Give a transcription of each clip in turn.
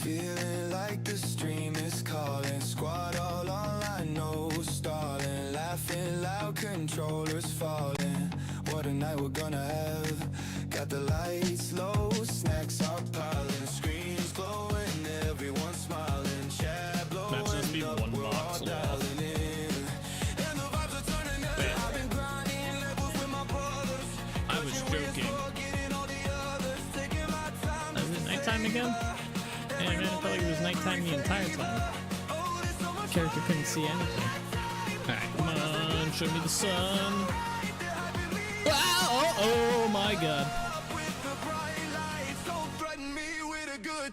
Feeling like the stream is calling. Squad all online, no stalling. Laughing loud, controllers falling. What a night we're gonna have. Got the lights low, snacks are piling. Screens glowing, everyone smiling. Chat blowing up, we're all dialing in. And the vibes are turning up. I've been grinding levels with my brothers. I was joking. Is it nighttime again? Yeah, man, it felt like it was nighttime the entire time. Character couldn't see anything. Alright, come on, show me the sun. Oh my god.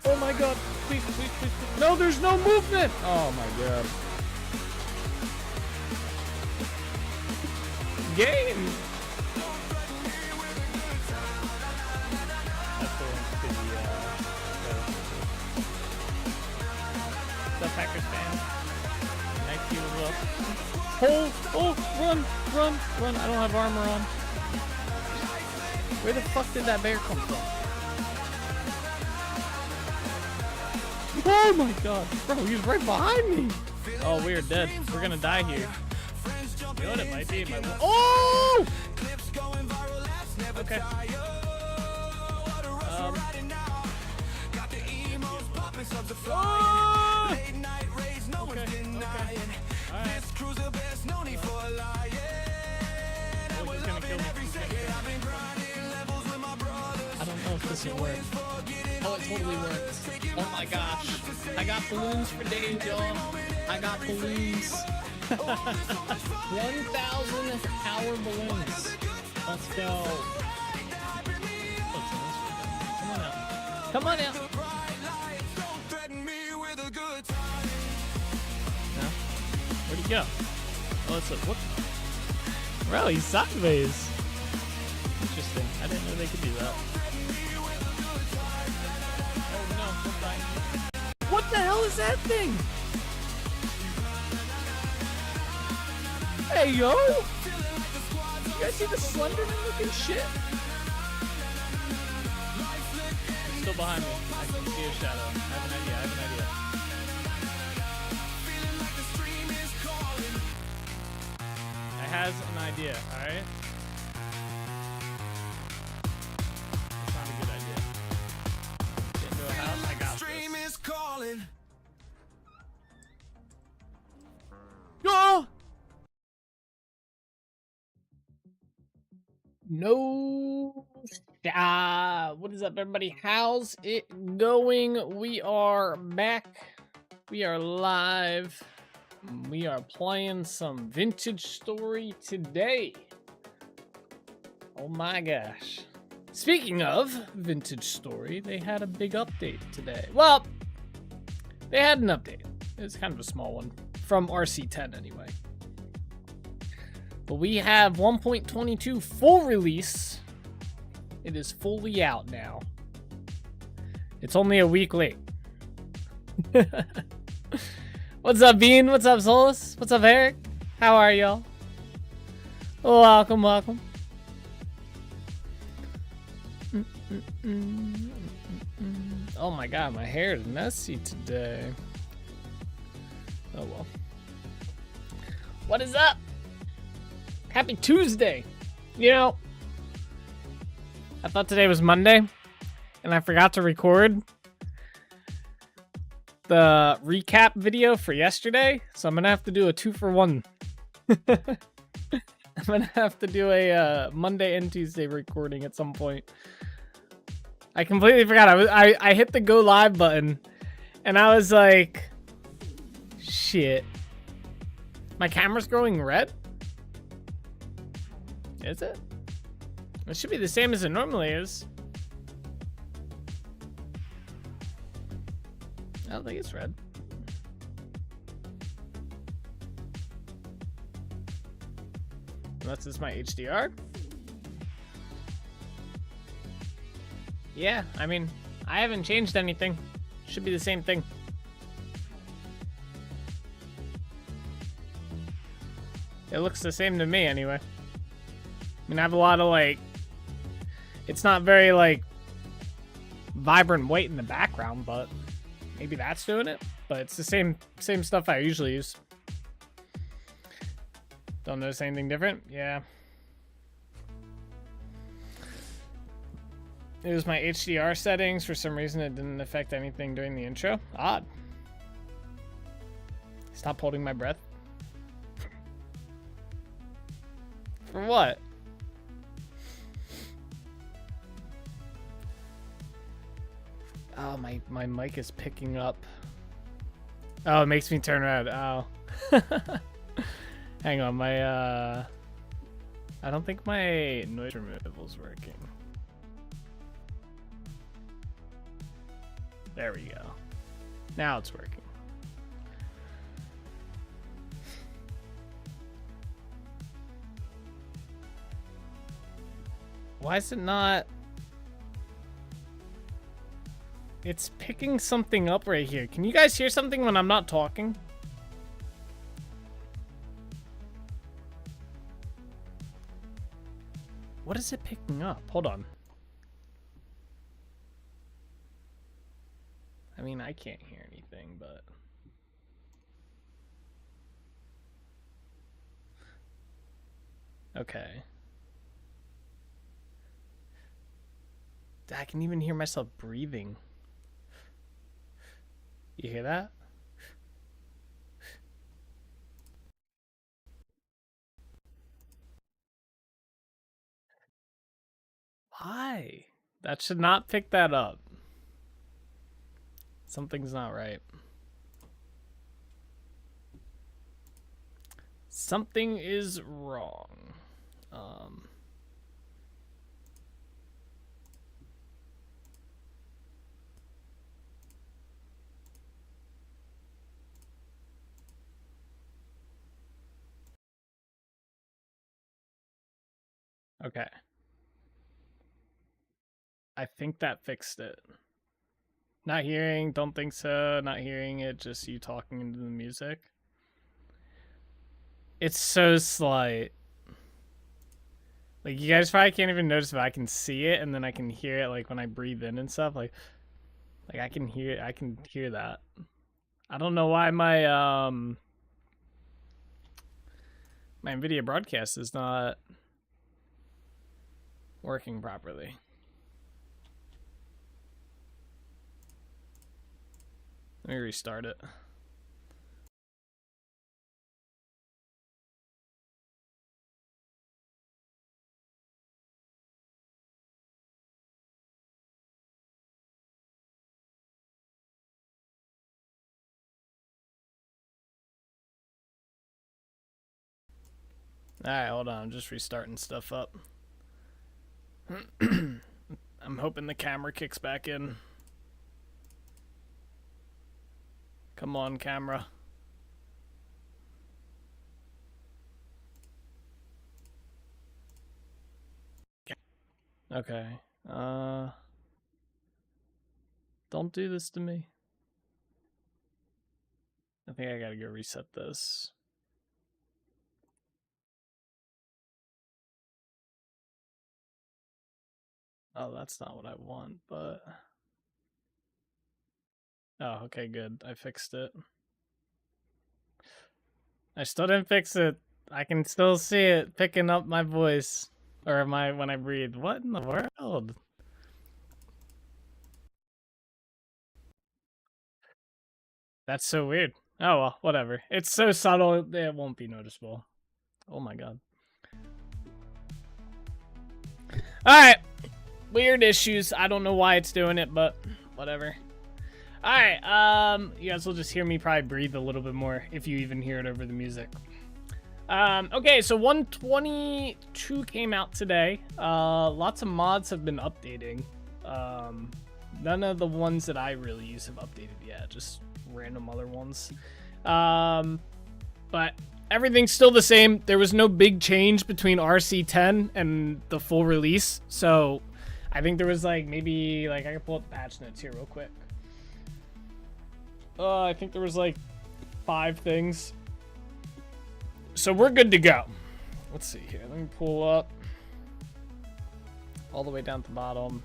Oh my god. Please, please, please, please. No, there's no movement! Oh my god. Game! The Packers fan. Nike as well. Oh, run! I don't have armor on. Where the fuck did that bear come from? Oh my god. Bro, he's right behind me. Oh, we are dead. We're gonna die here. You know what it might be? Oh! Okay. Oh! Okay. Alright. Oh, he's gonna kill me. I don't know if this will work. Oh, it totally worked. Oh my gosh. I got balloons for days, y'all. I got balloons. 1,000 hour balloons. Let's go. Come on out. Come on out. No? Where'd he go? Oh, it's a what? Bro, he's sideways. Interesting. I didn't know they could do that. Oh no, don't die. What the hell is that thing? Hey yo! You guys see the Slenderman looking shit? It's still behind me. I can see a shadow. I have an idea. I has an idea, alright? It's not a good idea. Get into a house, I got this. Oh! No. What is up, everybody? How's it going? We are back. We are live. We are playing some Vintage Story today. Oh my gosh. Speaking of Vintage Story, they had a big update today. Well, they had an update. It's kind of a small one. From RC10 anyway. But we have 1.22 full release. It is fully out now. It's only a week late. What's up, Bean? What's up, Solus? What's up, Eric? How are y'all? Welcome. Oh my god, my hair is messy today. Oh well. What is up? Happy Tuesday. You know, I thought today was Monday, and I forgot to record the recap video for yesterday, so I'm gonna have to do a 2-for-1. I'm gonna have to do a Monday and Tuesday recording at some point. I completely forgot. I hit the go live button, and I was like, shit. My camera's growing red? Is it? It should be the same as it normally is. I don't think it's red. Unless it's my HDR. Yeah, I mean, I haven't changed anything. Should be the same thing. It looks the same to me anyway. I mean, I have a lot of like, it's not very like vibrant white in the background, but Maybe that's doing it, but it's the same stuff I usually use. Don't notice anything different? Yeah. It was my HDR settings. For some reason, it didn't affect anything during the intro. Odd. Stop holding my breath. For what? Oh, my mic is picking up. Oh, it makes me turn red. Oh. Hang on, I don't think my noise removal's working. There we go. Now it's working. Why is it not? It's picking something up right here. Can you guys hear something when I'm not talking? What is it picking up? Hold on. I mean, I can't hear anything, but... Okay. I can even hear myself breathing. You hear that? Why? That should not pick that up. Something's not right. Something is wrong. Okay. I think that fixed it. Not hearing, don't think so. Not hearing it, just you talking into the music. It's so slight. Like, you guys probably can't even notice, but I can see it, and then I can hear it, like, when I breathe in and stuff. Like I can hear that. I don't know why my my NVIDIA broadcast is not working properly. Let me restart it. Alright, hold on. I'm just restarting stuff up. I'm hoping the camera kicks back in. Come on, camera. Okay. Don't do this to me. I think I gotta go reset this. Oh, that's not what I want, but... Oh, okay, good. I fixed it. I still didn't fix it. I can still see it picking up my voice. Or when I breathe. What in the world? That's so weird. Oh well, whatever. It's so subtle, it won't be noticeable. Oh my god. Alright. Weird issues. I don't know why it's doing it, but whatever. Alright, you guys will just hear me probably breathe a little bit more if you even hear it over the music. Okay, so 122 came out today. Lots of mods have been updating. None of the ones that I really use have updated yet, just random other ones. But everything's still the same. There was no big change between RC10 and the full release, so I think there was like maybe like I can pull up the patch notes here real quick. I think there was like 5 things. So we're good to go. Let's see here. Let me pull up all the way down to the bottom.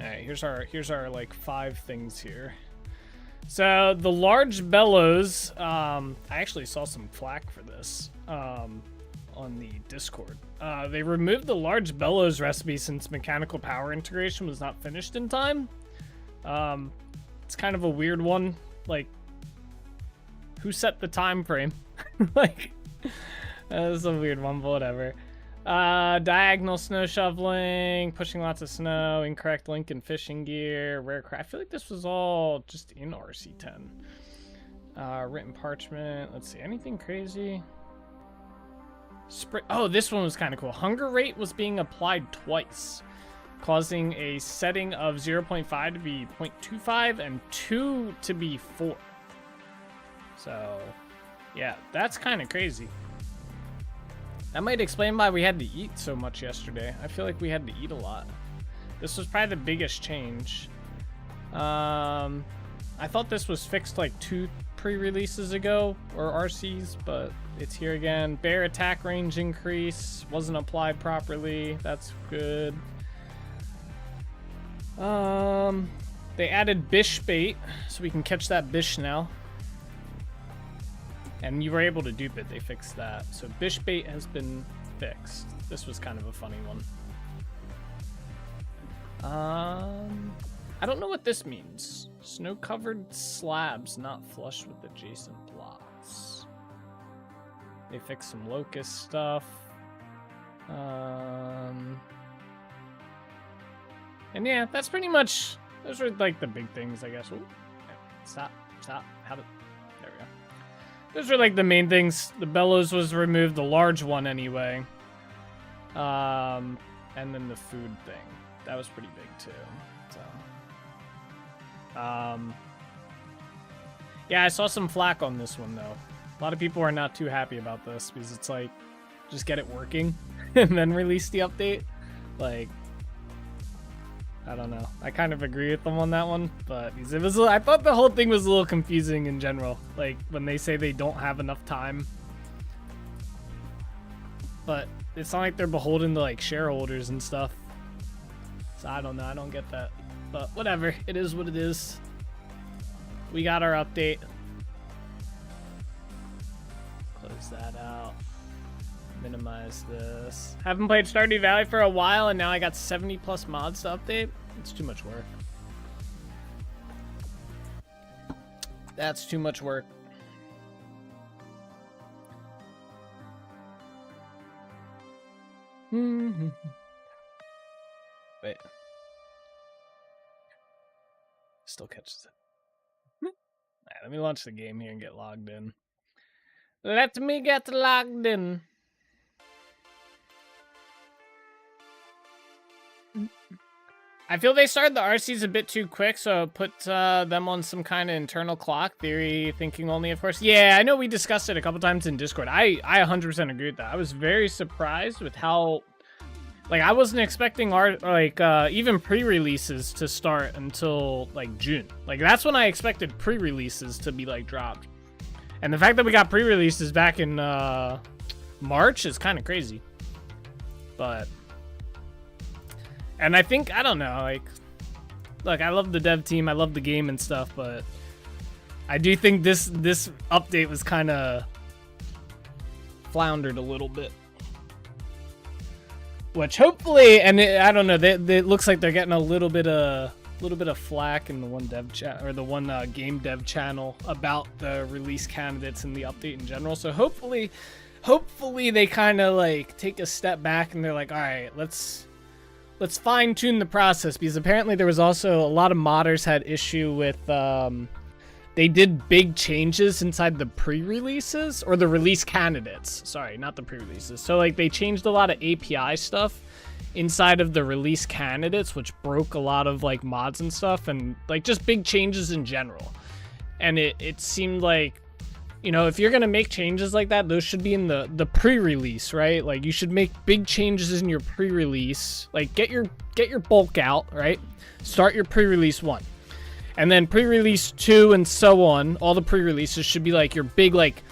All right, here's our like 5 things here. So the large bellows, I actually saw some flack for this on the Discord. They removed the large bellows recipe since mechanical power integration was not finished in time. It's kind of a weird one. Like, who set the time frame? Like, that's a weird one, but whatever. Diagonal snow shoveling, pushing lots of snow, incorrect link in fishing gear, rare craft. I feel like this was all just in RC10. Written parchment. Let's see, anything crazy? Oh, this one was kind of cool. Hunger rate was being applied twice, causing a setting of 0.5 to be 0.25 and 2 to be 4. So, yeah, that's kind of crazy. That might explain why we had to eat so much yesterday. I feel like we had to eat a lot. This was probably the biggest change. I thought this was fixed like 2 pre-releases ago, or RCs, but it's here again. Bear attack range increase wasn't applied properly. That's good. They added bish bait, so we can catch that bish now. And you were able to dupe it. They fixed that. So bish bait has been fixed. This was kind of a funny one. I don't know what this means. Snow-covered slabs not flush with adjacent blocks. They fixed some locust stuff. And yeah, that's pretty much, those are like the big things, I guess. Ooh, stop. There we go. Those are like the main things. The bellows was removed, the large one anyway. And then the food thing. That was pretty big too. So, yeah, I saw some flack on this one though. A lot of people are not too happy about this because it's like, just get it working and then release the update. Like, I don't know. I kind of agree with them on that one, but it was, I thought the whole thing was a little confusing in general. Like when they say they don't have enough time, but it's not like they're beholden to like shareholders and stuff. So I don't know. I don't get that, but whatever. It is what it is. We got our update. Close that out. Minimize this. Haven't played Stardew Valley for a while, and now I got 70 plus mods to update. It's too much work. That's too much work. Wait. Still catches it. Alright, let me launch the game here and get logged in. Let me get logged in. I feel they started the RCs a bit too quick, so put them on some kind of internal clock theory, thinking only, of course. Yeah, I know we discussed it a couple times in Discord. I 100% agree with that. I was very surprised with how, like, I wasn't expecting even pre-releases to start until like June. Like, that's when I expected pre-releases to be like dropped, and the fact that we got pre-releases back in March is kind of crazy. But. And I think, I don't know, like, look, I love the dev team, I love the game and stuff, but I do think this update was kind of floundered a little bit. Which hopefully, and I don't know, it looks like they're getting a little bit of flack in the one dev chat, or the one game dev channel about the release candidates and the update in general. So hopefully they kind of like take a step back and they're like, all right, let's fine-tune the process, because apparently there was also a lot of modders had issue with they did big changes inside the pre-releases, or the release candidates, sorry, not the pre-releases. So like they changed a lot of API stuff inside of the release candidates, which broke a lot of like mods and stuff, and like just big changes in general. And it seemed like, you know, if you're gonna make changes like that, those should be in the pre-release, right? Like you should make big changes in your pre-release. Like get your bulk out, right? Start your pre-release 1, and then pre-release 2, and so on. All the pre-releases should be like your big like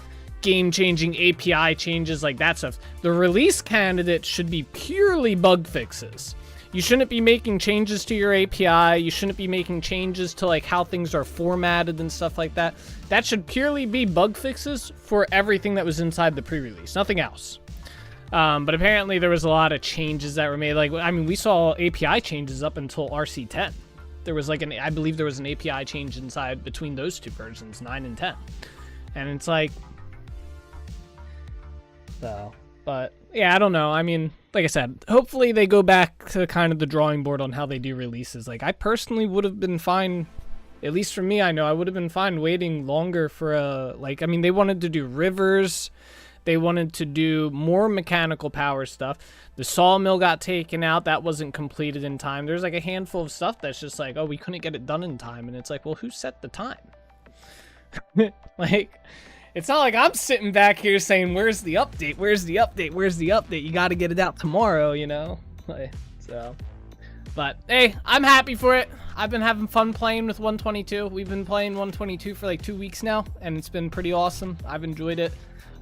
game-changing API changes, like that stuff. The release candidate should be purely bug fixes. You shouldn't be making changes to your API. You shouldn't be making changes to like how things are formatted and stuff like that. That should purely be bug fixes for everything that was inside the pre-release, nothing else. But apparently there was a lot of changes that were made. Like, I mean, we saw API changes up until RC10. There was like I believe there was an API change inside between those two versions, 9 and 10. And it's like, so, but yeah, I don't know. I mean, like I said, hopefully they go back to kind of the drawing board on how they do releases. Like, I personally would have been fine, at least for me, I know I would have been fine waiting longer for I mean, they wanted to do rivers. They wanted to do more mechanical power stuff. The sawmill got taken out. That wasn't completed in time. There's like a handful of stuff that's just like, oh, we couldn't get it done in time. And it's like, well, who set the time? Like, it's not like I'm sitting back here saying, where's the update? Where's the update? Where's the update? You got to get it out tomorrow, you know? Like, so, but hey, I'm happy for it. I've been having fun playing with 122. We've been playing 122 for like 2 weeks now, and it's been pretty awesome. I've enjoyed it.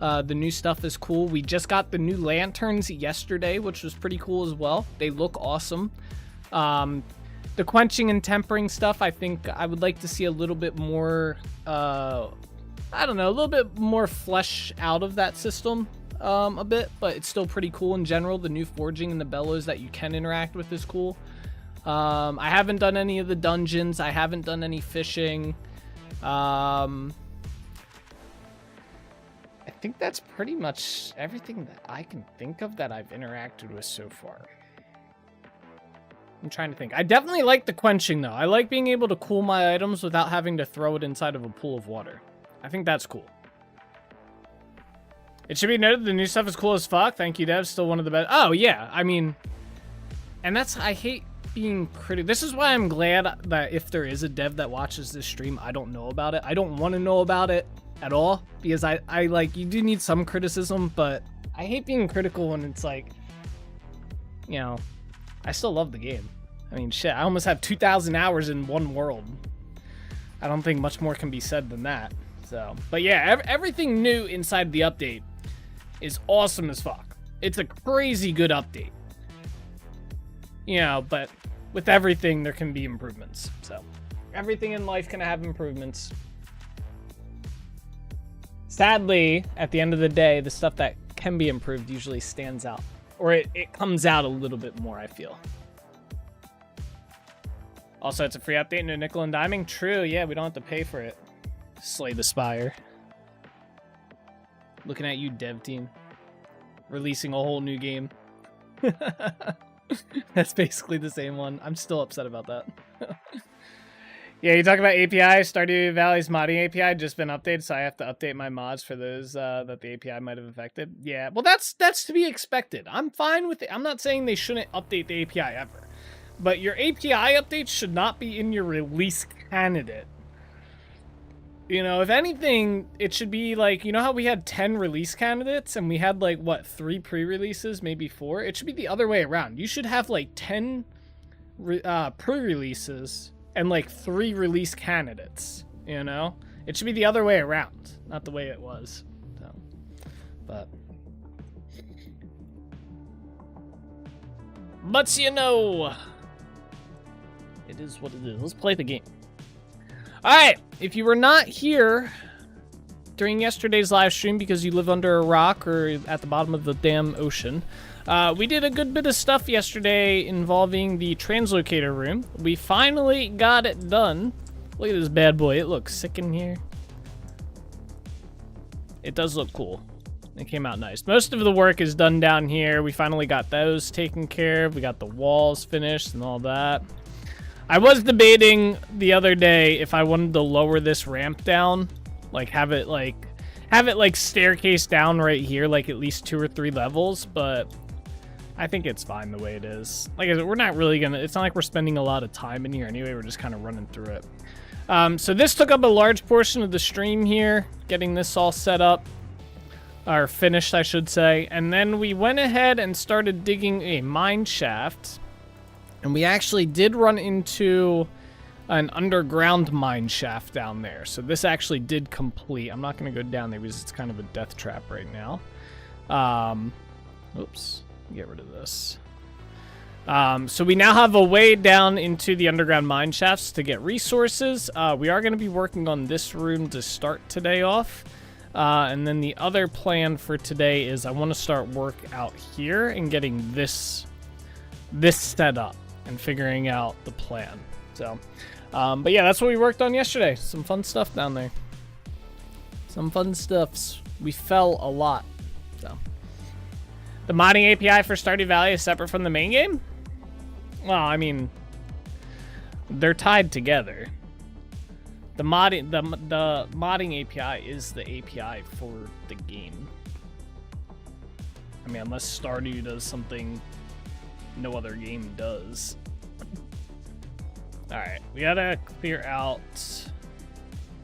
The new stuff is cool. We just got the new lanterns yesterday, which was pretty cool as well. They look awesome. The quenching and tempering stuff, I think I would like to see a little bit more, I don't know, a little bit more flesh out of that system a bit, but it's still pretty cool in general. The new forging and the bellows that you can interact with is cool. I haven't done any of the dungeons. I haven't done any fishing. I think that's pretty much everything that I can think of that I've interacted with so far. I'm trying to think. I definitely like the quenching, though. I like being able to cool my items without having to throw it inside of a pool of water. I think that's cool. It should be noted the new stuff is cool as fuck. Thank you, Dev. Still one of the best. Oh, yeah. I mean, and that's, I hate being critical. This is why I'm glad that if there is a dev that watches this stream, I don't know about it. I don't want to know about it at all, because I like, you do need some criticism, but I hate being critical when it's like, you know, I still love the game. I mean, shit, I almost have 2,000 hours in one world. I don't think much more can be said than that. So, but yeah, everything new inside the update is awesome as fuck. It's a crazy good update. You know, but with everything, there can be improvements. So, everything in life can have improvements. Sadly, at the end of the day, the stuff that can be improved usually stands out. Or it comes out a little bit more, I feel. Also, it's a free update, no nickel and diming. True, yeah, we don't have to pay for it. Slay the Spire. Looking at you, dev team. Releasing a whole new game. That's basically the same one. I'm still upset about that. Yeah, you talk about API. Stardew Valley's modding API just been updated, so I have to update my mods for those that the API might have affected. Yeah, well, that's to be expected. I'm fine with it. I'm not saying they shouldn't update the API ever. But your API updates should not be in your release candidate. You know, if anything, it should be like, you know how we had 10 release candidates and we had like, what, 3 pre-releases, maybe 4? It should be the other way around. You should have like 10 pre-releases and like 3 release candidates, you know? It should be the other way around, not the way it was. So, but you know, it is what it is. Let's play the game. All right, if you were not here during yesterday's live stream because you live under a rock or at the bottom of the damn ocean, we did a good bit of stuff yesterday involving the translocator room. We finally got it done. Look at this bad boy. It looks sick in here. It does look cool. It came out nice. Most of the work is done down here. We finally got those taken care of. We got the walls finished and all that. I was debating the other day if I wanted to lower this ramp down, like have it like staircase down right here, like at least 2 or 3 levels, but I think it's fine the way it is. Like I said, we're not really gonna, it's not like we're spending a lot of time in here anyway, we're just kind of running through it. So this took up a large portion of the stream here, getting this all set up, or finished I should say, and then we went ahead and started digging a mine shaft. And we actually did run into an underground mine shaft down there. So this actually did complete. I'm not going to go down there because it's kind of a death trap right now. Oops. Get rid of this. So we now have a way down into the underground mine shafts to get resources. We are going to be working on this room to start today off. And then the other plan for today is I want to start work out here and getting this set up and figuring out the plan. So, but yeah, that's what we worked on yesterday. Some fun stuff down there. Some fun stuffs. We fell a lot. So, the modding API for Stardew Valley is separate from the main game? Well, I mean, they're tied together. The modding API is the API for the game. I mean, unless Stardew does something no other game does. All right, we gotta clear out.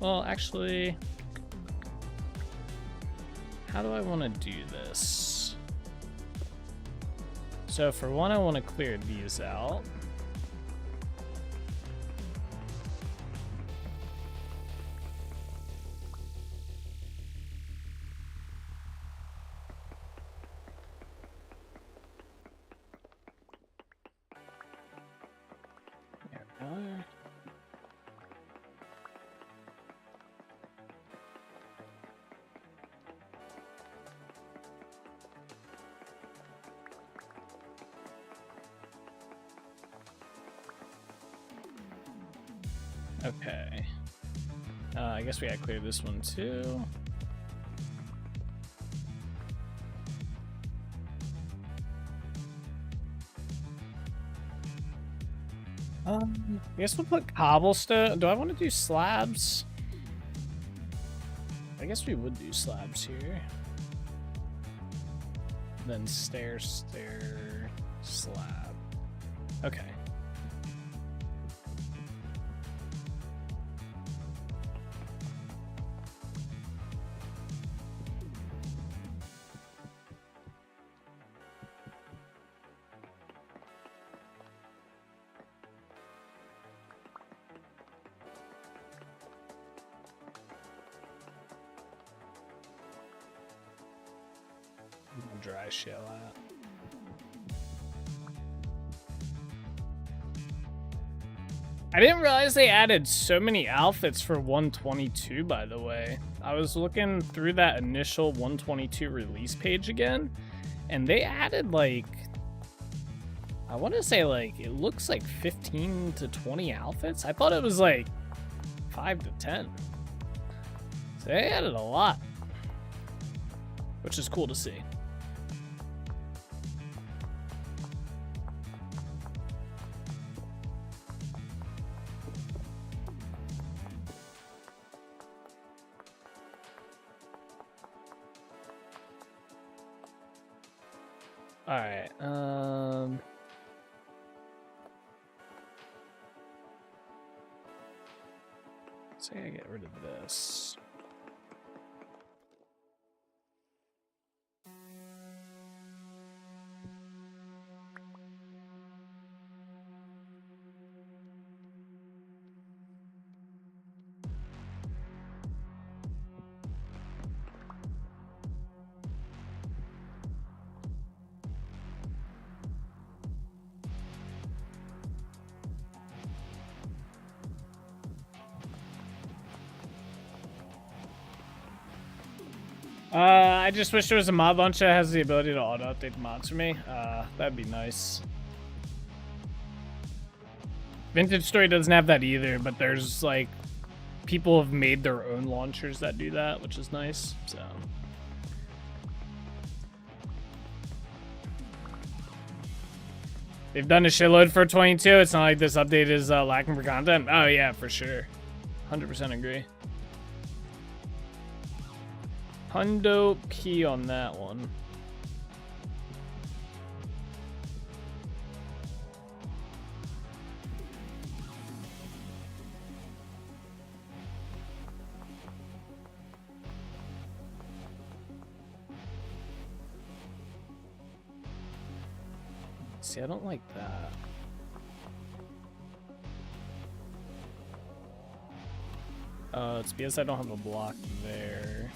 Well, actually, how do I want to do this? So for one, I want to clear these out. There we are. Okay. I guess we gotta clear this one too. I guess we'll put cobblestone. Do I want to do slabs? I guess we would do slabs here. Then stair, slab. Okay. Dry shell out. I didn't realize they added so many outfits for 122, by the way. I was looking through that initial 122 release page again, and they added like, I want to say like, it looks like 15 to 20 outfits. I thought it was like 5 to 10. So they added a lot, which is cool to see. All right. So I gotta get rid of this. I just wish there was a mod launcher that has the ability to auto-update the mods for me. That'd be nice. Vintage Story doesn't have that either, but there's like people have made their own launchers that do that, which is nice. So they've done a shitload for 22. It's not like this update is lacking for content. Oh yeah, for sure. 100% agree. Hundo P on that one. See, I don't like that. It's because I don't have a block there.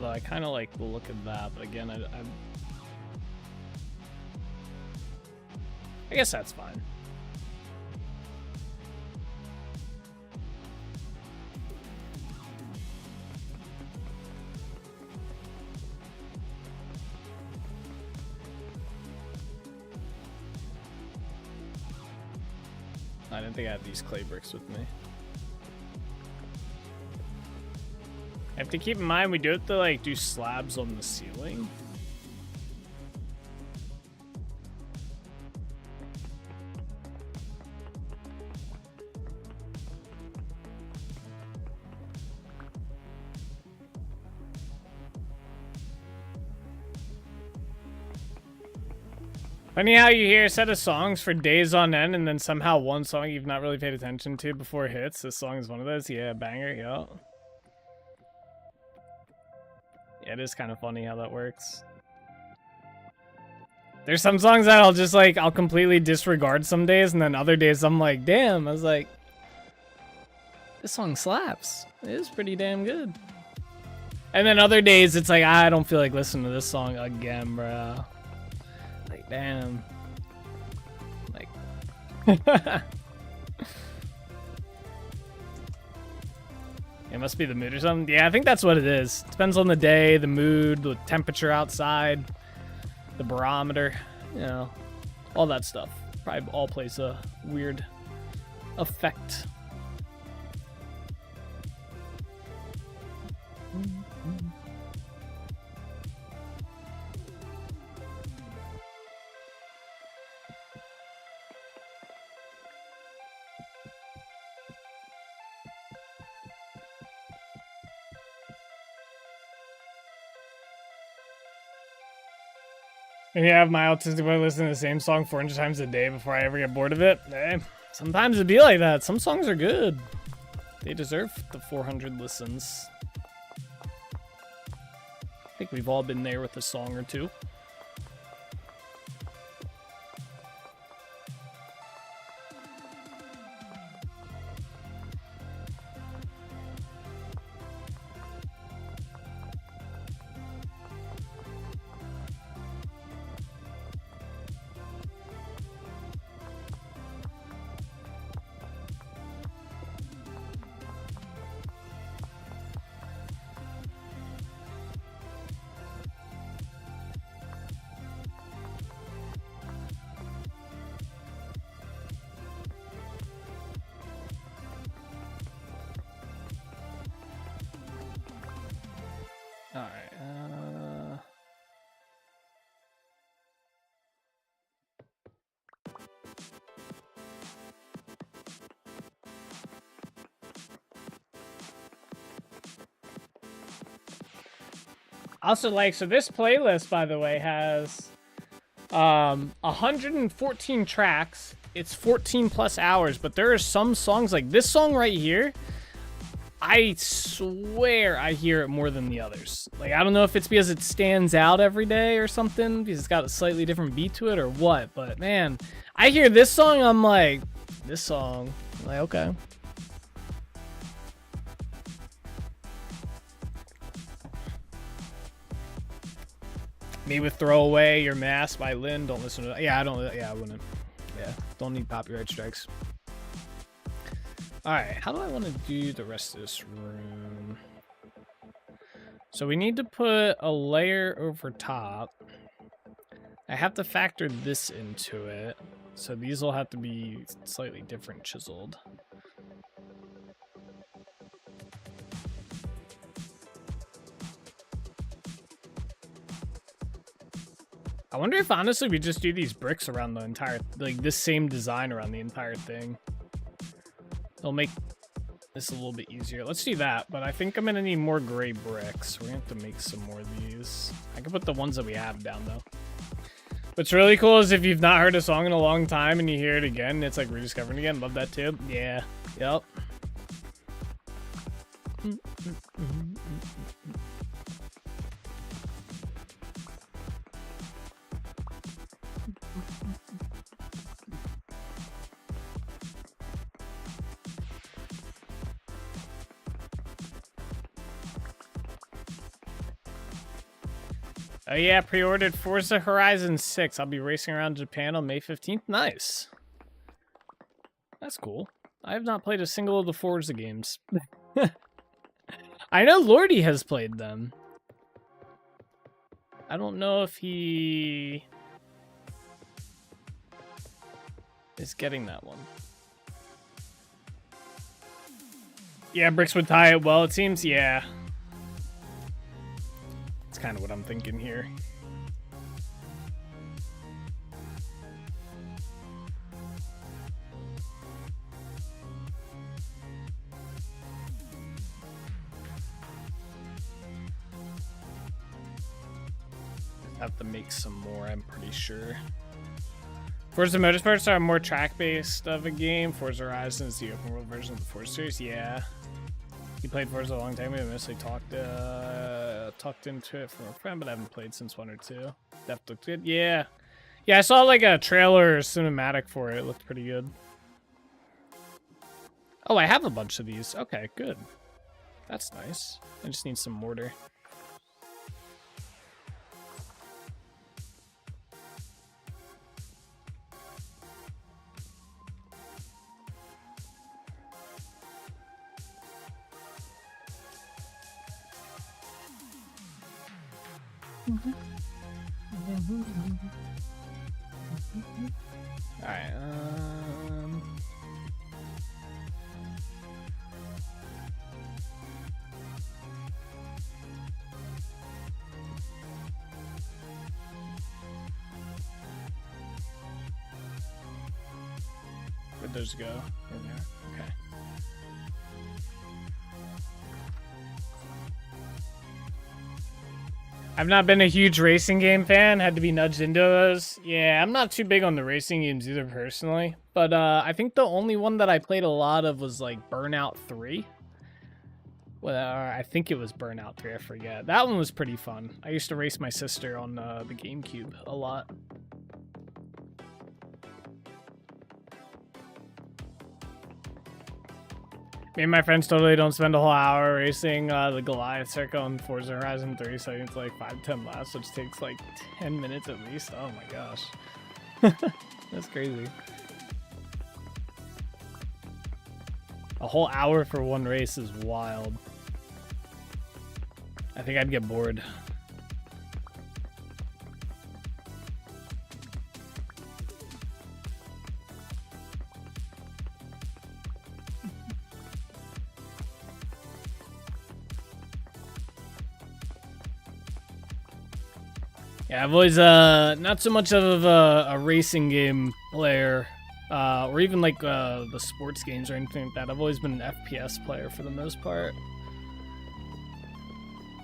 Although I kind of like the look of that, but again, I guess that's fine. I didn't think I had these clay bricks with me. I have to keep in mind we do have to like do slabs on the ceiling. Funny how you hear a set of songs for days on end and then somehow one song you've not really paid attention to before it hits. This song is one of those. Yeah, banger, yeah. Yeah, it is kind of funny how that works. There's some songs that I'll just like, I'll completely disregard some days, and then other days I'm like, damn, I was like, this song slaps. It is pretty damn good. And then other days it's like, I don't feel like listening to this song again, bro. Like, damn. Like, it must be the mood or something. Yeah, I think that's what it is. Depends on the day, the mood, the temperature outside, the barometer, you know, all that stuff. Probably all plays a weird effect. And you have my autistic boy listen to the same song 400 times a day before I ever get bored of it. Sometimes it'd be like that. Some songs are good. They deserve the 400 listens. I think we've all been there with a song or two. Also, like, so this playlist, by the way, has 114 tracks. It's 14 plus hours, but there are some songs, like this song right here, I swear I hear it more than the others. Like, I don't know if it's because it stands out every day or something, because it's got a slightly different beat to it or what, but man, I hear this song, I'm like, this song, I'm like, okay. Me with Throw Away Your Mask by Lynn. Don't listen to that. Yeah, I wouldn't. Yeah, don't need copyright strikes. Alright, how do I want to do the rest of this room? So we need to put a layer over top. I have to factor this into it. So these will have to be slightly different chiseled. I wonder if honestly we just do these bricks around the entire, like this same design around the entire thing. It'll make this a little bit easier. Let's do that, but I think I'm gonna need more gray bricks. We're gonna have to make some more of these. I can put the ones that we have down though. What's really cool is if you've not heard a song in a long time and you hear it again, it's like rediscovering it again. Love that too. Yeah. Yep. Oh yeah, pre-ordered Forza Horizon 6. I'll be racing around Japan on May 15th. Nice. That's cool. I have not played a single of the Forza games. I know Lordy has played them. I don't know if he is getting that one. Yeah, bricks would tie it well, it seems. Yeah. That's kind of what I'm thinking here. Have to make some more, I'm pretty sure. Forza Motorsports are more track-based of a game. Forza Horizon is the open world version of the Forza series. Yeah. You played Forza a long time ago. Mostly talked into it from a friend, but I haven't played since 1 or 2. That looked good. Yeah. Yeah, I saw like a trailer or cinematic for it. It looked pretty good. Oh, I have a bunch of these. Okay, good. That's nice. I just need some mortar. Alright, where'd those go? In there. Okay. I've not been a huge racing game fan. Had to be nudged into those. Yeah, I'm not too big on the racing games either personally. But I think the only one that I played a lot of was like Burnout 3. Well, I think it was Burnout 3. I forget. That one was pretty fun. I used to race my sister on the GameCube a lot. Me and my friends totally don't spend a whole hour racing the Goliath circle in Forza Horizon 3, so it's like 5-10 laps, which takes like 10 minutes at least. Oh my gosh. That's crazy. A whole hour for one race is wild. I think I'd get bored. Yeah, I've always not so much of a racing game player, or even like the sports games or anything like that. I've always been an FPS player for the most part.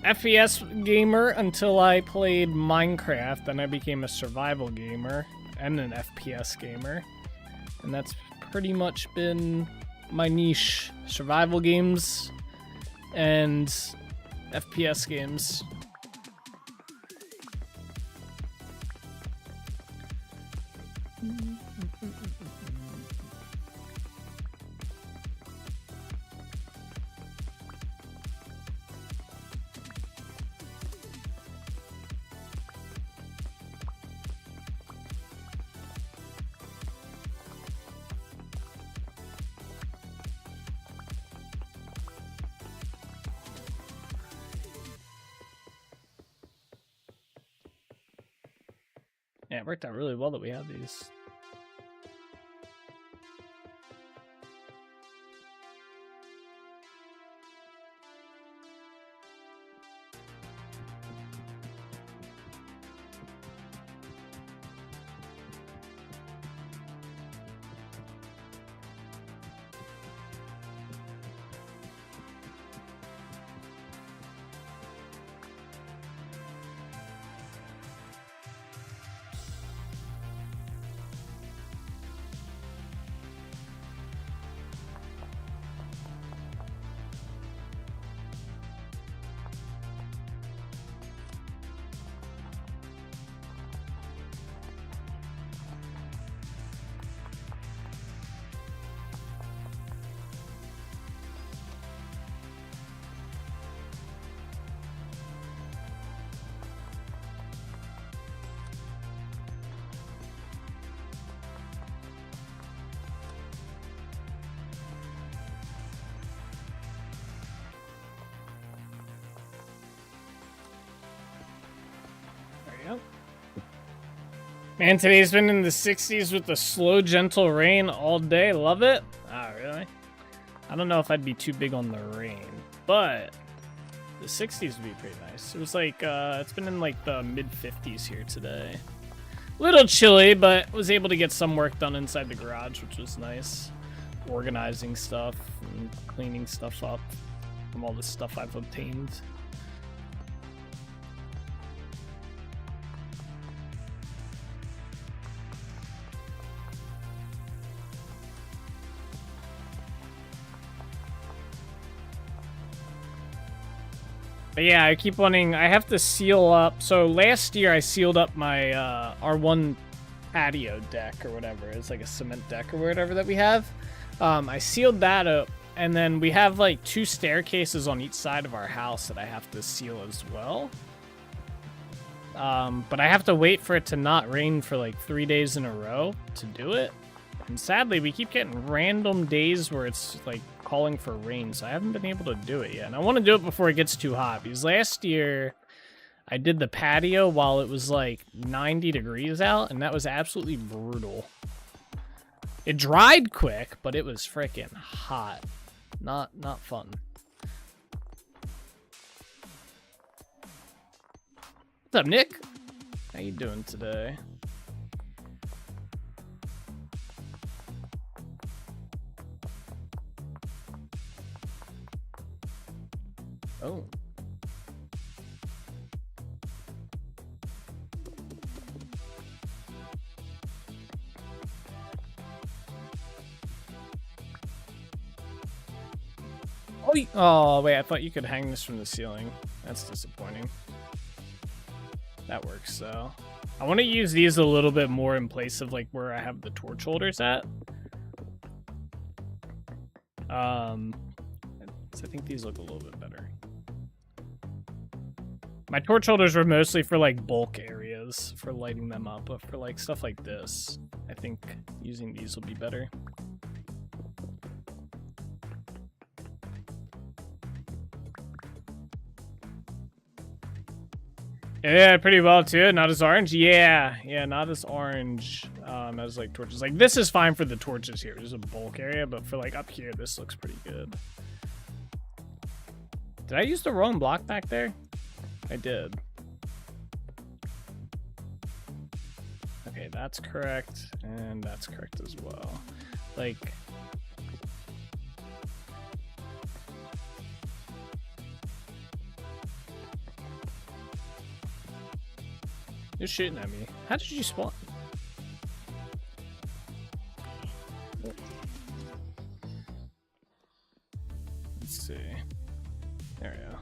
FPS gamer until I played Minecraft, then I became a survival gamer and an FPS gamer. And that's pretty much been my niche. Survival games and FPS games. Yeah, it worked out really well that we have these. go. Man, today's been in the 60s with the slow, gentle rain all day. Love it. Oh, really? I don't know if I'd be too big on the rain, but the 60s would be pretty nice. It was like, it's been in like the mid-50s here today. Little chilly, but was able to get some work done inside the garage, which was nice. Organizing stuff and cleaning stuff up from all the stuff I've obtained. But yeah, I keep wanting, I have to seal up. So last year I sealed up my R1 patio deck or whatever. It's like a cement deck or whatever that we have. I sealed that up, and then we have like 2 staircases on each side of our house that I have to seal as well. But I have to wait for it to not rain for like 3 days in a row to do it. And sadly, we keep getting random days where it's like calling for rain, so I haven't been able to do it yet. And I want to do it before it gets too hot, because last year I did the patio while it was like 90 degrees out, and that was absolutely brutal. It dried quick, but it was freaking hot. Not fun. What's up, Nick? How you doing today? Oh. Oh, wait, I thought you could hang this from the ceiling. That's disappointing. That works, though. I want to use these a little bit more in place of, like, where I have the torch holders at. So I think these look a little bit better. My torch holders were mostly for, like, bulk areas, for lighting them up, but for, like, stuff like this, I think using these will be better. Yeah, pretty well too. Not as orange. Yeah, not as orange as like torches. Like this is fine for the torches here. There's a bulk area, but for like up here, this looks pretty good. Did I use the wrong block back there? I did. Okay, that's correct, and that's correct as well. Like. You're shooting at me. How did you spawn? Let's see. There we go.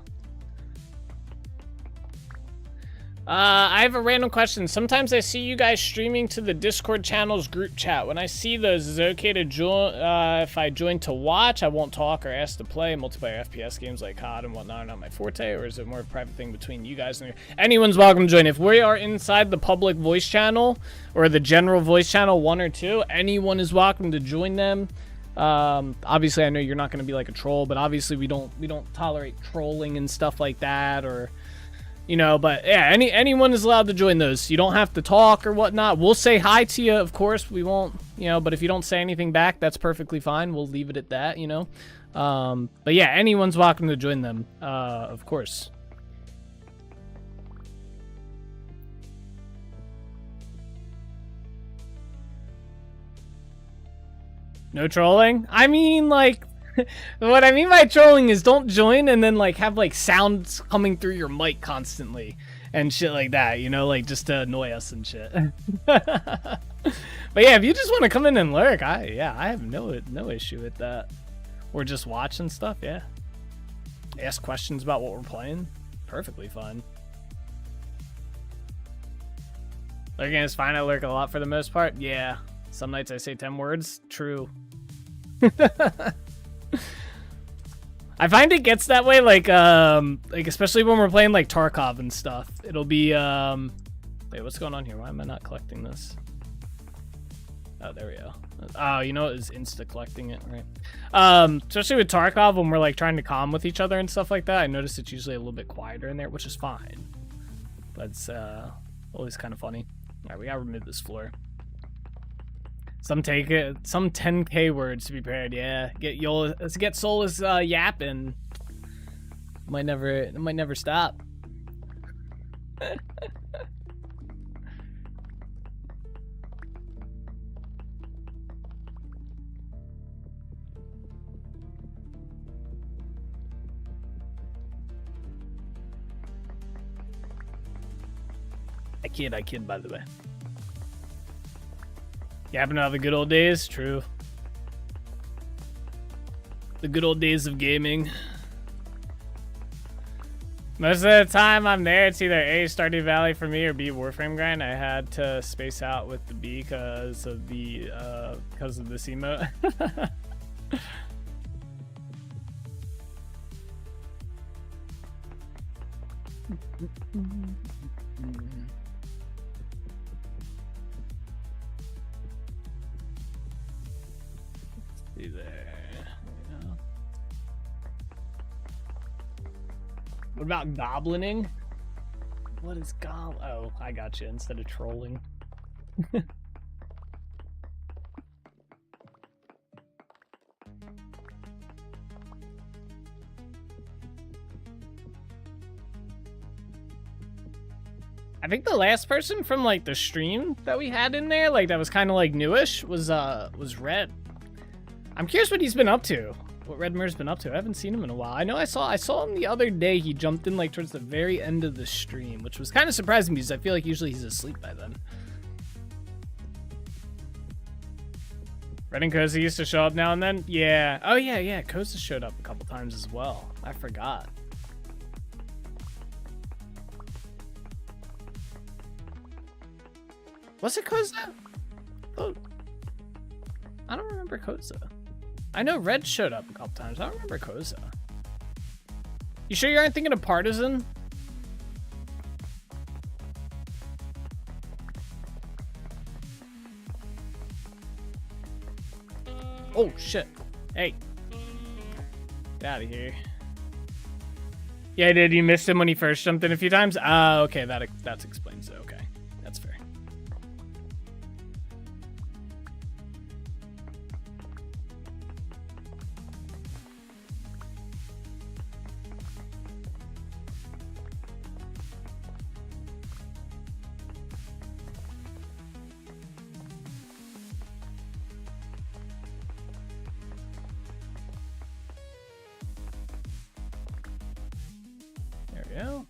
I have a random question. Sometimes I see you guys streaming to the Discord channel's group chat. When I see those, is it okay to join? If I join to watch, I won't talk or ask to play. Multiplayer FPS games like COD and whatnot are not my forte, or is it more a private thing between you guys and anyone's welcome to join? If we are inside the public voice channel or the general voice channel 1 or 2, anyone is welcome to join them. Obviously, I know you're not going to be like a troll, but obviously we don't tolerate trolling and stuff like that, or. You know, but yeah, anyone is allowed to join those. You don't have to talk or whatnot. We'll say hi to you, of course. We won't, you know, but if you don't say anything back, that's perfectly fine. We'll leave it at that, you know. But yeah, anyone's welcome to join them, of course. No trolling? I mean, like... What I mean by trolling is don't join and then like have like sounds coming through your mic constantly and shit like that, you know, like just to annoy us and shit. But yeah, if you just want to come in and lurk, I have no issue with that. Or just watch and stuff, yeah. Ask questions about what we're playing, perfectly fine. Lurking is fine. I lurk a lot for the most part. Yeah, some nights I say 10 words. True. I find it gets that way, like especially when we're playing like Tarkov and stuff. It'll be wait, what's going on here? Why am I not collecting this? Oh, there we go. Oh, you know, it's insta collecting it, right? Especially with Tarkov, when we're like trying to comm with each other and stuff like that, I notice it's usually a little bit quieter in there, which is fine. But Always kind of funny. All right, we gotta remove this floor. Some 10K words to be prepared. Yeah, let's get Solus yapping. Might never stop. I kid, by the way. Yapping about the good old days, true. The good old days of gaming. Most of the time I'm there, it's either A, Stardew Valley for me, or B, Warframe grind. I had to space out with the B because of this emote. See there. There we go. What about goblining? What is Oh, I got you. Instead of trolling. I think the last person from like the stream that we had in there, like that was kind of like newish, was Red. I'm curious what he's been up to. What Redmer's been up to. I haven't seen him in a while. I know I saw him the other day. He jumped in like towards the very end of the stream, which was kind of surprising because I feel like usually he's asleep by then. Red and Koza used to show up now and then. Yeah. Oh yeah. Koza showed up a couple times as well. I forgot. Was it Koza? Oh, I don't remember Koza. I know Red showed up a couple times. I don't remember Koza. You sure you aren't thinking of Partisan? Oh shit! Hey, get out of here. Yeah, I did. You missed him when he first jumped in a few times. Ah, okay, that explains it. Okay, that's fair. There we go.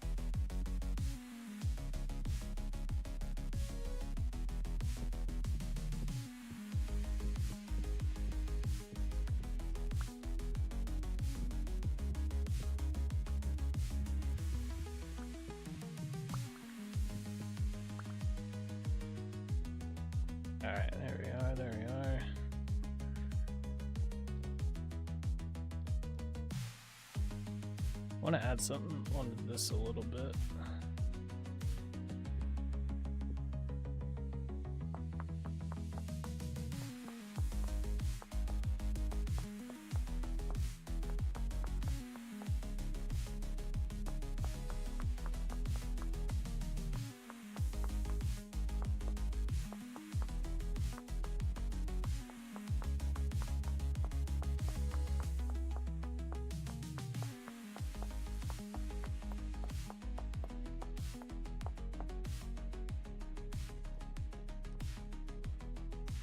All right, there we are. There we are. I want to add something onto this a little bit.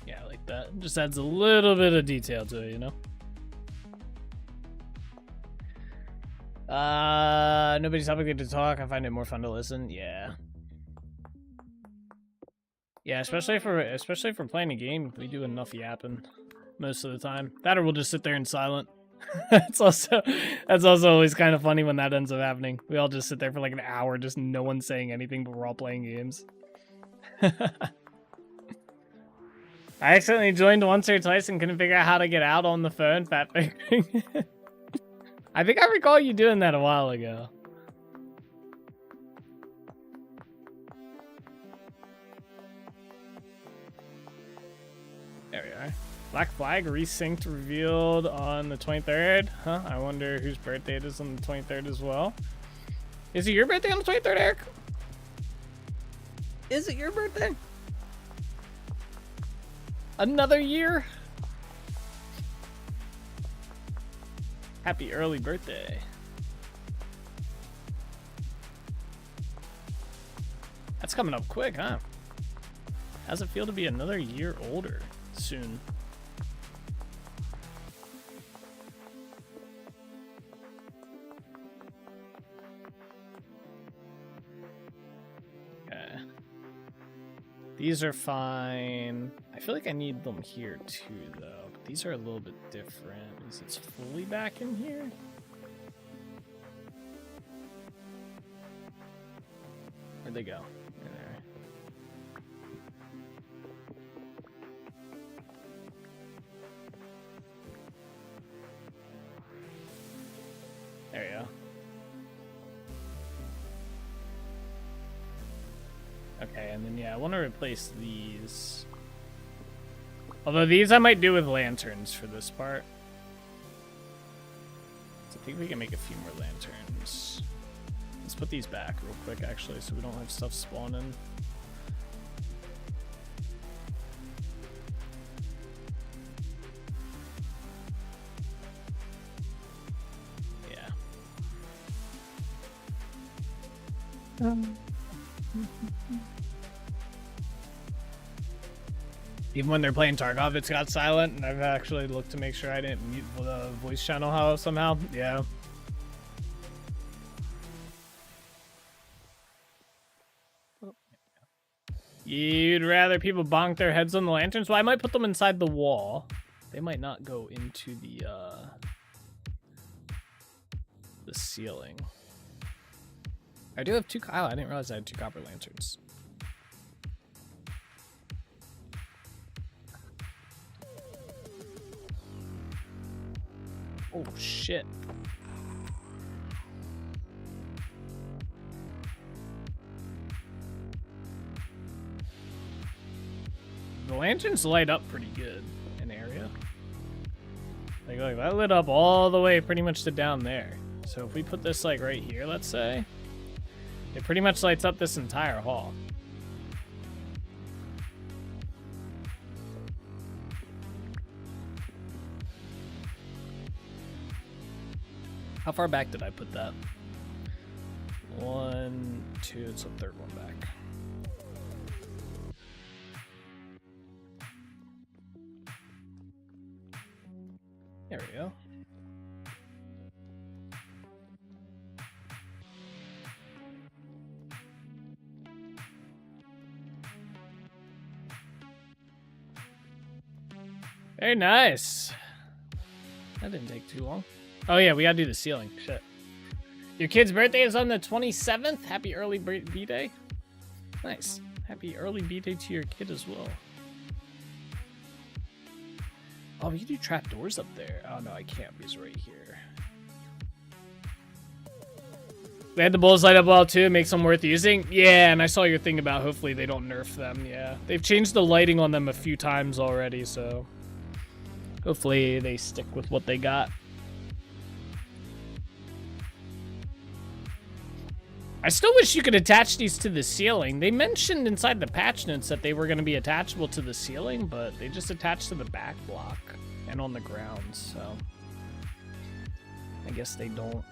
Yeah, like that. Just adds a little bit of detail to it, you know? Nobody's topic to talk. I find it more fun to listen. Yeah. Yeah, especially for playing a game, we do enough yapping most of the time. That or we'll just sit there in silent. that's also always kind of funny when that ends up happening. We all just sit there for like an hour, just no one saying anything, but we're all playing games. I accidentally joined once or twice and couldn't figure out how to get out on the phone. Fat fingering. I think I recall you doing that a while ago. There we are. Black Flag resynced revealed on the 23rd. Huh? I wonder whose birthday it is on the 23rd as well. Is it your birthday on the 23rd, Eric? Is it your birthday? Another year? Happy early birthday. That's coming up quick, huh? How's it feel to be another year older soon? Okay. These are fine. I feel like I need them here too, though. But these are a little bit different. Is it fully back in here? Where'd they go? There you go. Okay, and then yeah, I want to replace these. Although these I might do with lanterns for this part. So I think we can make a few more lanterns. Let's put these back real quick, actually, so we don't have stuff spawning. Even when they're playing Tarkov, it's got silent, and I've actually looked to make sure I didn't mute the voice channel somehow. Yeah. You'd rather people bonk their heads on the lanterns? Well, I might put them inside the wall. They might not go into the ceiling. I do have two. Oh, I didn't realize I had two copper lanterns. Oh shit. The lanterns light up pretty good in area. Like that lit up all the way pretty much to down there. So if we put this like right here, let's say, it pretty much lights up this entire hall. How far back did I put that? 1, 2, it's the third one back. There we go. Very nice. That didn't take too long. Oh yeah, we gotta do the ceiling. Shit. Your kid's birthday is on the 27th. Happy early B-Day. Nice. Happy early B-Day to your kid as well. Oh, we can do trapdoors up there. Oh no, I can't because right here. They had the bulls light up well too. It makes them worth using. Yeah, and I saw your thing about hopefully they don't nerf them. Yeah, they've changed the lighting on them a few times already, so hopefully they stick with what they got. I still wish you could attach these to the ceiling. They mentioned inside the patch notes that they were going to be attachable to the ceiling, but they just attached to the back block and on the ground, so I guess they don't.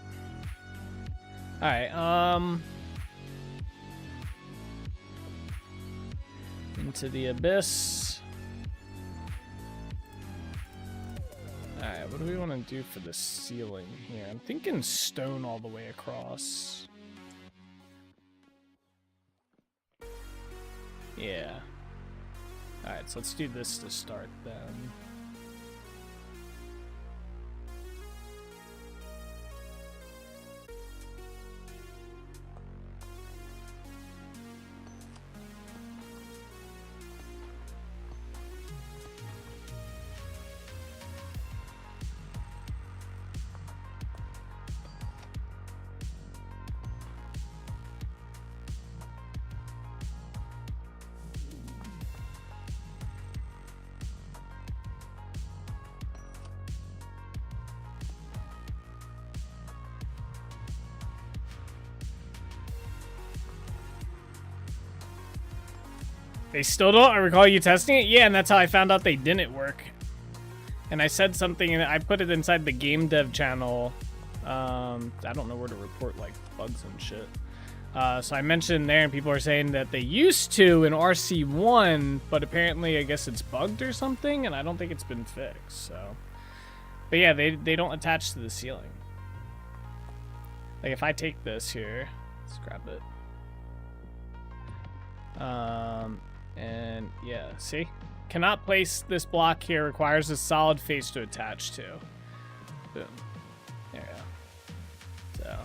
Alright, into the abyss. Alright, what do we want to do for the ceiling here? I'm thinking stone all the way across. Yeah. Alright, so let's do this to start then. They still don't? I recall you testing it? Yeah, and that's how I found out they didn't work. And I said something, and I put it inside the game dev channel. I don't know where to report, like, bugs and shit. So I mentioned there, and people are saying that they used to in RC1, but apparently I guess it's bugged or something, and I don't think it's been fixed, so. But yeah, they don't attach to the ceiling. Like, if I take this here, let's grab it. And yeah, see? Cannot place this block here, requires a solid face to attach to. Boom. There we go. So.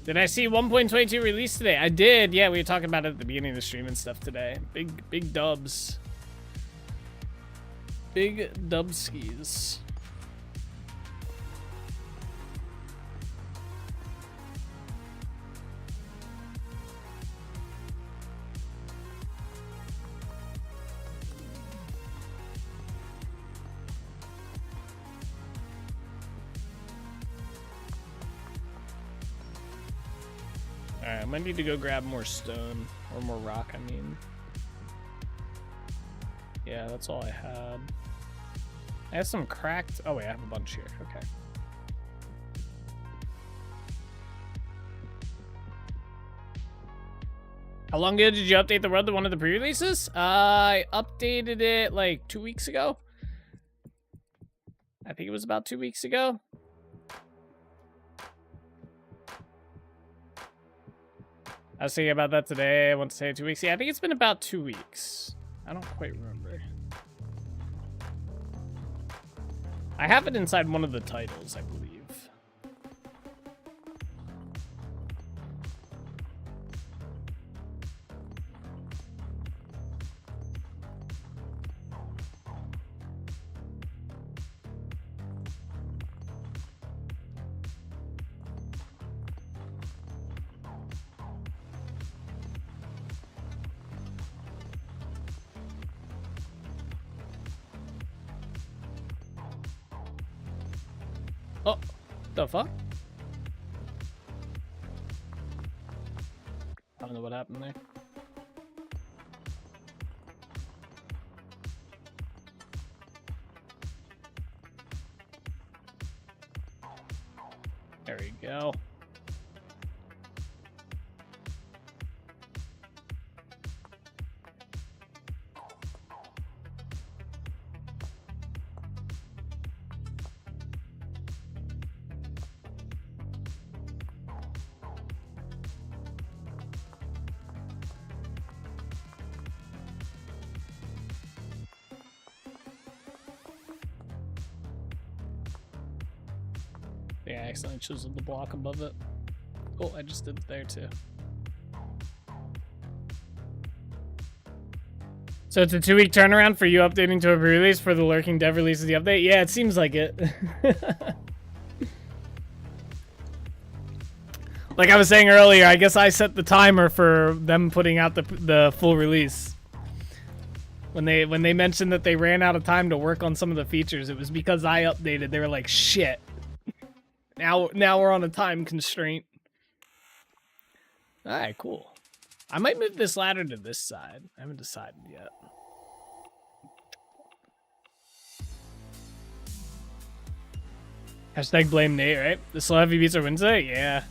Did I see 1.22 release today? I did. Yeah, we were talking about it at the beginning of the stream and stuff today. Big dubs. Big dubskis. Alright, I might need to go grab more stone. Or more rock, I mean. Yeah, that's all I had. I have some cracked... Oh, wait, I have a bunch here. Okay. How long ago did you update the road to one of the pre-releases? I updated it, like, 2 weeks ago. I think it was about 2 weeks ago. I was thinking about that today. I want to say 2 weeks. Yeah, I think it's been about 2 weeks. I don't quite remember. I have it inside one of the titles, I believe. Oh, the fuck? I don't know what happened there. There we go. Yeah, I accidentally chiseled the block above it. Oh, I just did it there too. So it's a 2-week turnaround for you updating to a release for the lurking dev release of the update? Yeah, it seems like it. Like I was saying earlier, I guess I set the timer for them putting out the full release. When they mentioned that they ran out of time to work on some of the features, it was because I updated. They were like, shit. Now we're on a time constraint. Alright, cool. I might move this ladder to this side. I haven't decided yet. Hashtag blame Nate, right? The slow heavy beats are Wednesday? Yeah.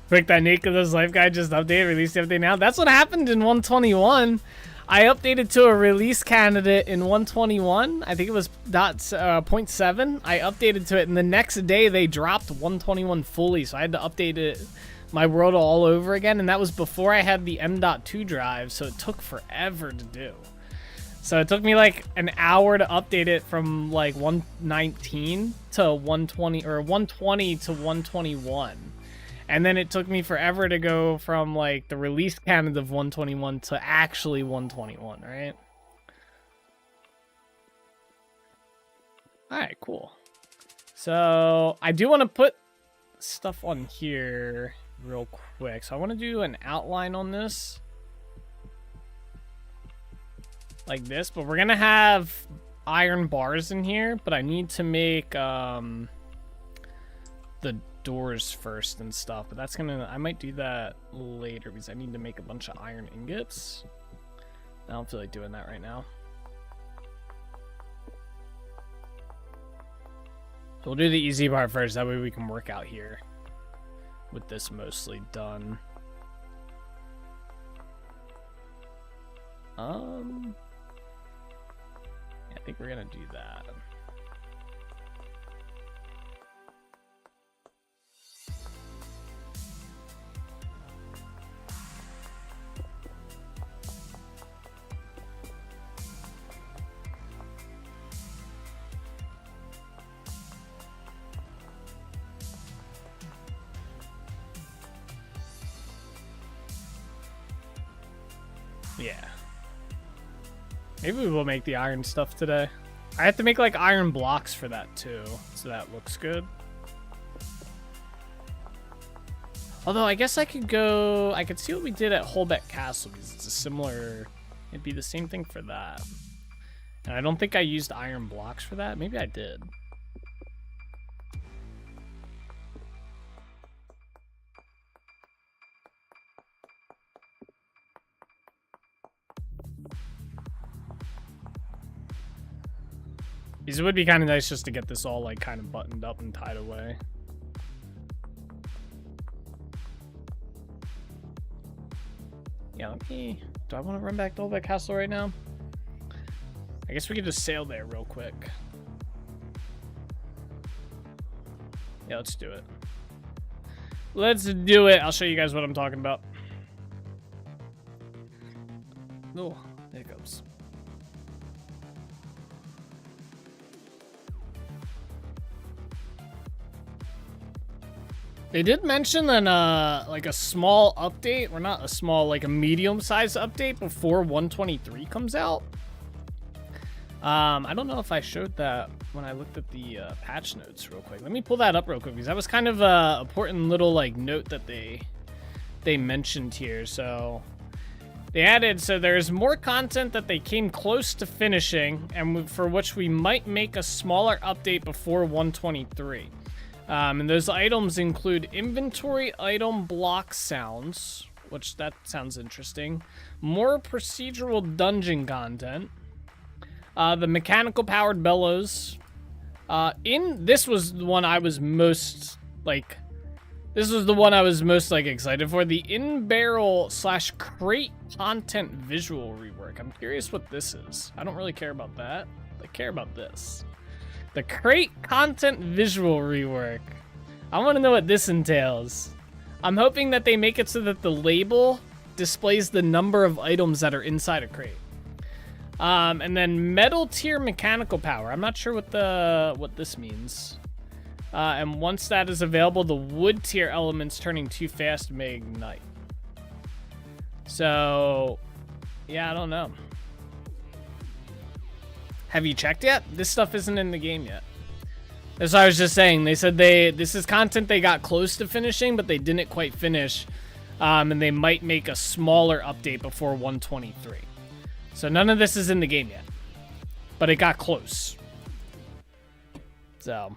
Quick, that Nate Goes Life Guide just updated, released the update now. That's what happened in 121. I updated to a release candidate in 121. I think it was 0.7. I updated to it, and the next day they dropped 121 fully, so I had to update it, my world all over again, and that was before I had the M.2 drive, so it took forever to do. So it took me like an hour to update it from like 119 to 120, or 120 to 121. And then it took me forever to go from like the release candidate of 121 to actually 121, right? Alright, cool. So I do want to put stuff on here real quick. So I want to do an outline on this. like this, but we're gonna have iron bars in here, but I need to make the doors first and stuff, but that's gonna, I might do that later because I need to make a bunch of iron ingots. I don't feel like doing that right now. So we'll do the easy part first, that way we can work out here with this mostly done. Yeah, I think we're gonna do that. Yeah. Maybe we will make the iron stuff today. I have to make like iron blocks for that too, so that looks good. Although I guess I could go, I could see what we did at Holbeck Castle because it's a similar, it'd be the same thing for that. And I don't think I used iron blocks for that. Maybe I did. Because it would be kind of nice just to get this all like kind of buttoned up and tied away. Yeah, let me, do I want to run back to Holbeck Castle right now? I guess we could just sail there real quick. Yeah, let's do it. Let's do it. I'll show you guys what I'm talking about. Oh, hiccups. They did mention an like a small update, or not a small, like a medium-sized update before 123 comes out. I don't know if I showed that when I looked at the patch notes real quick. Let me pull that up real quick because that was kind of a important little like note that they mentioned here. So they added, so there's more content that they came close to finishing, and for which we might make a smaller update before 123. And those items include inventory item block sounds, which that sounds interesting. More procedural dungeon content. The mechanical powered bellows. This was the one I was most like. This was the one I was most like excited for. The in-barrel / crate content visual rework. I'm curious what this is. I don't really care about that. I care about this. The crate content visual rework. I want to know what this entails. I'm hoping that they make it so that the label displays the number of items that are inside a crate. And then metal tier mechanical power. I'm not sure what this means. And once that is available, the wood tier elements turning too fast may ignite. So, yeah, I don't know. Have you checked yet? This stuff isn't in the game yet. That's what I was just saying. They said this is content they got close to finishing, but they didn't quite finish. And they might make a smaller update before 123. So none of this is in the game yet. But it got close. So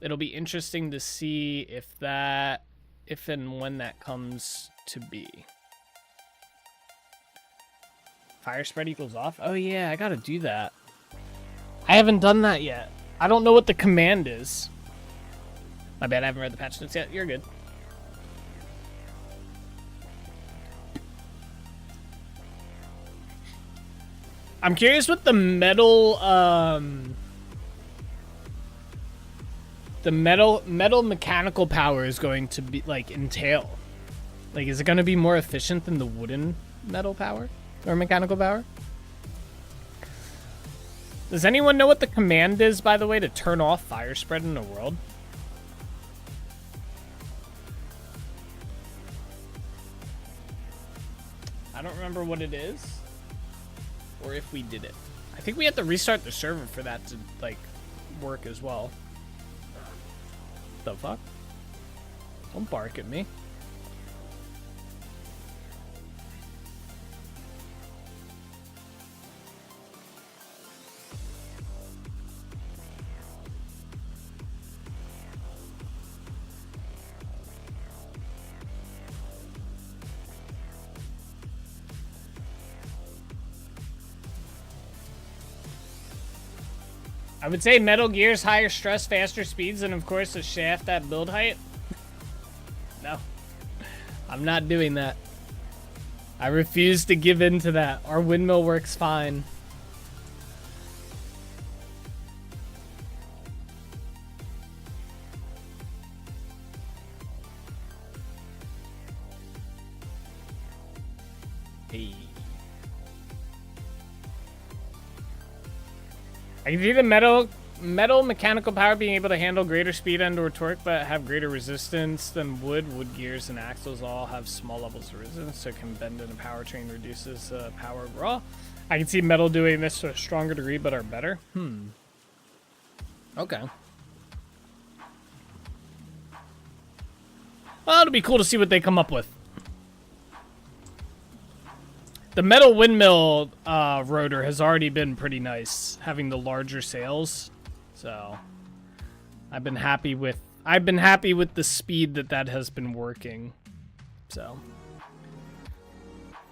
it'll be interesting to see if and when that comes to be. Fire spread equals off? Oh yeah, I gotta do that. I haven't done that yet. I don't know what the command is. My bad, I haven't read the patch notes yet. You're good. I'm curious what the metal mechanical power is going to be like entail. Like, is it going to be more efficient than the wooden metal power? Or mechanical power? Does anyone know what the command is, by the way, to turn off fire spread in the world? I don't remember what it is. Or if we did it. I think we have to restart the server for that to, like, work as well. The fuck? Don't bark at me. I would say Metal Gear's higher stress, faster speeds, and of course a shaft at build height. No. I'm not doing that. I refuse to give in to that. Our windmill works fine. Hey. I can see the metal mechanical power being able to handle greater speed and or torque, but have greater resistance than wood. Wood gears and axles all have small levels of resistance, so it can bend in a powertrain, reduces power overall. I can see metal doing this to a stronger degree, but are better. Okay. Well, it'll be cool to see what they come up with. The metal windmill rotor has already been pretty nice, having the larger sails. So I've been happy with the speed that has been working. So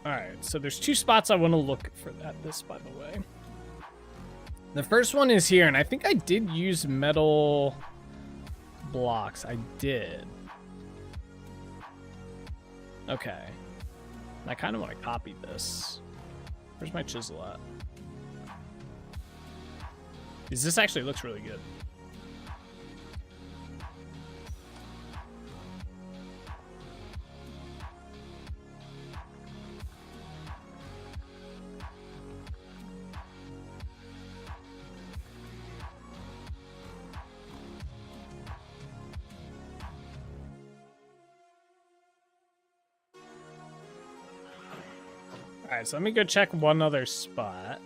all right, so there's 2 spots I want to look for this, by the way. The first one is here, and I think I did use metal blocks. I did. Okay. I kind of want to copy this. Where's my chisel at? Because this actually looks really good. Alright, so let me go check one other spot.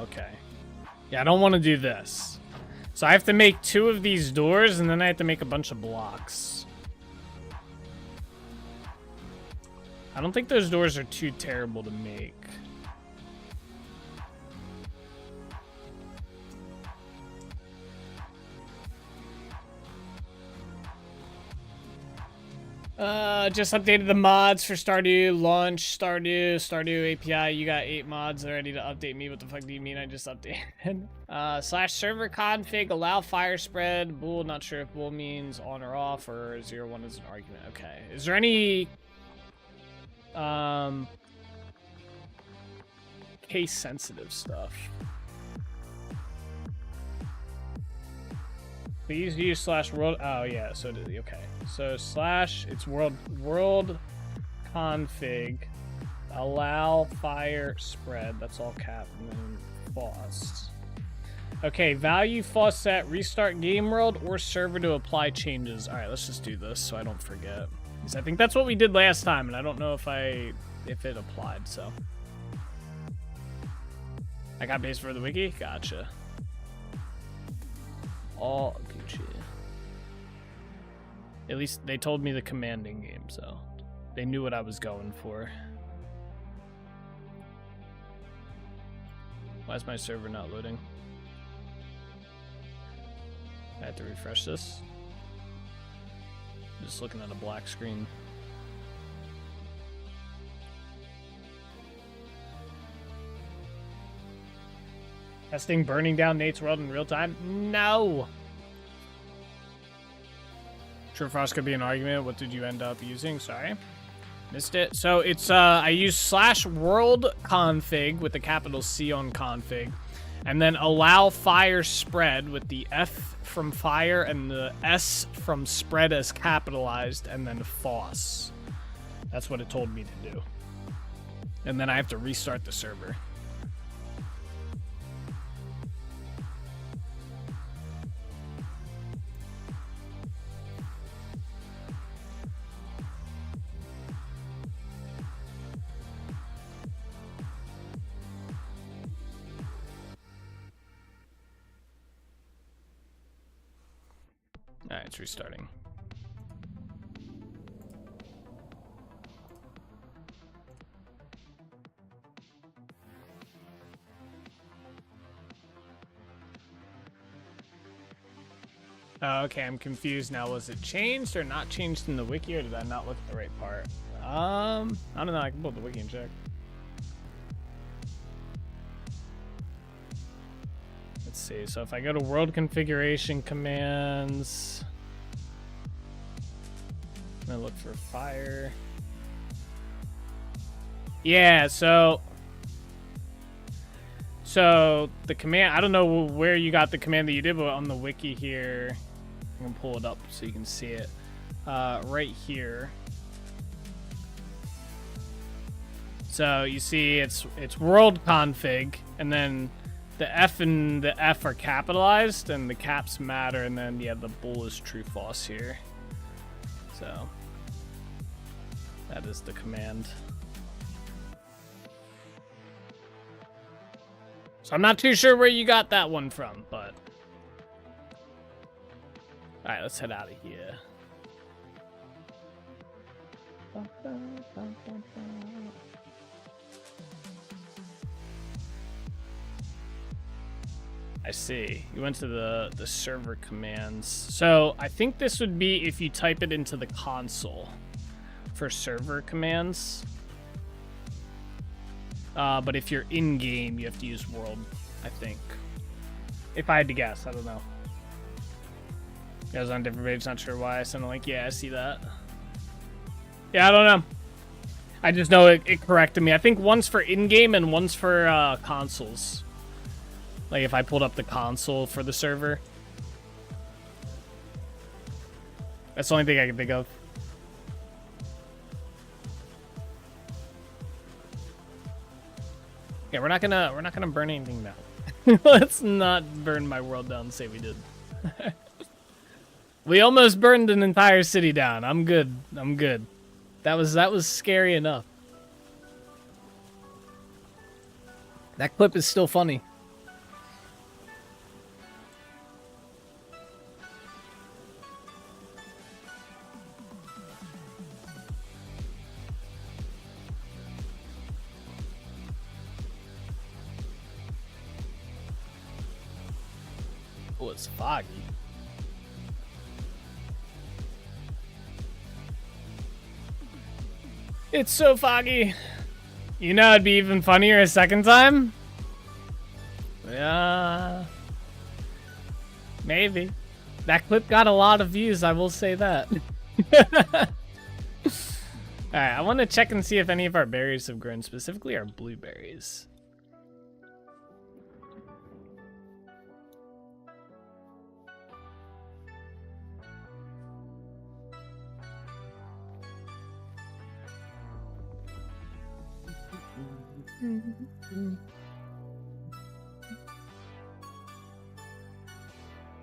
Okay. Yeah, I don't want to do this. So I have to make 2 of these doors, and then I have to make a bunch of blocks. I don't think those doors are too terrible to make. Just updated the mods for Stardew launch. Stardew API. You got 8 mods ready to update me. What the fuck do you mean I just updated? Slash server config, allow fire spread. Bool, not sure if bool means on or off, or 0-1 is an argument. Okay. Is there any case sensitive stuff? Please use slash world. Oh yeah, so did he. Okay, so slash it's world config, allow fire spread. That's all cap, and then FOSS. Okay, value FOSS set, restart game world or server to apply changes. All right, let's just do this so I don't forget. Because I think that's what we did last time, and I don't know if it applied. So I got base for the wiki. Gotcha. All Gucci. At least they told me the commanding game, so they knew what I was going for. Why is my server not loading? I have to refresh this. I'm just looking at a black screen. Testing burning down Nate's world in real time? No! True Frost could be an argument. What did you end up using? Sorry. Missed it. So it's, I use slash world config with the capital C on config. And then allow fire spread with the F from fire and the S from spread as capitalized, and then FOSS. That's what it told me to do. And then I have to restart the server. it's restarting. Oh, okay, I'm confused now. Was it changed or not changed in the wiki, or did I not look at the right part? I don't know. I can pull up the wiki and check. Let's see. So if I go to world configuration commands, I'm gonna look for fire. Yeah, so the command, I don't know where you got the command that you did, but on the wiki here, I'm gonna pull it up so you can see it. Right here. So you see it's world config, and then the F and the F are capitalized, and the caps matter, and then yeah, the bool is true false here. So that is the command. So I'm not too sure where you got that one from, but all right, let's head out of here. I see. You went to the server commands. So I think this would be if you type it into the console for server commands. But if you're in game, you have to use world, I think. If I had to guess, I don't know. You guys on different pages, not sure why I sent a link. Yeah, I see that. Yeah, I don't know. I just know it corrected me. I think one's for in-game and one's for consoles. Like if I pulled up the console for the server. That's the only thing I can think of. Yeah, we're not gonna burn anything now. Let's not burn my world down and say we did. We almost burned an entire city down. I'm good. I'm good. That was scary enough. That clip is still funny. Oh, it's foggy. It's so foggy. You know it'd be even funnier a second time? Yeah. Maybe. That clip got a lot of views, I will say that. Alright, I want to check and see if any of our berries have grown, specifically our blueberries. I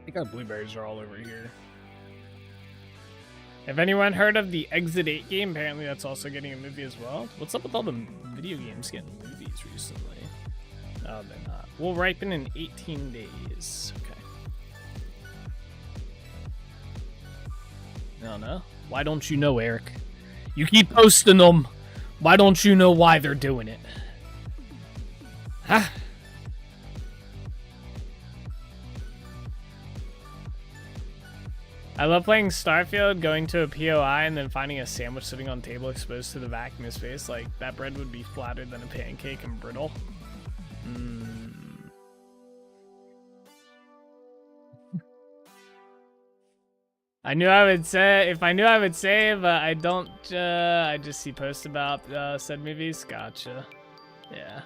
think our blueberries are all over here. Have anyone heard of the Exit 8 game? Apparently that's also getting a movie as well. What's up with all the video games getting movies recently? Oh, they're not. Will ripen in 18 days. Okay. No. Why don't you know, Eric? You keep posting them. Why don't you know why they're doing it? Huh? I love playing Starfield, going to a POI, and then finding a sandwich sitting on a table exposed to the vacuum of space. Like, that bread would be flatter than a pancake and brittle. I knew I would say, if I knew I would say, but I don't, I just see posts about said movies. Gotcha. Yeah.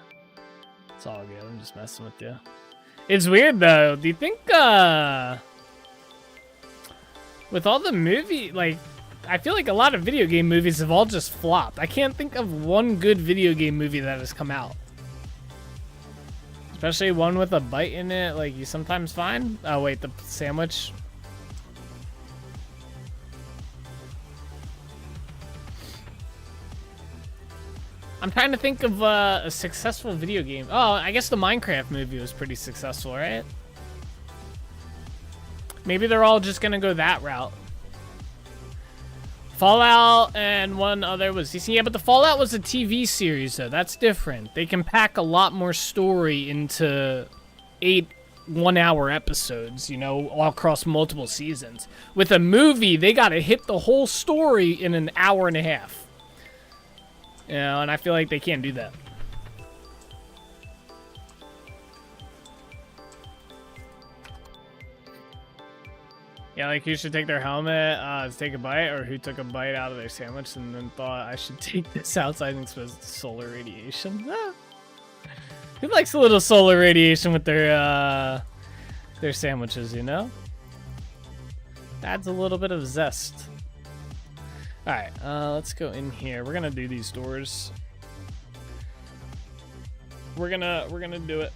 It's all good. I'm just messing with you. It's weird, though. Do you think, with all the movie, like, I feel like a lot of video game movies have all just flopped. I can't think of one good video game movie that has come out. Especially one with a bite in it, like you sometimes find. Oh, wait, the sandwich. I'm trying to think of a successful video game. Oh, I guess the Minecraft movie was pretty successful, right? Maybe they're all just gonna go that route. Fallout and one other was DC. Yeah, but the Fallout was a TV series, though. That's different. They can pack a lot more story into 8 one-hour episodes, you know, all across multiple seasons. With a movie, they gotta hit the whole story in an hour and a half. You know, and I feel like they can't do that. Yeah, like who should take their helmet to take a bite, or who took a bite out of their sandwich and then thought I should take this outside and exposed to solar radiation. Who likes a little solar radiation with their sandwiches, you know? Adds a little bit of zest. Alright, let's go in here. We're gonna do these doors. We're gonna do it.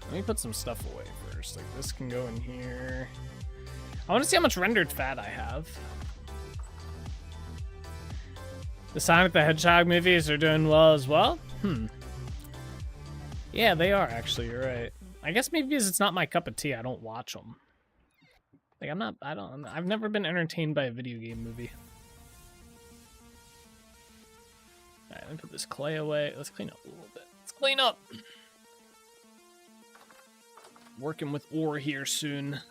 Let me put some stuff away first. Like this can go in here. I want to see how much rendered fat I have. The Sonic the Hedgehog movies are doing well as well. Yeah, they are actually. You're right. I guess maybe because it's not my cup of tea, I don't watch them. Like I've never been entertained by a video game movie. All right, let me put this clay away. Let's clean up a little bit. Let's clean up. Working with ore here soon.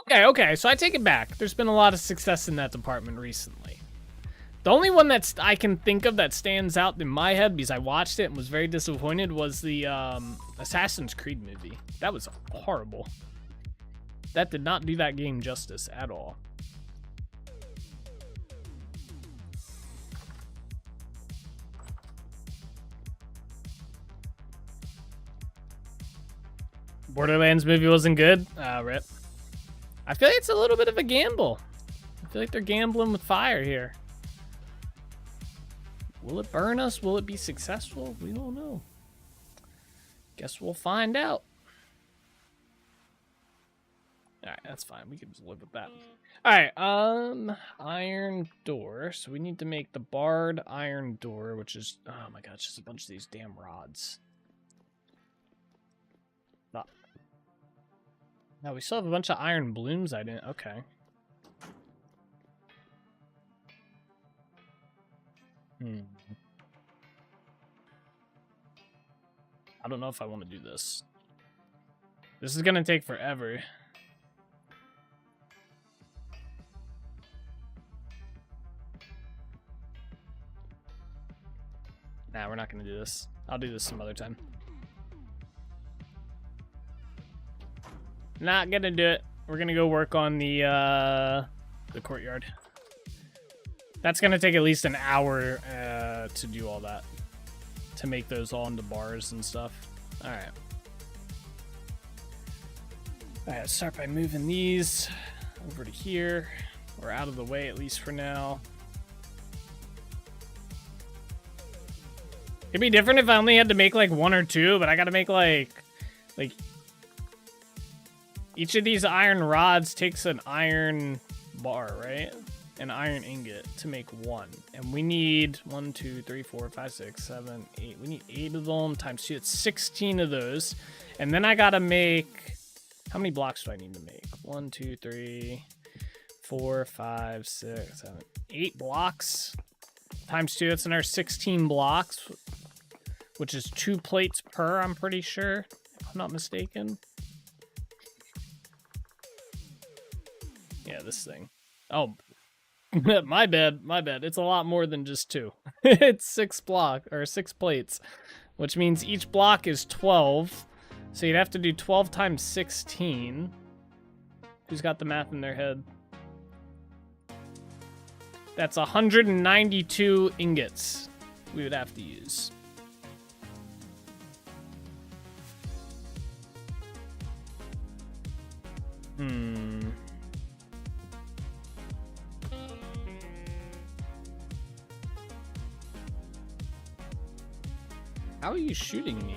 Okay, so I take it back. There's been a lot of success in that department recently. The only one that's I can think of that stands out in my head, because I watched it and was very disappointed, was the Assassin's Creed movie. That was horrible. That did not do that game justice at all. Borderlands movie wasn't good? Rip. I feel like it's a little bit of a gamble. I feel like they're gambling with fire here. Will it burn us? Will it be successful? We don't know. Guess we'll find out. Alright, that's fine. We can just live with that. Alright, iron door. So we need to make the barred iron door, which is, oh my god, it's just a bunch of these damn rods. No, we still have a bunch of iron blooms I didn't... Okay. I don't know if I want to do this. This is gonna take forever. Nah, we're not gonna do this. I'll do this some other time. Not gonna do it. We're gonna go work on the courtyard. That's gonna take at least an hour to do all that. To make those all into bars and stuff. Alright. Alright, let's start by moving these over to here. We're out of the way, at least for now. It'd be different if I only had to make like 1 or 2, but I gotta make like each of these iron rods takes an iron bar, right? An iron ingot to make 1. And we need 1, 2, 3, 4, 5, 6, 7, 8. We need 8 of them times 2. It's 16 of those. And then I gotta make... How many blocks do I need to make? 1, 2, 3, 4, 5, 6, 7, 8 blocks. Times 2, that's another 16 blocks. Which is 2 plates per, I'm pretty sure. If I'm not mistaken. Yeah, this thing. Oh, my bad. It's a lot more than just 2. It's 6 plates, which means each block is 12. So you'd have to do 12 times 16. Who's got the math in their head? That's 192 ingots we would have to use. How are you shooting me?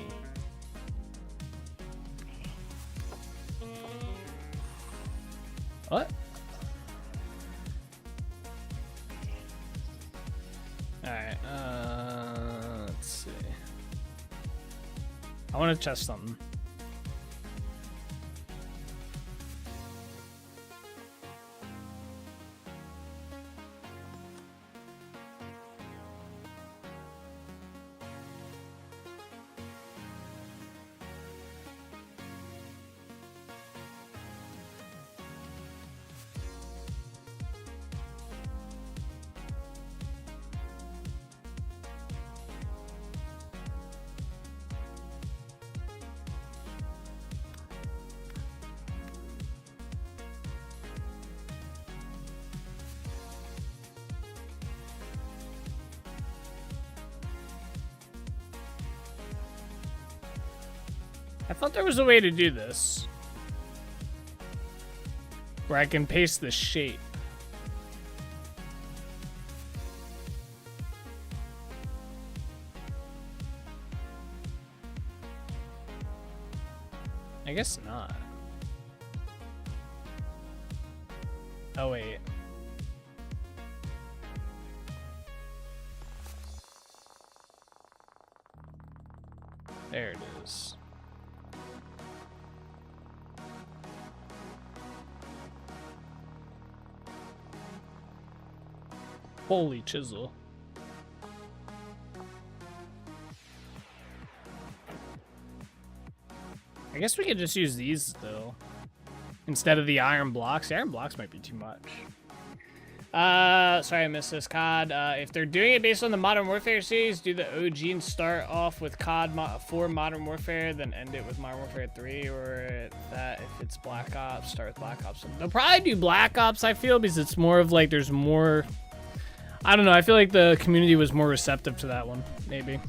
What? want to test something. I thought there was a way to do this. Where I can paste the shape. I guess not. Oh, wait. There it is. Holy chisel. I guess we could just use these, though. Instead of the iron blocks. The iron blocks might be too much. Sorry I missed this, COD. If they're doing it based on the Modern Warfare series, do the OG and start off with COD 4 Modern Warfare, then end it with Modern Warfare 3, or that if it's Black Ops, start with Black Ops. They'll probably do Black Ops, I feel, because it's more of like there's more... I don't know, I feel like the community was more receptive to that one, maybe.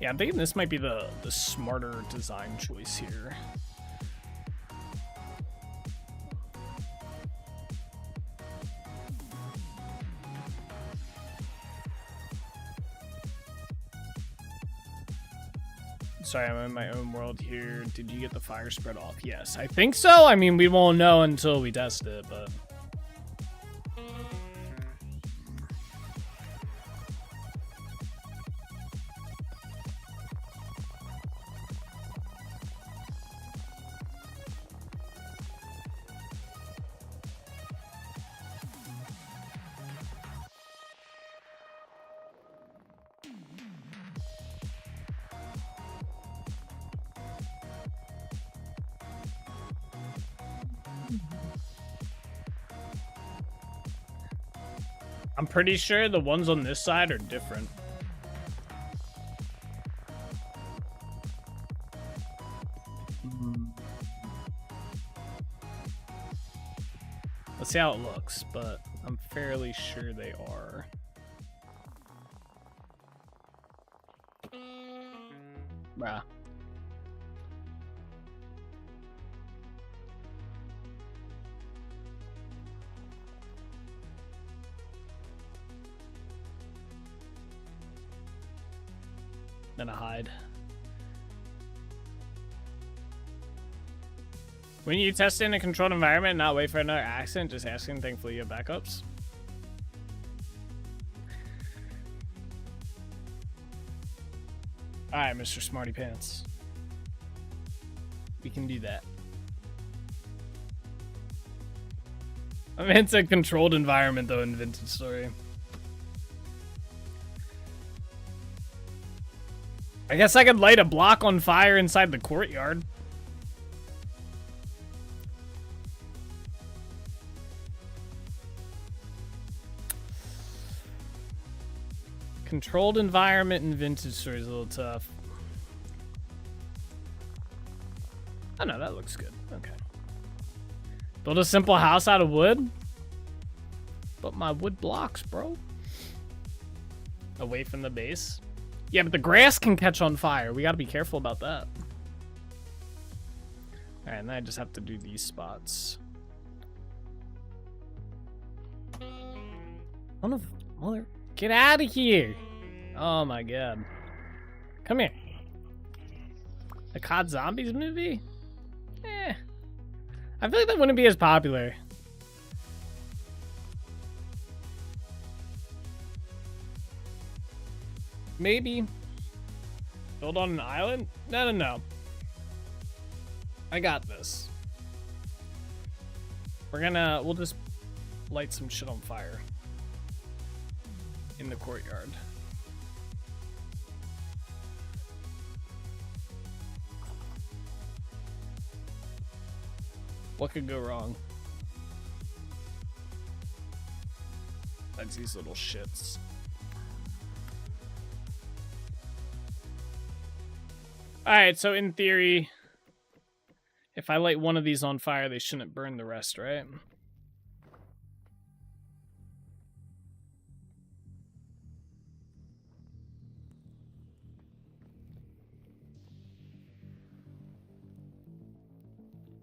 Yeah, I'm thinking this might be the smarter design choice here. Sorry, I'm in my own world here. Did you get the fire spread off? Yes, I think so. I mean, we won't know until we test it, but... I'm pretty sure the ones on this side are different. Let's see how it looks, but I'm fairly sure they are. Bruh. Then a hide. When you test in a controlled environment and not wait for another accident, just asking, thankfully you have backups. Alright, Mr. Smarty Pants. We can do that. I mean, it's a controlled environment though in Vintage Story. I guess I could light a block on fire inside the courtyard. Controlled environment in Vintage Story is a little tough. Oh no, that looks good. Okay. Build a simple house out of wood? But my wood blocks, bro. Away from the base. Yeah, but the grass can catch on fire. We gotta be careful about that. Alright, and then I just have to do these spots. Mother, get out of here! Oh my god. Come here. A COD Zombies movie? Eh. I feel like that wouldn't be as popular. Maybe. Build on an island? No, no, no. I got this. We'll just light some shit on fire. In the courtyard. What could go wrong? That's these little shits. Alright, so in theory, if I light one of these on fire, they shouldn't burn the rest, right?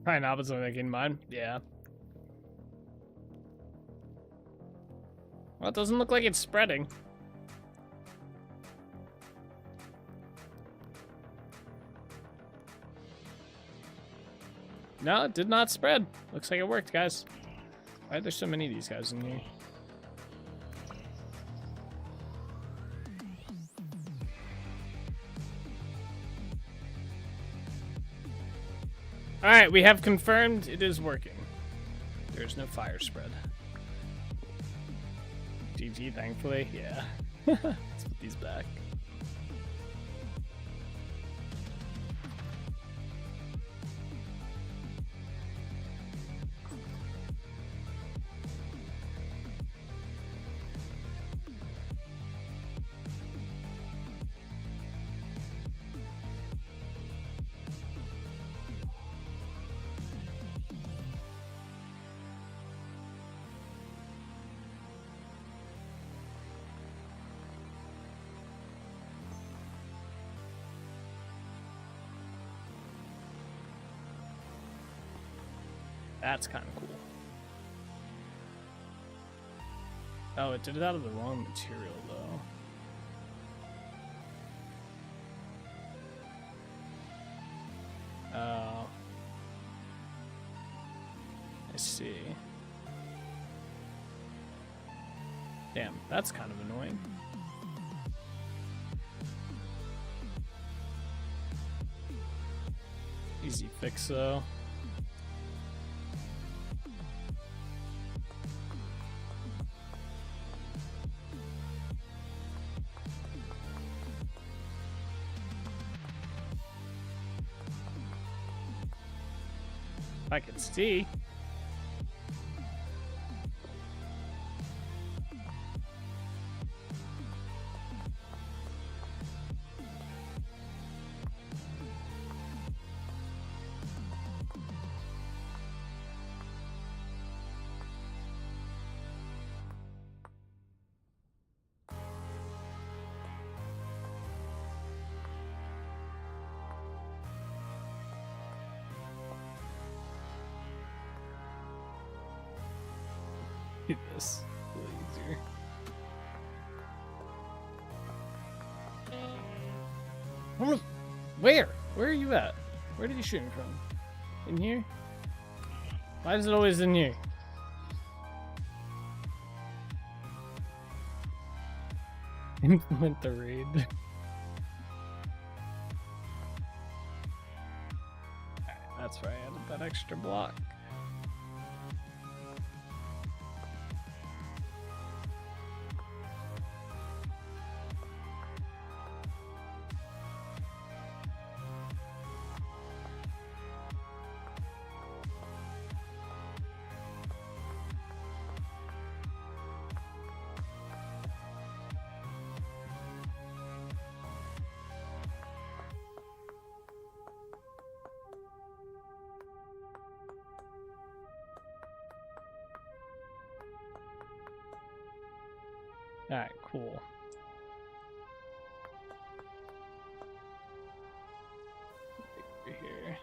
Probably not, but something I keep in mind. Yeah. Well, it doesn't look like it's spreading. No, it did not spread. Looks like it worked, guys. Why are there so many of these guys in here? Alright, we have confirmed it is working. There's no fire spread. GG, thankfully. Yeah. Let's put these back. That's kind of cool. Oh, it did it out of the wrong material, though. Oh. I see. Damn, that's kind of annoying. Easy fix, though. I can see. This a little easier. Where? Where are you at? Where did you shoot me from? In here? Why is it always in here? Implement the raid. Alright, that's why I added that extra block. Alright, cool. Over here.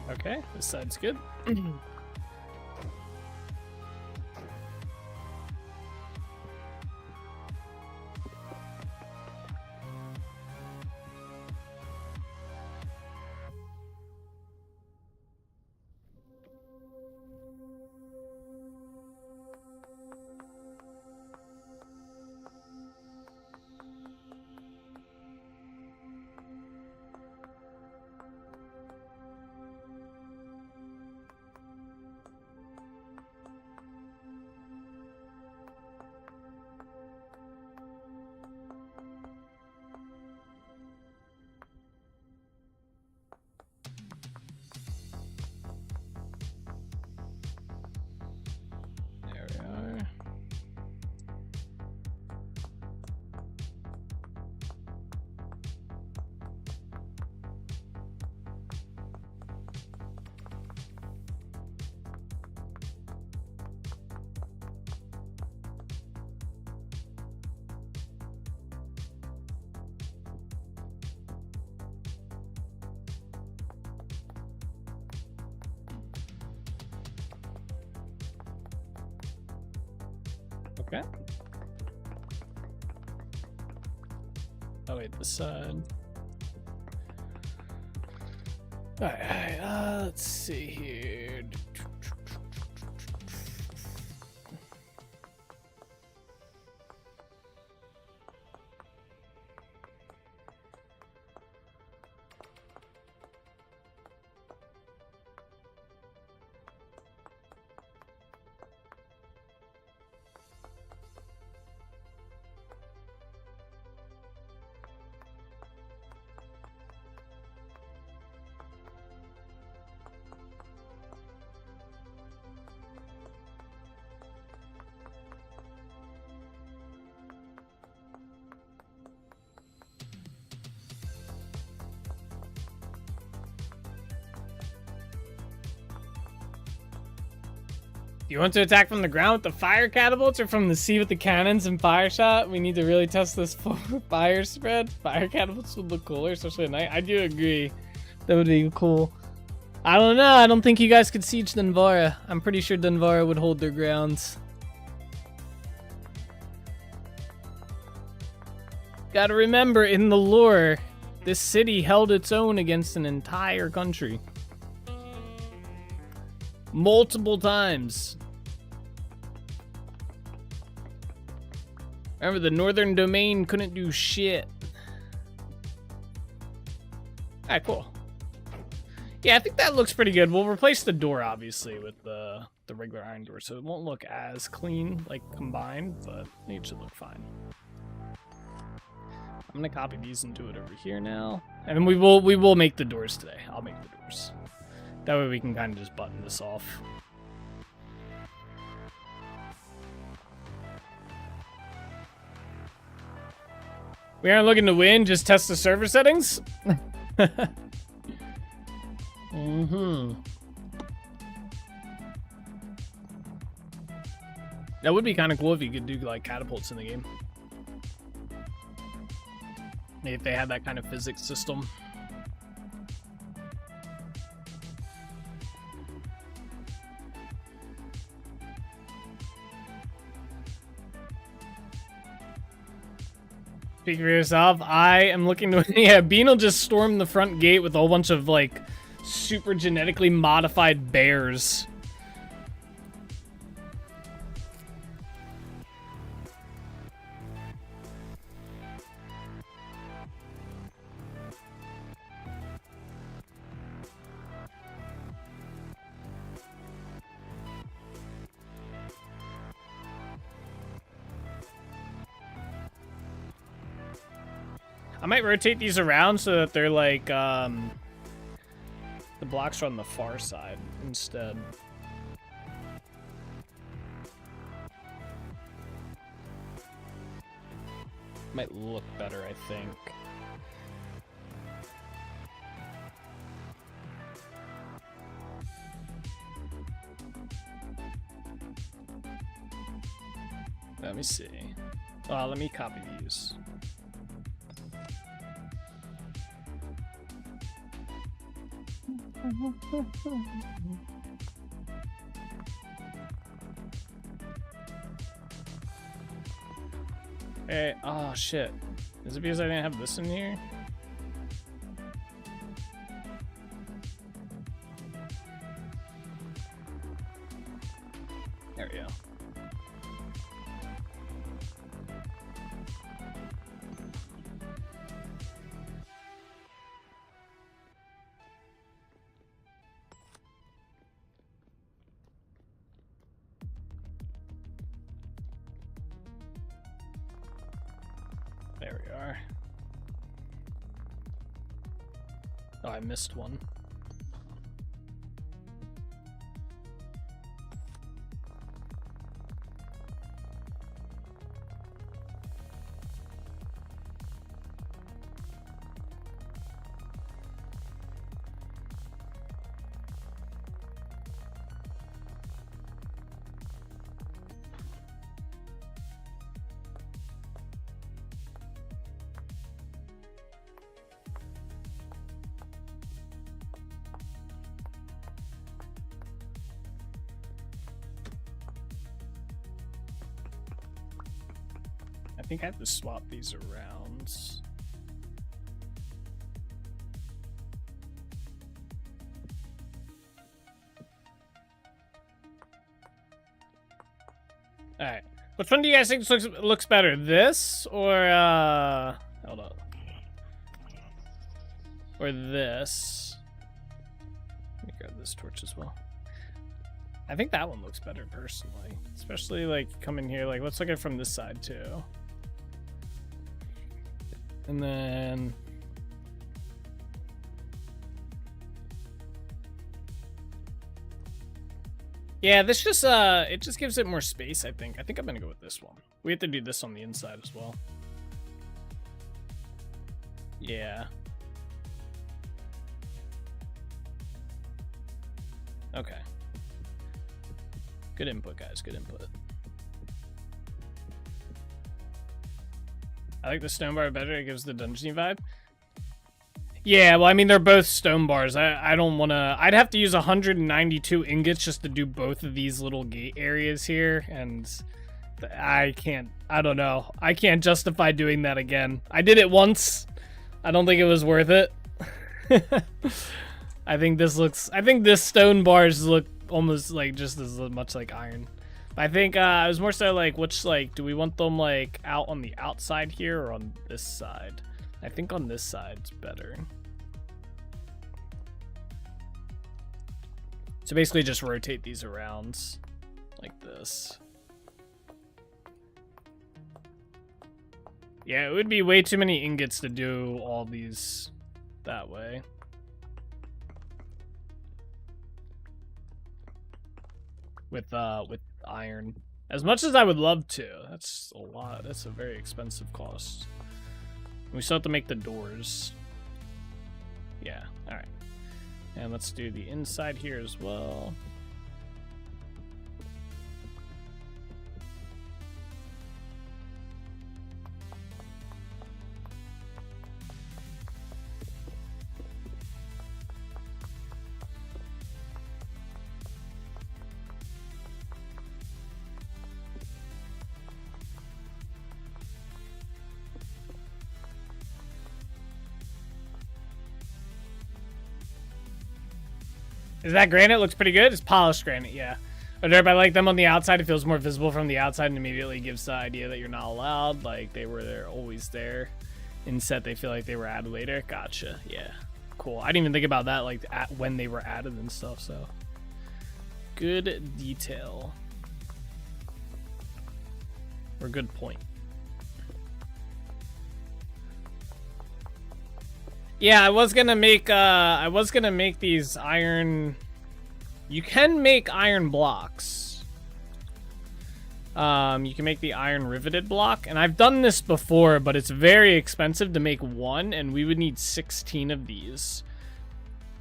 Okay, this side's good. There we are. Okay. Oh wait, this side. Alright, let's see here. Do you want to attack from the ground with the fire catapults or from the sea with the cannons and fire shot? We need to really test this fire spread. Fire catapults would look cooler, especially at night. I do agree. That would be cool. I don't know. I don't think you guys could siege Denvara. I'm pretty sure Denvara would hold their grounds. Gotta remember, in the lore, this city held its own against an entire country. Multiple times. Remember, the Northern Domain couldn't do shit. Alright, cool. Yeah, I think that looks pretty good. We'll replace the door, obviously, with the regular iron door, so it won't look as clean, like, combined, but it should look fine. I'm gonna copy these and do it over here now. And then we will make the doors today. I'll make the doors. That way we can kind of just button this off. We aren't looking to win, just test the server settings. That would be kind of cool if you could do like catapults in the game. If they had that kind of physics system. Speak for yourself. I am looking to... Yeah, Bean will just storm the front gate with a whole bunch of, like, super genetically modified bears. I might rotate these around so that they're like, the blocks are on the far side instead. Might look better, I think. Let me see. Let me copy these. Hey, oh shit. Is it because I didn't have this in here? There we go. There we are. Oh, I missed one. I think I have to swap these around. Alright. Which one do you guys think looks better? This or hold on. Or this. Let me grab this torch as well. I think that one looks better personally. Especially like coming here, like let's look at it from this side too. And then yeah, this just it just gives it more space, I think. I think I'm gonna go with this one. We have to do this on the inside as well. Yeah. Okay. Good input, guys. Good input. I like the stone bar better. It gives the dungeony vibe. Yeah, well, I mean, they're both stone bars. I don't want to... I'd have to use 192 ingots just to do both of these little gate areas here, and I can't... I don't know. I can't justify doing that again. I did it once. I don't think it was worth it. I think this looks... I think this stone bars look almost like just as much like iron. I think I was more so like, which, like, do we want them like out on the outside here or on this side? I think on this side's better. So basically just rotate these around like this. Yeah, it would be way too many ingots to do all these that way. With iron. As much as I would love to. That's a lot. That's a very expensive cost. We still have to make the doors. Yeah, alright. And let's do the inside here as well. Is that granite? Looks pretty good. It's polished granite, yeah. But I like them on the outside. It feels more visible from the outside and immediately gives the idea that you're not allowed. Like they were there, always there. In set, they feel like they were added later. Gotcha. Yeah. Cool. I didn't even think about that, like when they were added and stuff. So good detail. Or good point. Yeah, I was gonna make these iron. You can make iron blocks. You can make the iron riveted block, and I've done this before, but it's very expensive to make one, and we would need 16 of these.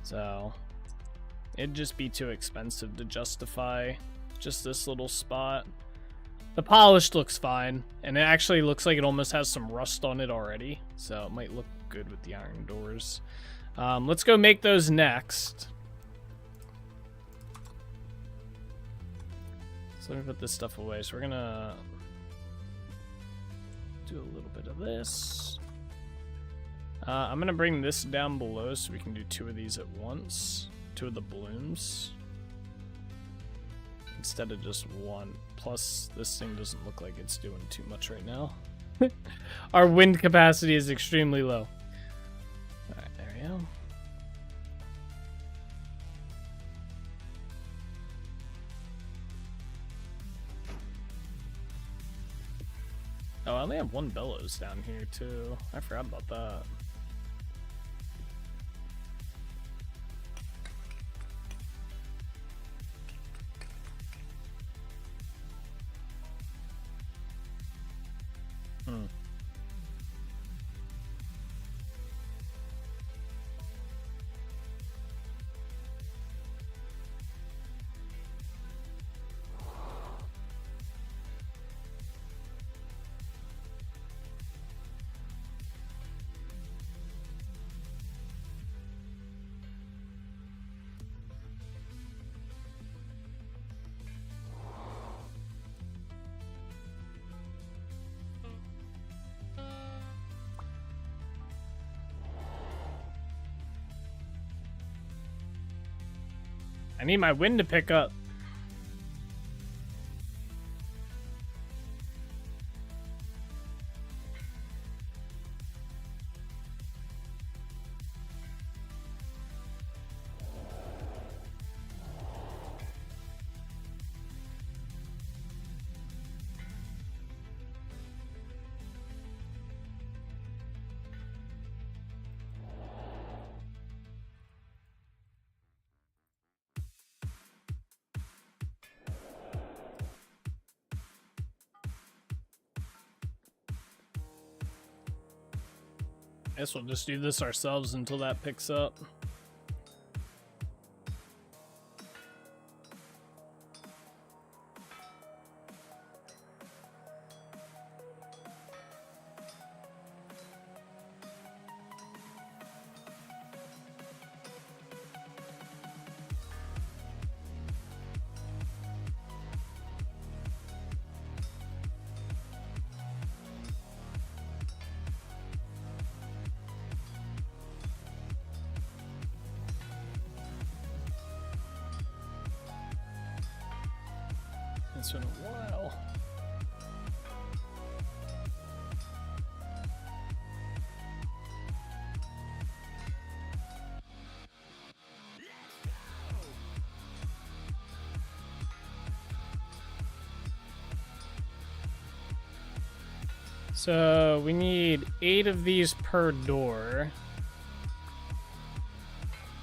So it'd just be too expensive to justify just this little spot. The polished looks fine, and it actually looks like it almost has some rust on it already, so it might look good with the iron doors. Let's go make those next. So let me put this stuff away. So we're gonna do a little bit of this. I'm gonna bring this down below so we can do 2 of these at once. 2 of the blooms. Instead of just 1. Plus, this thing doesn't look like it's doing too much right now. Our wind capacity is extremely low. Alright, there we go. Oh, I only have 1 bellows down here, too. I forgot about that. I need my wind to pick up. I guess we'll just do this ourselves until that picks up. It's been a while. So we need 8 of these per door.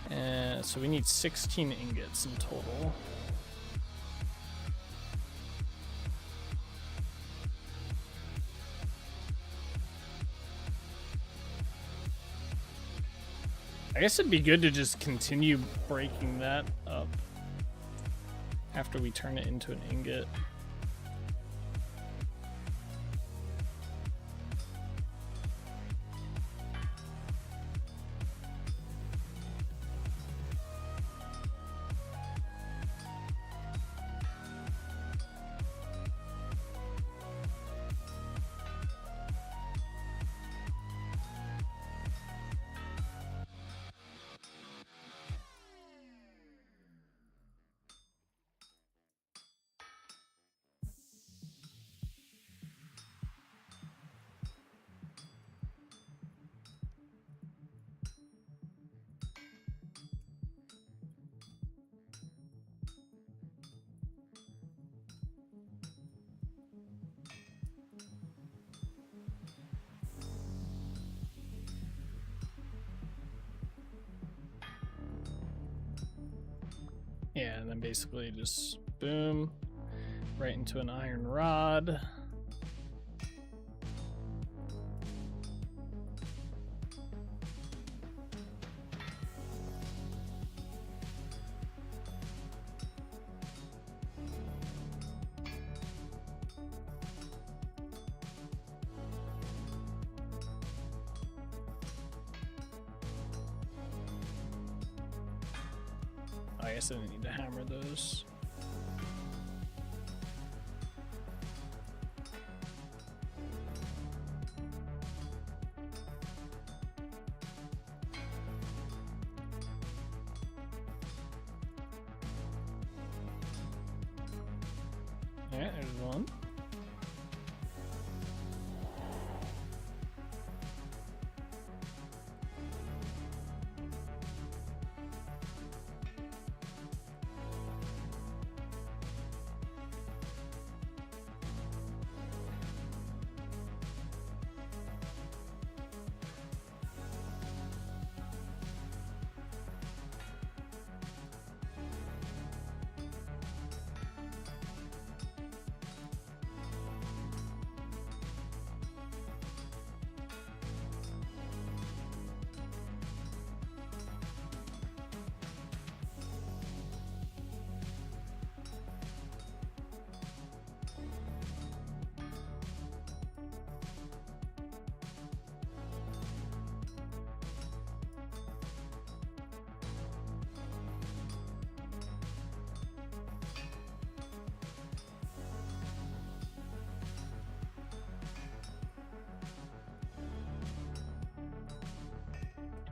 And so we need 16 ingots in total. I guess it'd be good to just continue breaking that up after we turn it into an ingot. Yeah, and then basically just boom, right into an iron rod. I guess I didn't need to hammer those. Yeah, there's one.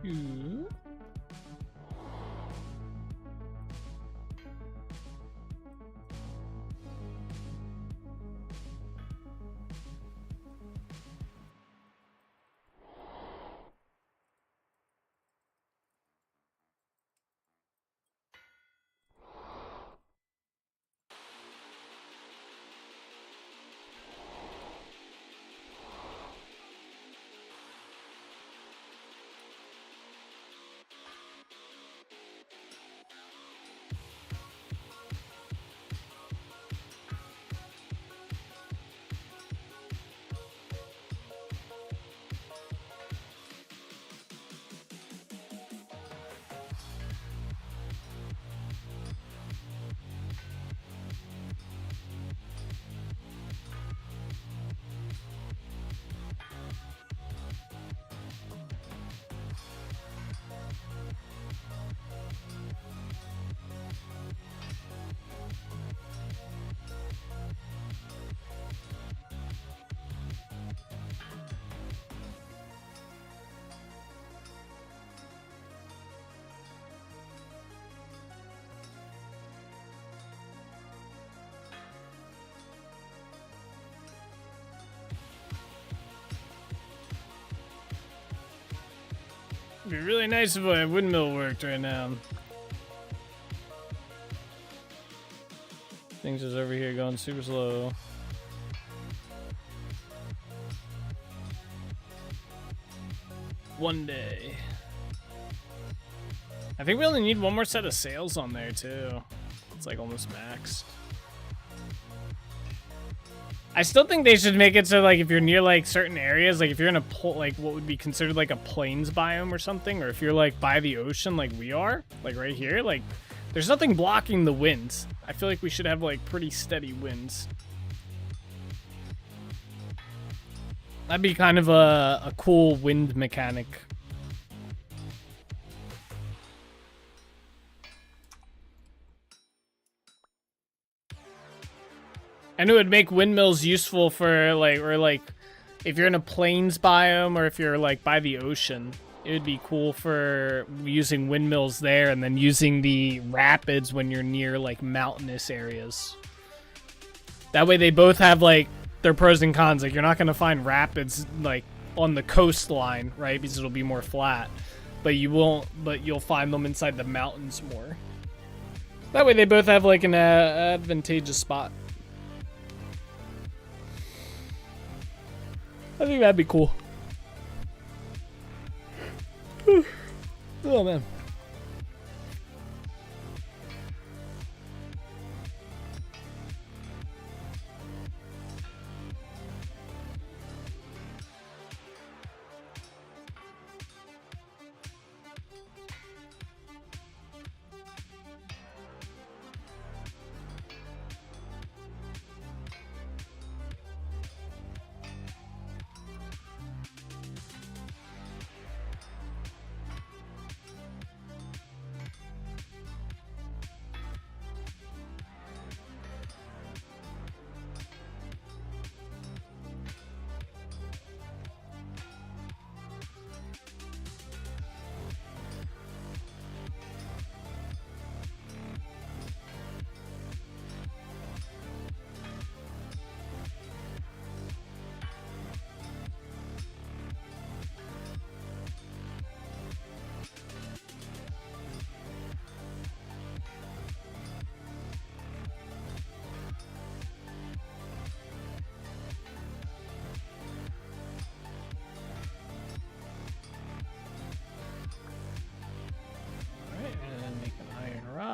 Two. It'd be really nice if my windmill worked right now. Things is over here going super slow. One day. I think we only need one more set of sails on there too. It's like almost maxed. I still think they should make it so like if you're near like certain areas, like if you're in a like what would be considered like a plains biome or something, or if you're like by the ocean like we are, like right here, like there's nothing blocking the winds. I feel like we should have like pretty steady winds. That'd be kind of a cool wind mechanic. And it would make windmills useful for like, or like, if you're in a plains biome or if you're like by the ocean, it would be cool for using windmills there and then using the rapids when you're near like mountainous areas. That way they both have like their pros and cons. Like you're not going to find rapids like on the coastline, right? Because it'll be more flat, but you'll find them inside the mountains more. That way they both have like an advantageous spot. I think that'd be cool. Oh man.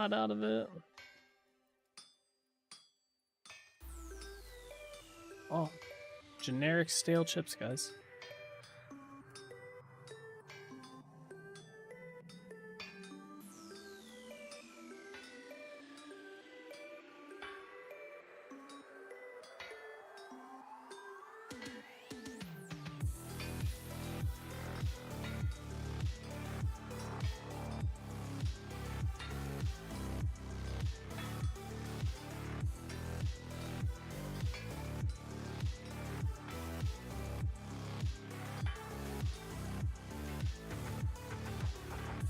shot out of it. Oh, generic stale chips, guys.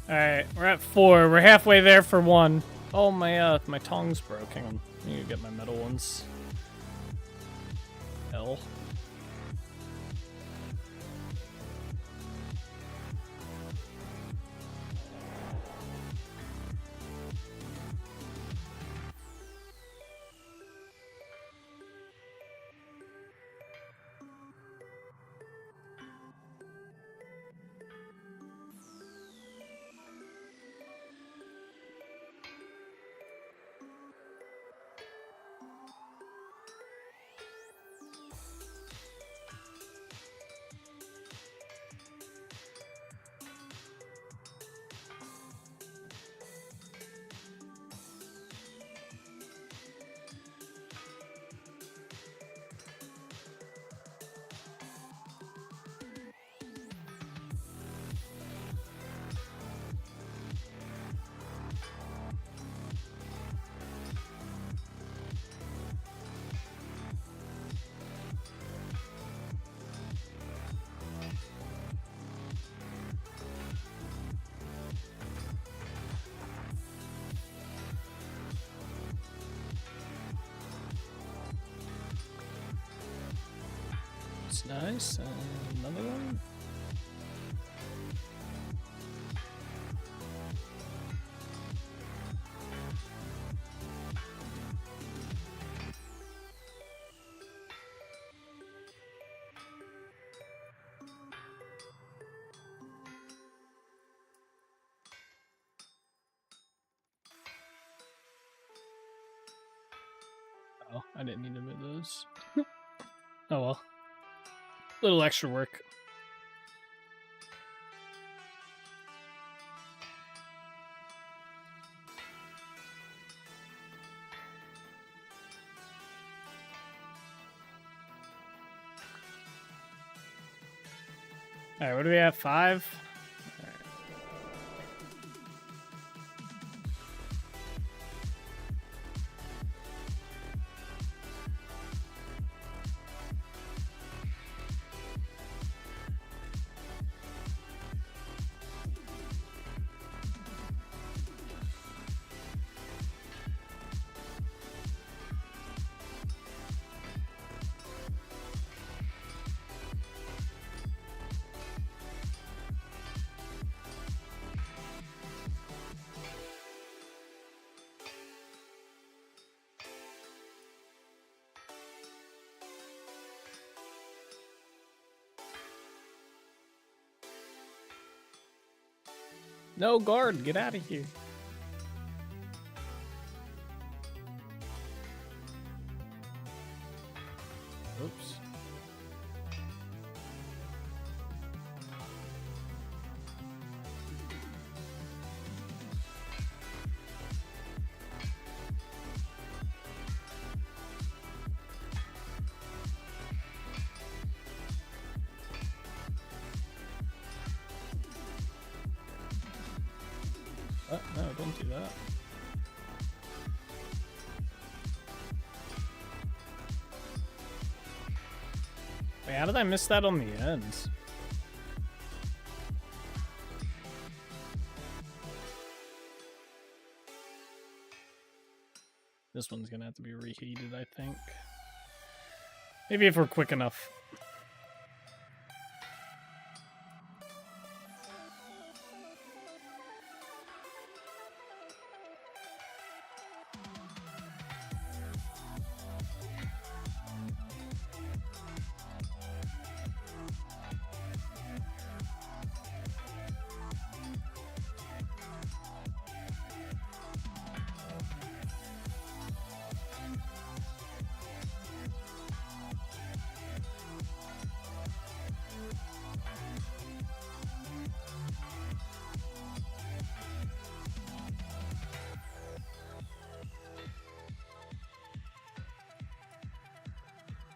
Alright, we're at 4. We're halfway there for 1. Oh, my tongue's broke. Hang on. I need to get my metal ones. L. That's nice. Another one. Oh, I didn't need to move those. Oh well. Little extra work. Alright, what do we have? 5? No, guard, get out of here. Oops. No, don't do that. Wait, how did I miss that on the ends? This one's gonna have to be reheated, I think. Maybe if we're quick enough.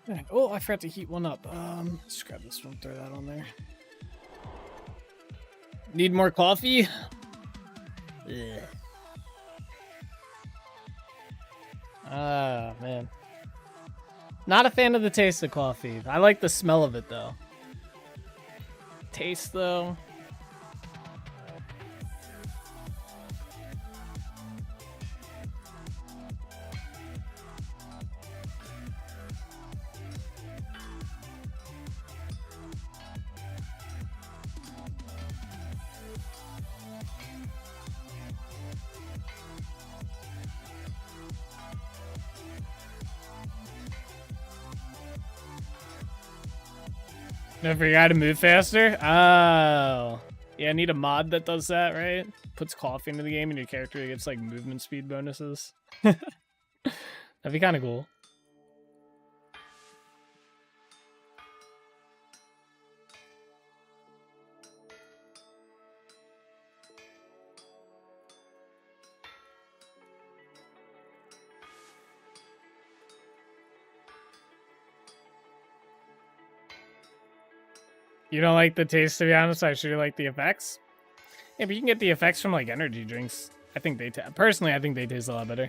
Alright. Oh, I forgot to heat one up. Let's grab this one, throw that on there. Need more coffee? Yeah. Ah, man. Not a fan of the taste of coffee. I like the smell of it, though. Taste, though. Don't forget to move faster? Oh. Yeah, I need a mod that does that, right? Puts coffee into the game and your character gets like movement speed bonuses. That'd be kind of cool. You don't like the taste, to be honest. I sure like the effects. Yeah, but you can get the effects from like energy drinks. I think they personally, I think they taste a lot better.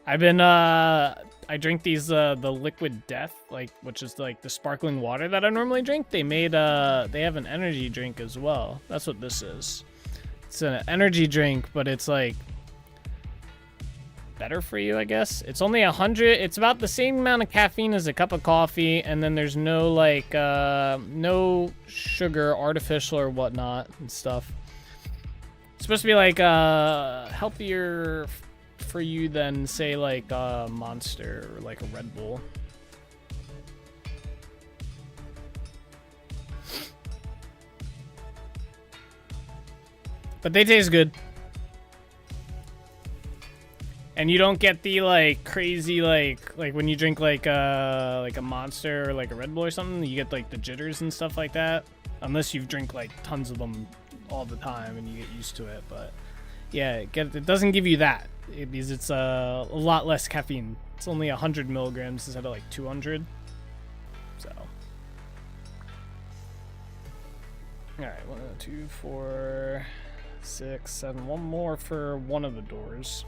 I've been I drink these the liquid death, like, which is like the sparkling water that I normally drink. They made they have an energy drink as well. That's what this is. It's an energy drink, but it's like better for you, I guess. It's only 100. It's about the same amount of caffeine as a cup of coffee, and then there's no like no sugar, artificial or whatnot and stuff. It's supposed to be like healthier for you than say like Monster or like a Red Bull. But they taste good. And you don't get the like crazy like when you drink like a Monster or like a Red Bull or something, you get like the jitters and stuff like that. Unless you drink like tons of them all the time and you get used to it. But yeah, it doesn't give you that because it's a lot less caffeine. It's only 100 milligrams instead of like 200. So. All right, 1, 2, 4, 6, 7. One more for one of the doors.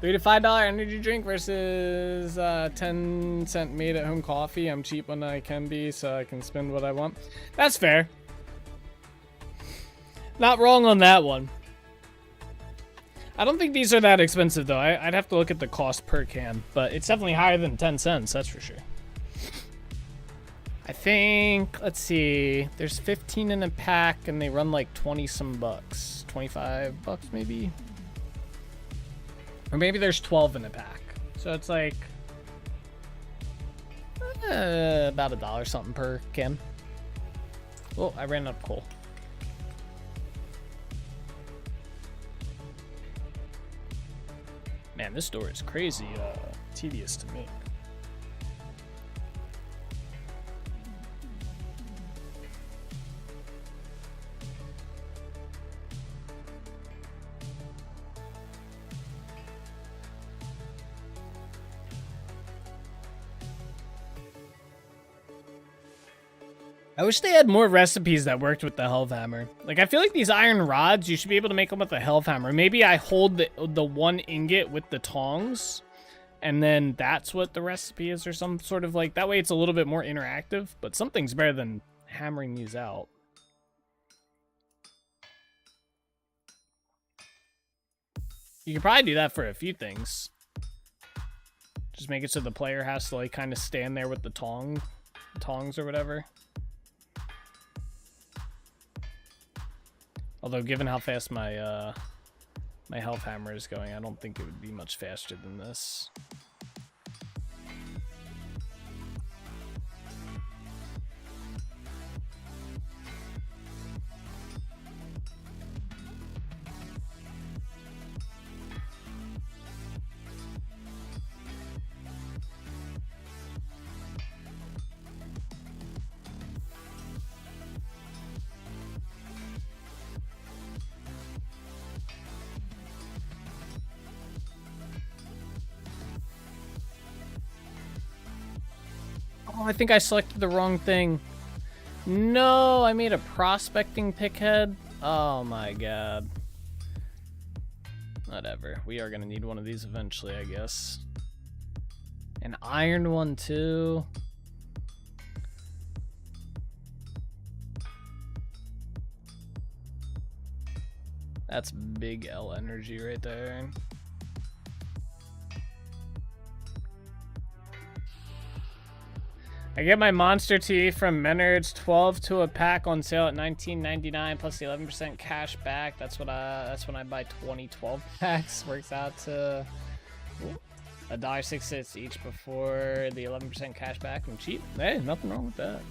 $3 to $5 energy drink versus 10-cent made-at-home coffee. I'm cheap when I can be, so I can spend what I want. That's fair. Not wrong on that one. I don't think these are that expensive, though. I'd have to look at the cost per can, but it's definitely higher than 10 cents, that's for sure. I think, let's see, there's 15 in a pack, and they run like 20-some bucks. 25 bucks, maybe? Or maybe there's 12 in a pack. So it's like about $1 something per can. Oh, I ran out of coal. Man, this door is crazy tedious to make. I wish they had more recipes that worked with the Hellhammer. Like, I feel like these iron rods, you should be able to make them with the Hellhammer. Maybe I hold the one ingot with the tongs, and then that's what the recipe is, or some sort of like... That way it's a little bit more interactive, but something's better than hammering these out. You could probably do that for a few things. Just make it so the player has to, like, kind of stand there with the tongs or whatever. Although, given how fast my my Hellhammer is going, I don't think it would be much faster than this. Oh, I think I selected the wrong thing. No, I made a prospecting pickhead. Oh my god. Whatever. We are gonna need one of these eventually, I guess. An iron one too. That's big L energy right there. I get my Monster Tea from Menards, 12 to a pack on sale at $19.99 plus the 11% cash back. That's when I buy 20 12 packs. Works out to $1.66 each before the 11% cash back. I'm cheap. Hey, nothing wrong with that.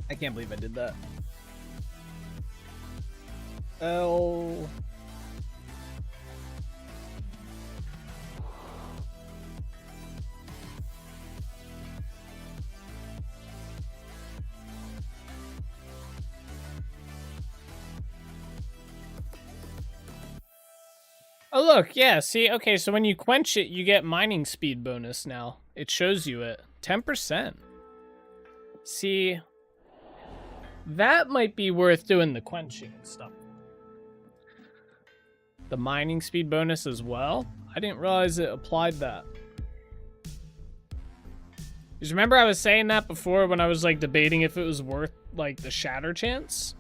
I can't believe I did that. Oh. Oh look, yeah, see, okay, so when you quench it, you get mining speed bonus now. It shows you it. 10%. See, that might be worth doing the quenching and stuff. The mining speed bonus as well? I didn't realize it applied that. Because remember I was saying that before when I was like debating if it was worth like the shatter chance?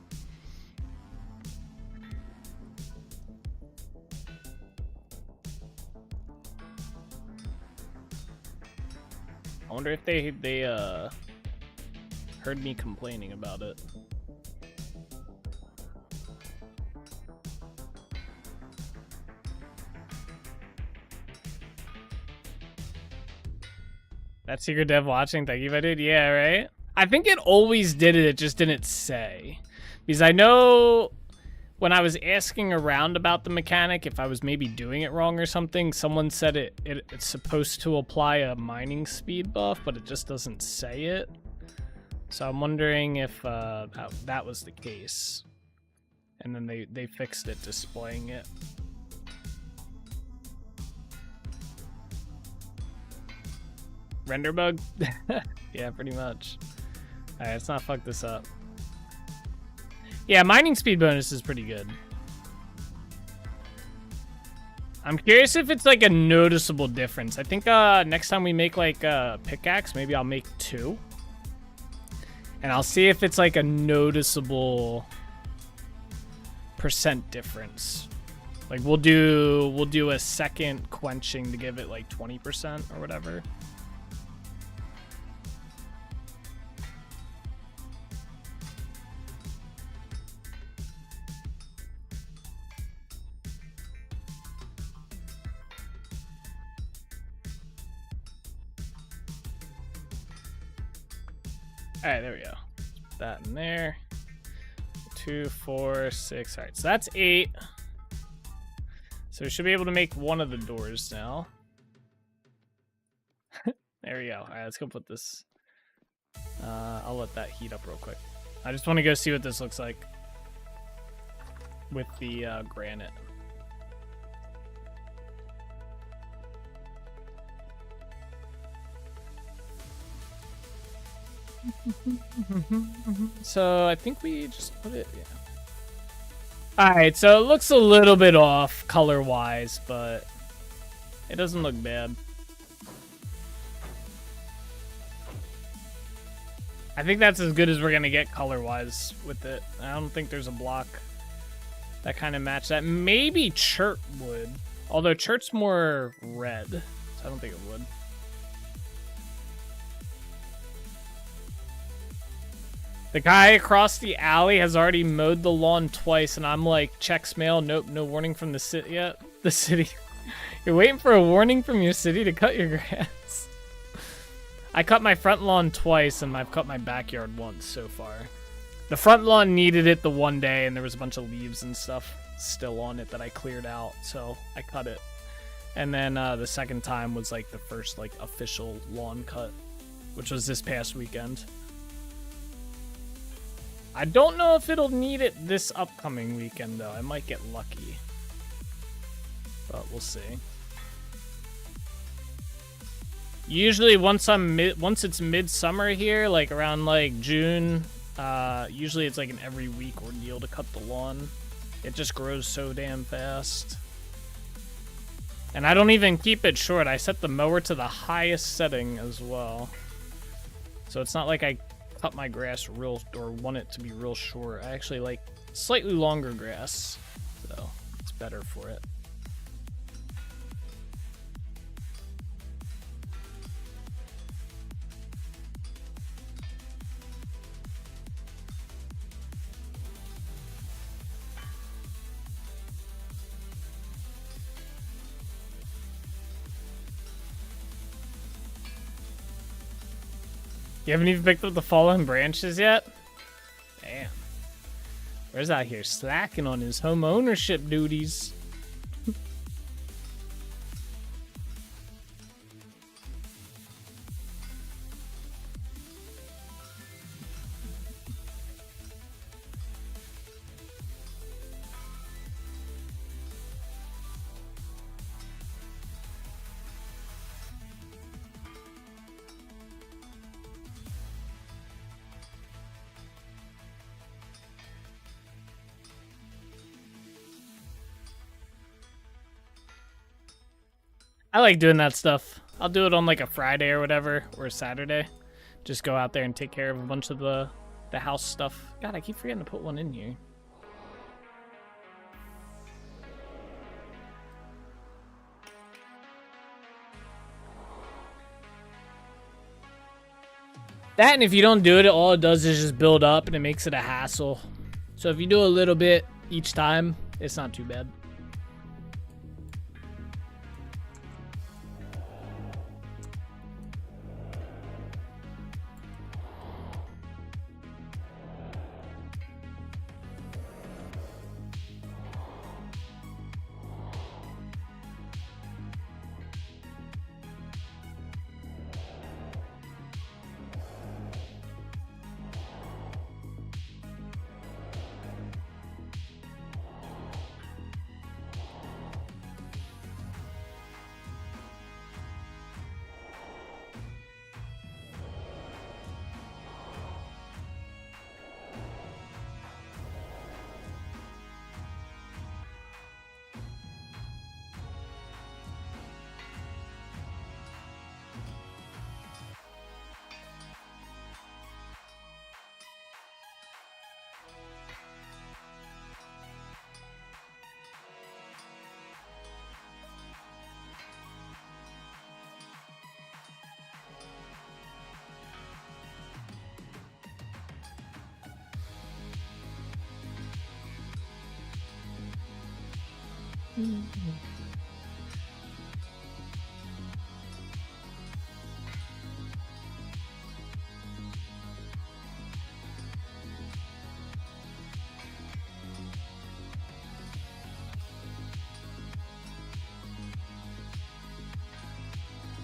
I wonder if they heard me complaining about it. That secret dev watching, thank you, dude. Yeah, right? I think it always did it, it just didn't say. Because I know when I was asking around about the mechanic, if I was maybe doing it wrong or something, someone said it's supposed to apply a mining speed buff, but it just doesn't say it. So I'm wondering if that was the case. And then they fixed it, displaying it. Render bug? Yeah, pretty much. Alright, let's not fuck this up. Yeah, mining speed bonus is pretty good. I'm curious if it's like a noticeable difference. I think next time we make like a pickaxe, maybe I'll make 2. And I'll see if it's like a noticeable % difference. Like we'll do a second quenching to give it like 20% or whatever. All right, there we go. Put that in there. 2, 4, 6. All right, so that's 8. So we should be able to make one of the doors now. There we go. All right, let's go put this. I'll let that heat up real quick. I just want to go see what this looks like with the granite. So I think we just put it, yeah. Alright, so it looks a little bit off color-wise, but it doesn't look bad. I think that's as good as we're gonna get color-wise with it. I don't think there's a block that kind of match that. Maybe Chert would. Although Chert's more red, so I don't think it would. The guy across the alley has already mowed the lawn twice, and I'm like, checks mail. Nope, no warning from the city yet. The city. You're waiting for a warning from your city to cut your grass. I cut my front lawn twice, and I've cut my backyard once so far. The front lawn needed it the one day, and there was a bunch of leaves and stuff still on it that I cleared out, so I cut it. And then the second time was like the first like official lawn cut. which was this past weekend. I don't know if it'll need it this upcoming weekend, though. I might get lucky. But we'll see. Usually once it's midsummer here, like around like June, usually it's like an every week ordeal to cut the lawn. It just grows so damn fast. And I don't even keep it short. I set the mower to the highest setting as well. So it's not like I cut my grass real, or want it to be real short. I actually like slightly longer grass, so it's better for it. You haven't even picked up the fallen branches yet? Damn. Where's out here slacking on his home ownership duties? I like doing that stuff. I'll do it on like a Friday or whatever, or a Saturday. Just go out there and take care of a bunch of the house stuff. God, I keep forgetting to put one in here. That, and if you don't do it, all it does is just build up and it makes it a hassle. So if you do a little bit each time, it's not too bad.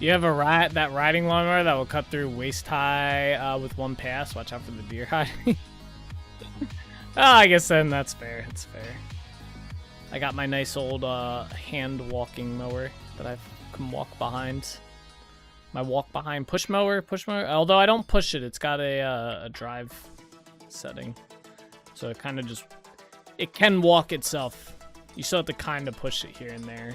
You have that riding lawnmower that will cut through waist high with one pass. Watch out for the deer hiding. Oh, I guess then that's fair. It's fair. I got my nice old hand walking mower that I can walk behind. My walk behind push mower. Although I don't push it, it's got a drive setting, so it kind of just it can walk itself. You still have to kind of push it here and there.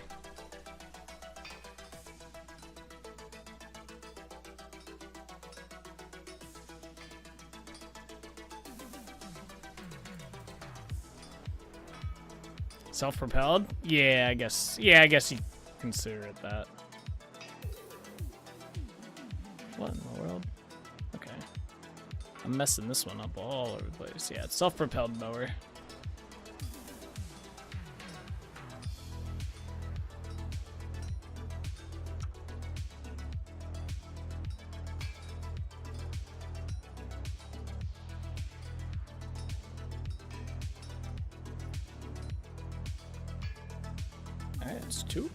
Self-propelled? Yeah, I guess you consider it that. What in the world? Okay. I'm messing this one up all over the place. Yeah, it's self-propelled mower. Alright, it's 2.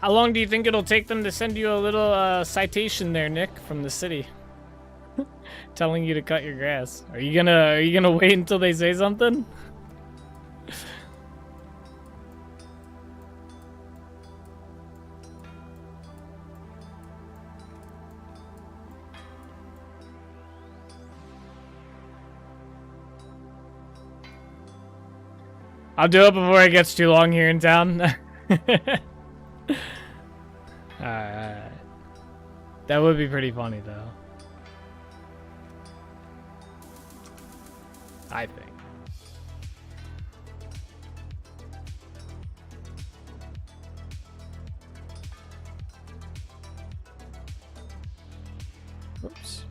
How long do you think it'll take them to send you a little citation there, Nick, from the city? Telling you to cut your grass. Are you gonna wait until they say something? I'll do it before it gets too long here in town. Alright. That would be pretty funny, though. I think. Oops.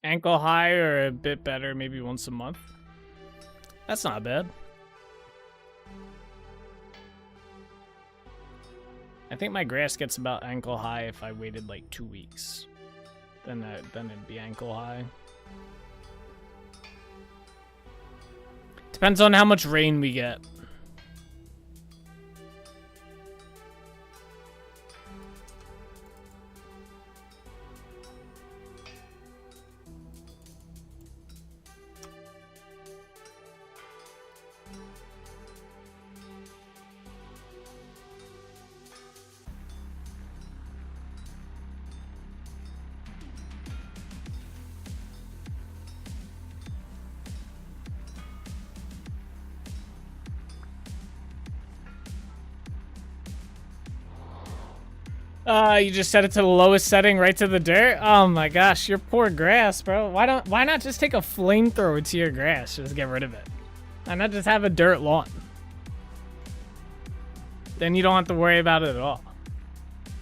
Ankle high or a bit better, maybe once a month. That's not bad. I think my grass gets about ankle high if I waited like 2 weeks. Then it'd be ankle high. Depends on how much rain we get. You just set it to the lowest setting, right to the dirt? Oh my gosh, your poor grass, bro. Why not just take a flamethrower to your grass? Just get rid of it. Why not just have a dirt lawn? Then you don't have to worry about it at all.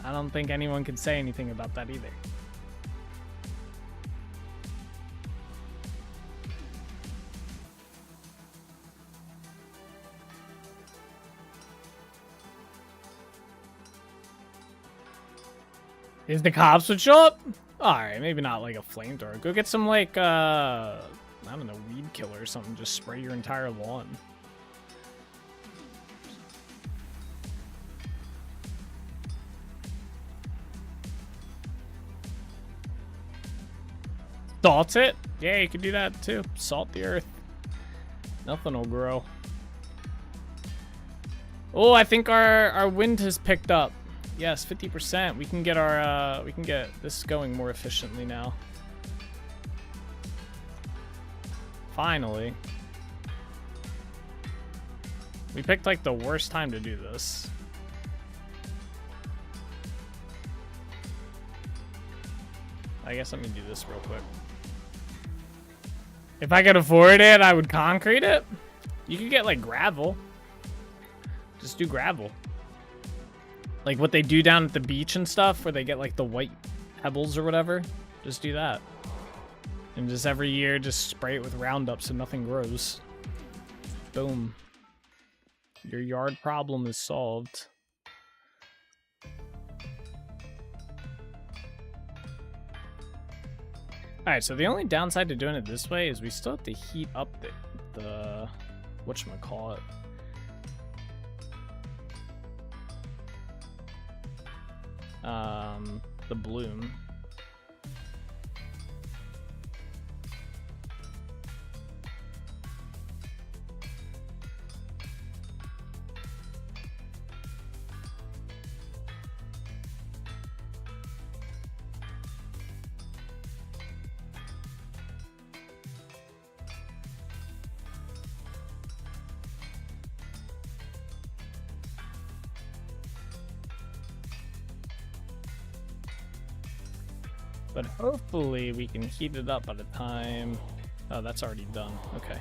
I don't think anyone can say anything about that either. Is the cops would show up? Alright, maybe not like a flamethrower. Go get some like, I don't know, weed killer or something. Just spray your entire lawn. Salt it? Yeah, you can do that too. Salt the earth. Nothing will grow. Oh, I think our wind has picked up. Yes, 50%. We can get our we can get this going more efficiently now. Finally. We picked like the worst time to do this. I guess let me do this real quick. If I could afford it, I would concrete it. You could get like gravel. Just do gravel. Like what they do down at the beach and stuff, where they get like the white pebbles or whatever. Just do that. And just every year, just spray it with Roundup so nothing grows. Boom. Your yard problem is solved. Alright, so the only downside to doing it this way is we still have to heat up the whatchamacallit. The bloom. But hopefully we can heat it up by the time... Oh, that's already done. Okay.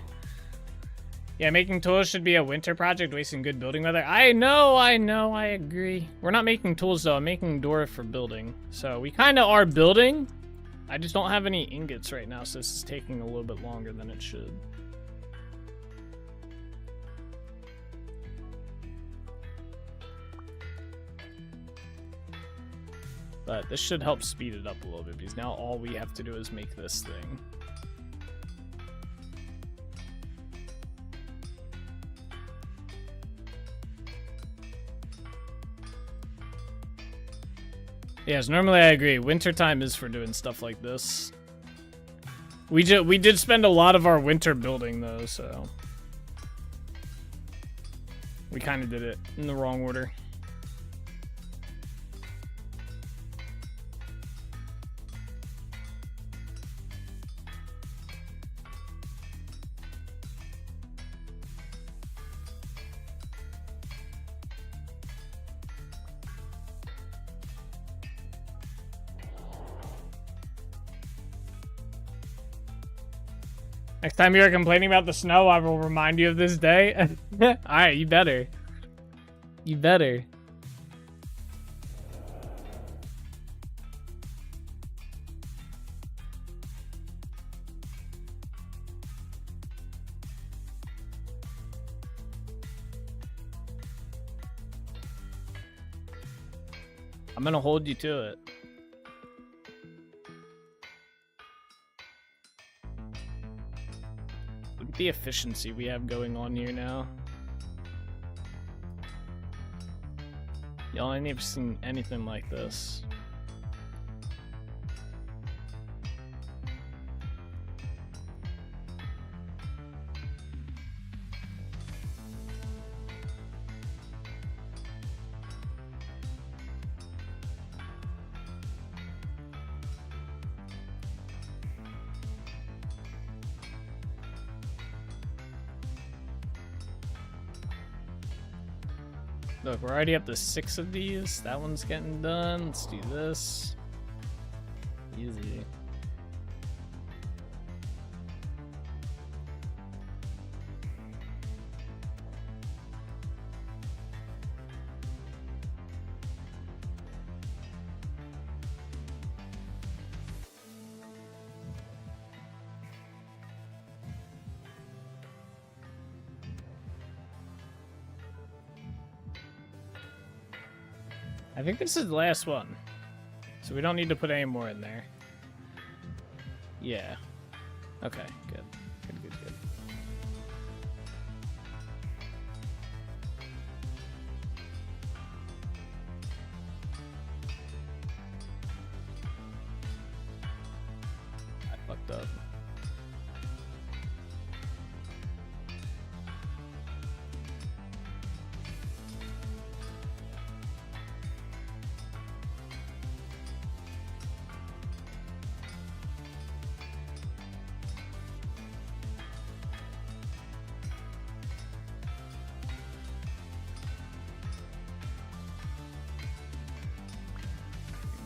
Yeah, making tools should be a winter project, wasting good building weather. I know, I agree. We're not making tools though, I'm making door for building. So we kind of are building. I just don't have any ingots right now, so this is taking a little bit longer than it should. But this should help speed it up a little bit, because now all we have to do is make this thing. Yes, normally I agree. Wintertime is for doing stuff like this. We did spend a lot of our winter building though, so we kind of did it in the wrong order. Next time you are complaining about the snow, I will remind you of this day. Alright, you better. You better. I'm gonna hold you to it. Look at the efficiency we have going on here now. Y'all ain't never seen anything like this. Look, we're already up to 6 of these. That one's getting done. Let's do this. Easy. I think this is the last one, so we don't need to put any more in there. Yeah. Okay, good. Good. I fucked up.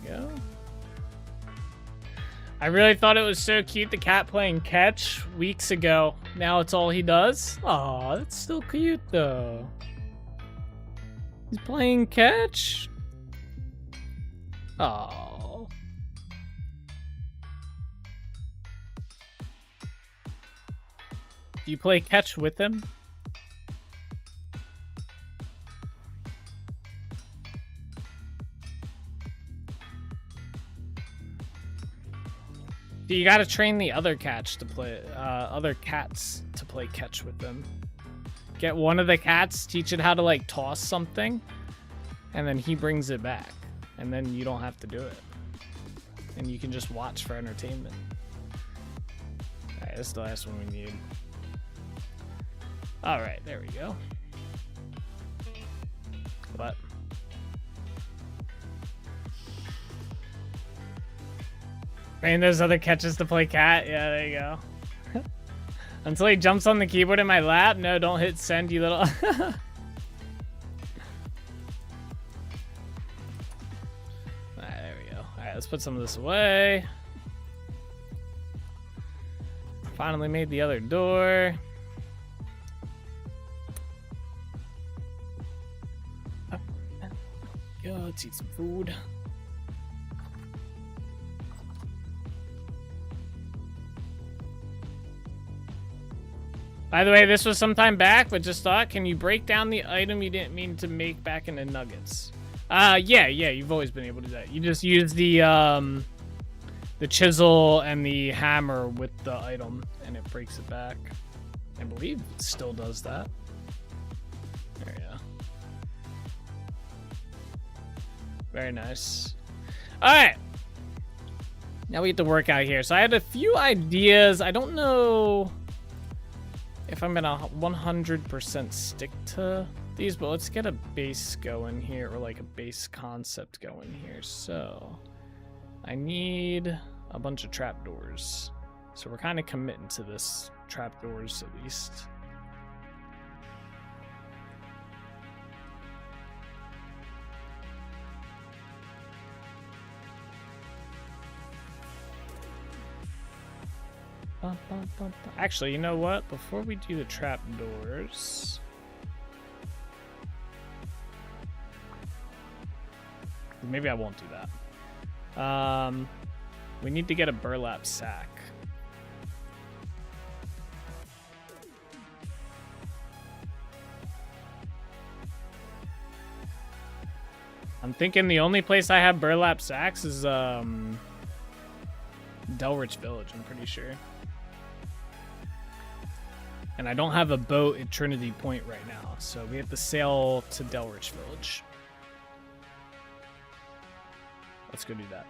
Go. I really thought it was so cute, the cat playing catch weeks ago. Now it's all he does? Aw, that's still cute though. He's playing catch? Oh. Do you play catch with him? You gotta train the other cats to play catch with them. Get one of the cats, teach it how to like toss something, and then he brings it back, and then you don't have to do it, and you can just watch for entertainment. All right, this is the last one we need. All right, there we go. What? Train those other catches to play cat. Yeah, there you go. Until he jumps on the keyboard in my lap. No, don't hit send, you little. Alright, there we go. Alright, let's put some of this away. Finally made the other door. go. Let's eat some food. By the way, this was some time back, but just thought, can you break down the item you didn't mean to make back into nuggets? Yeah, you've always been able to do that. You just use the chisel and the hammer with the item, and it breaks it back. I believe it still does that. There you go. Very nice. All right. Now we get to work out here. So I had a few ideas. I don't know if I'm gonna 100% stick to these, but let's get a base going here, or like a base concept going here. So I need a bunch of trapdoors. So we're kind of committing to this trapdoors at least. Actually, you know what? Before we do the trapdoors, maybe I won't do that. We need to get a burlap sack. I'm thinking the only place I have burlap sacks is Delrich Village, I'm pretty sure. And I don't have a boat at Trinity Point right now, so we have to sail to Delrich Village. Let's go do that.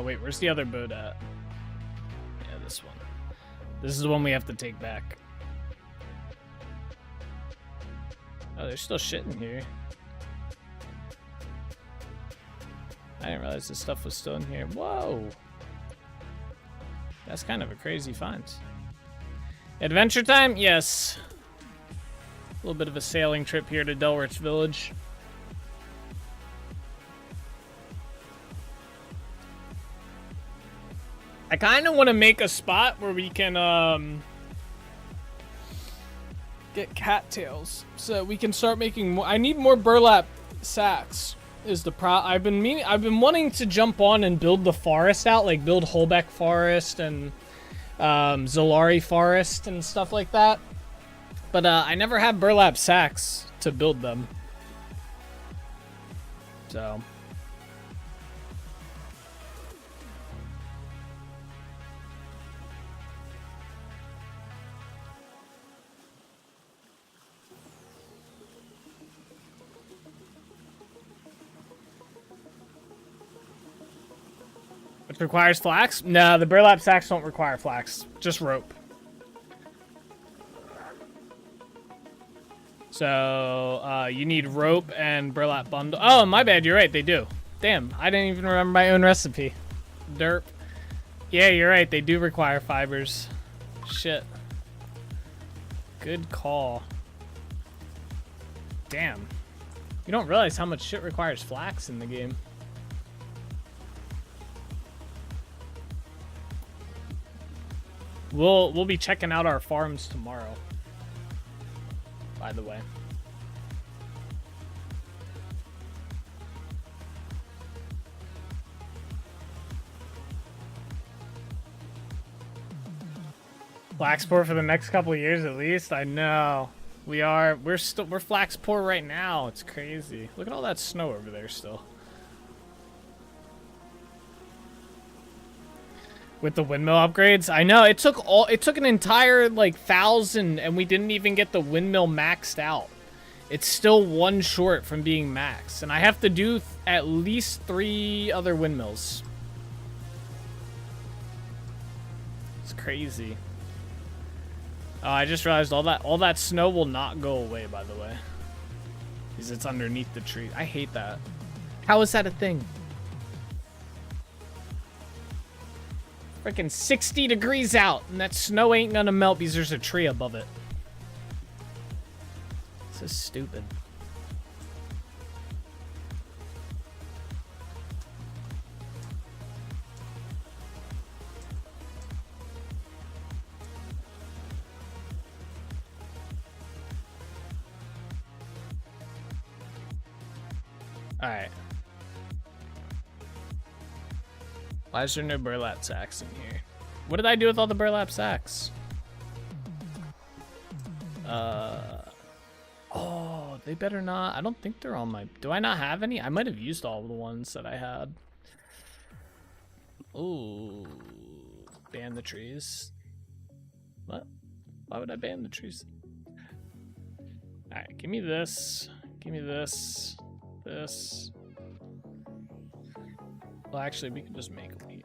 Wait, where's the other boat at? Yeah, this one. This is the one we have to take back. Oh, there's still shit in here. I didn't realize this stuff was still in here. Whoa! That's kind of a crazy find. Adventure time? Yes. A little bit of a sailing trip here to Delrich Village. I kind of want to make a spot where we can get cattails, so we can start making more. I need more burlap sacks. Is the I've been wanting to jump on and build the forest out, like build Holbeck Forest and Zolari Forest and stuff like that. But I never had burlap sacks to build them. So which requires flax? No, the burlap sacks don't require flax, just rope. So, you need rope and burlap bundle. Oh, my bad, you're right, they do. Damn, I didn't even remember my own recipe. Derp. Yeah, you're right, they do require fibers. Shit. Good call. Damn. You don't realize how much shit requires flax in the game. We'll be checking out our farms tomorrow, by the way. Flax poor for the next couple of years at least. I know. We're flax poor right now. It's crazy. Look at all that snow over there still. With the windmill upgrades, I know it took an entire like 1,000, and we didn't even get the windmill maxed out. It's still one short from being maxed, and I have to do at least 3 other windmills. It's crazy. Oh, I just realized all that snow will not go away, by the way, because it's underneath the tree. I hate that. How is that a thing? Freaking 60 degrees out, and that snow ain't gonna melt because there's a tree above it. This is stupid. Alright. Why is there no burlap sacks in here? What did I do with all the burlap sacks? Oh, they better not. I don't think they're on my... Do I not have any? I might have used all the ones that I had. Ooh. Ban the trees. What? Why would I ban the trees? Alright, give me this. Give me this. This. Well, actually, we can just make them here.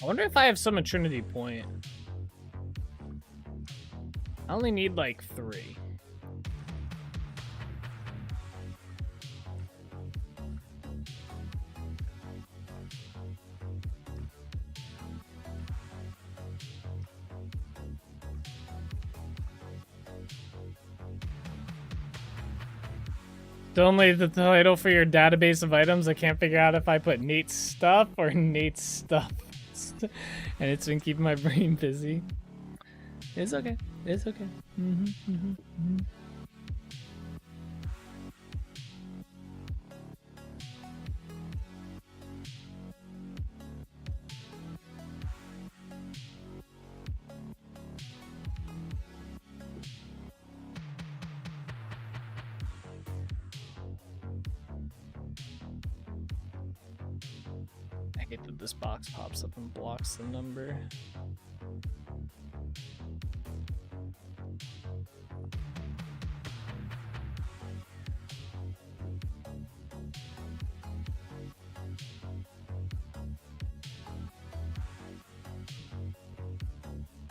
I wonder if I have some at Trinity Point. I only need like 3. Don't leave the title for your database of items. I can't figure out if I put Nate's stuff or Nate's stuff. And it's been keeping my brain busy. It's okay. It's okay. I hate that this box pops up and blocks the number.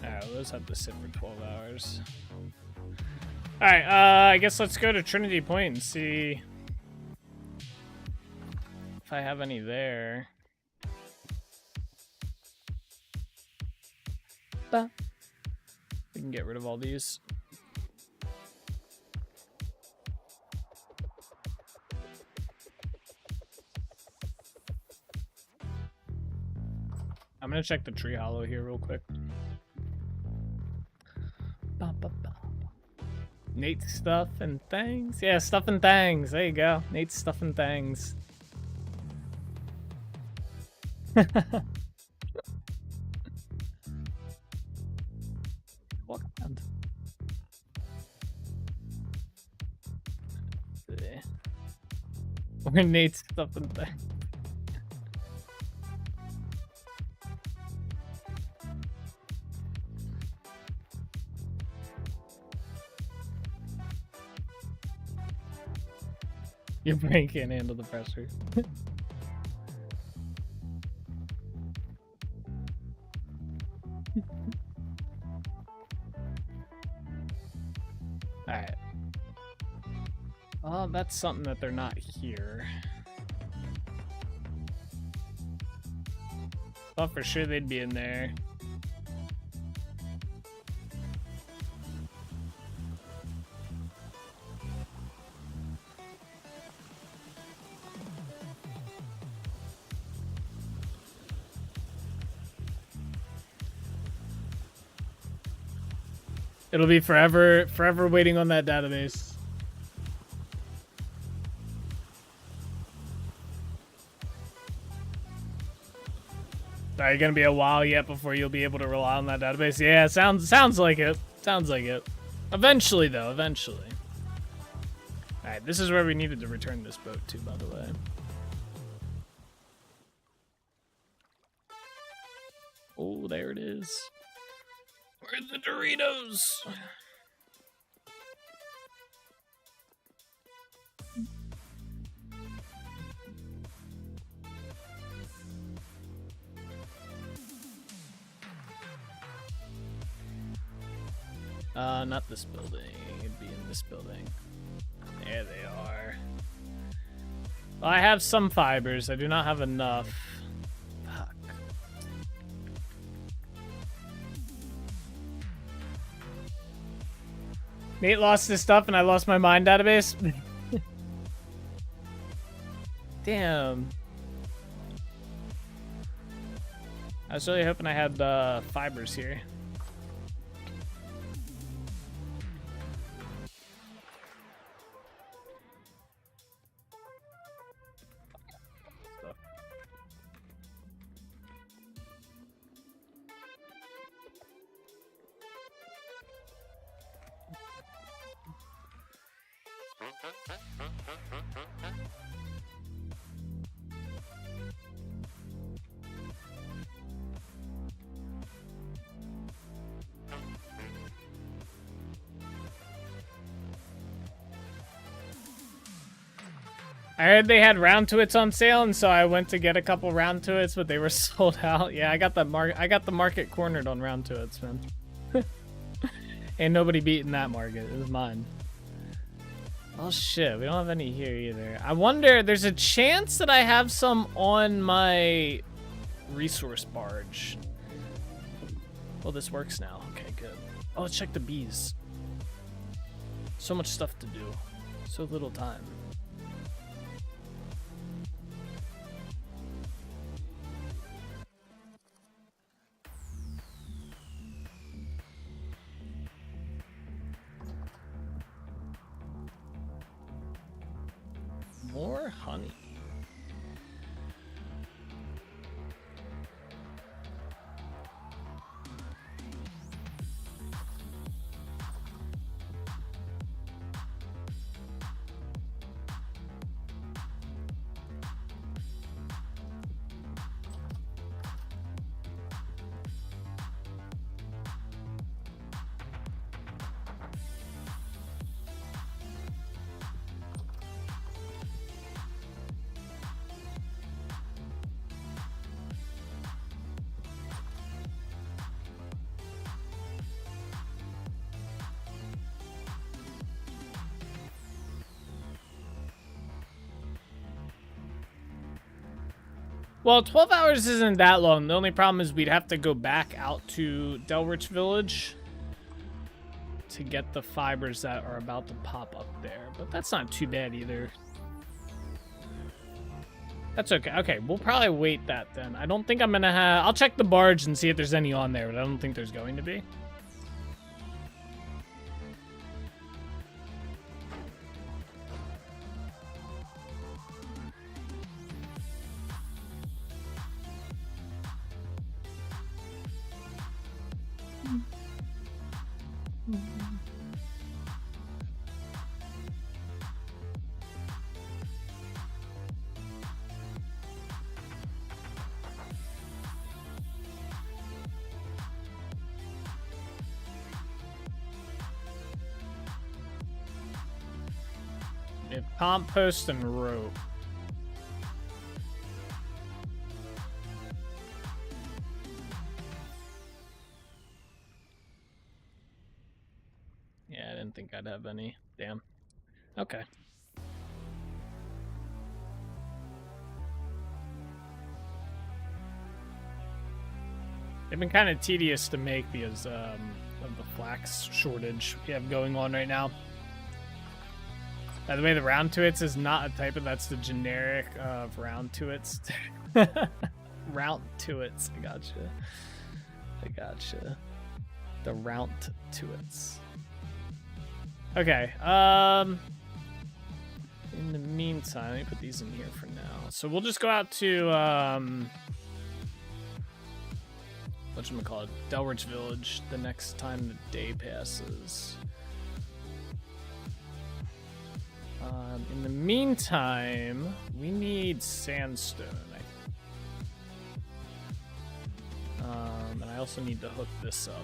Alright, those have to sit for 12 hours. Alright, I guess let's go to Trinity Point and see if I have any there. We can get rid of all these. I'm gonna check the tree hollow here real quick. Nate's stuff and things. Yeah, stuff and things. There you go. Nate's stuff and things. Walk around. Where Nate's stuff and things. Your brain can't handle the pressure. Alright. Oh, that's something that they're not here. Thought for sure they'd be in there. It'll be forever waiting on that database. Are you gonna be a while yet before you'll be able to rely on that database? Yeah, sounds like it. Sounds like it. Eventually, though. Eventually. All right, this is where we needed to return this boat to, by the way. Oh, there it is. Where's the Doritos? Not this building. It'd be in this building. There they are. Well, I have some fibers. I do not have enough. Fuck. Nate lost his stuff and I lost my mine database. Damn. I was really hoping I had fibers here. I heard they had round tuits on sale, and so I went to get a couple round tuits, but they were sold out. Yeah, I got the market cornered on round tuits, man. Ain't nobody beating that market. It was mine. Oh shit, we don't have any here either. I wonder, there's a chance that I have some on my resource barge. Well, this works now. Okay, good. Oh, let's check the bees. So much stuff to do. So little time. More honey. Well, 12 hours isn't that long. The only problem is we'd have to go back out to Delrich Village to get the fibers that are about to pop up there. But that's not too bad either. That's okay. Okay, we'll probably wait that then. I don't think I'm gonna have... I'll check the barge and see if there's any on there, but I don't think there's going to be. We have compost and rope. Yeah, I didn't think I'd have any. Damn. Okay. They've been kind of tedious to make because of the flax shortage we have going on right now. By the way, the round tuits is not a type of, that's the generic of round tuits. Round tuits, I gotcha. I gotcha. The round tuits. Okay, in the meantime, let me put these in here for now. So we'll just go out to, whatchamacallit, Delrich Village the next time the day passes. In the meantime, we need sandstone. And I also need to hook this up.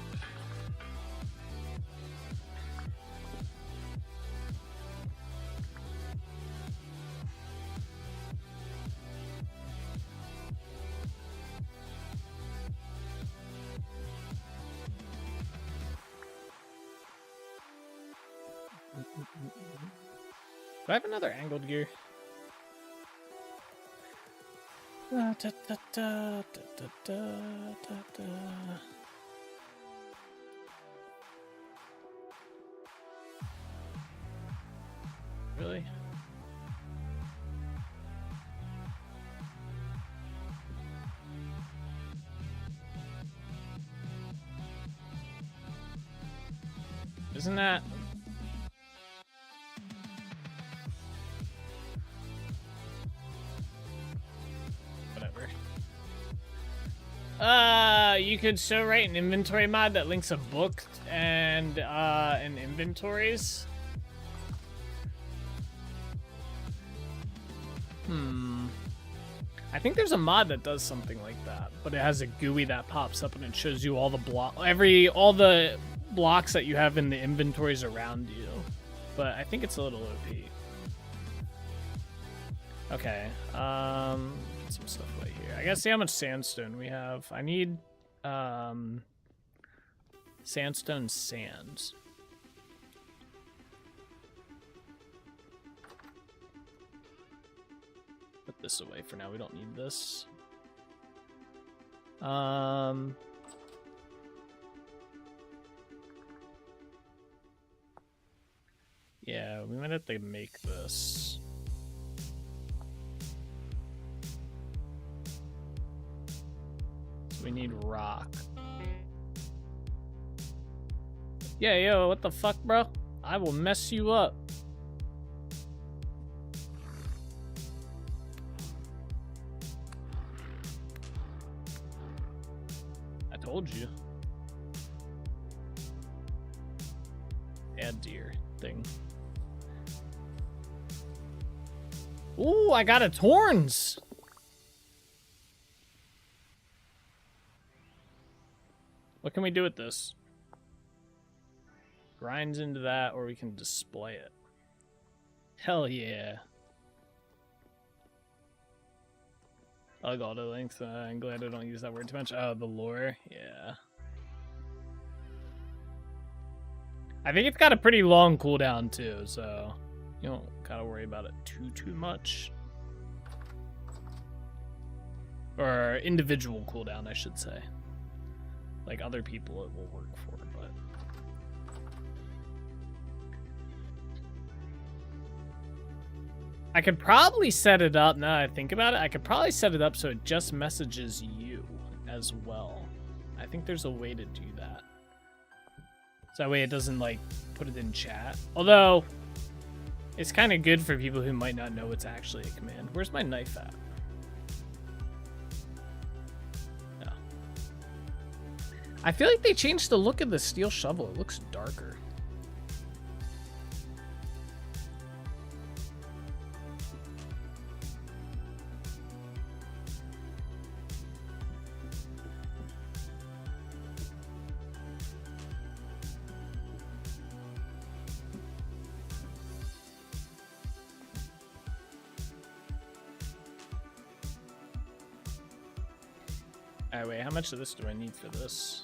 Do I have another angled gear? Da, da, da, da, da, da, da. Really? Isn't that... Whatever. You could so write an inventory mod that links a book and an inventories. I think there's a mod that does something like that, but it has a GUI that pops up and it shows you all the all the blocks that you have in the inventories around you. But I think it's a little OP. Okay, get some stuff right here. I gotta see how much sandstone we have. I need sandstone sands. Put this away for now. We don't need this. Yeah, we might have to make this. So we need rock. Yeah, yo, what the fuck, bro? I will mess you up. I told you. Add deer thing. Ooh, I got a Torns. What can we do with this? Grinds into that, or we can display it. Hell yeah. Ugh, auto length. I'm glad I don't use that word too much. Oh, the lore. Yeah. I think it's got a pretty long cooldown too, so you don't gotta worry about it too much. Or individual cooldown, I should say. Like other people it will work for, but I could probably set it up, now that I think about it, I could probably set it up so it just messages you as well. I think there's a way to do that. So that way it doesn't, like, put it in chat. Although, it's kind of good for people who might not know it's actually a command. Where's my knife at? No. I feel like they changed the look of the steel shovel. It looks darker. Alright, wait, how much of this do I need for this?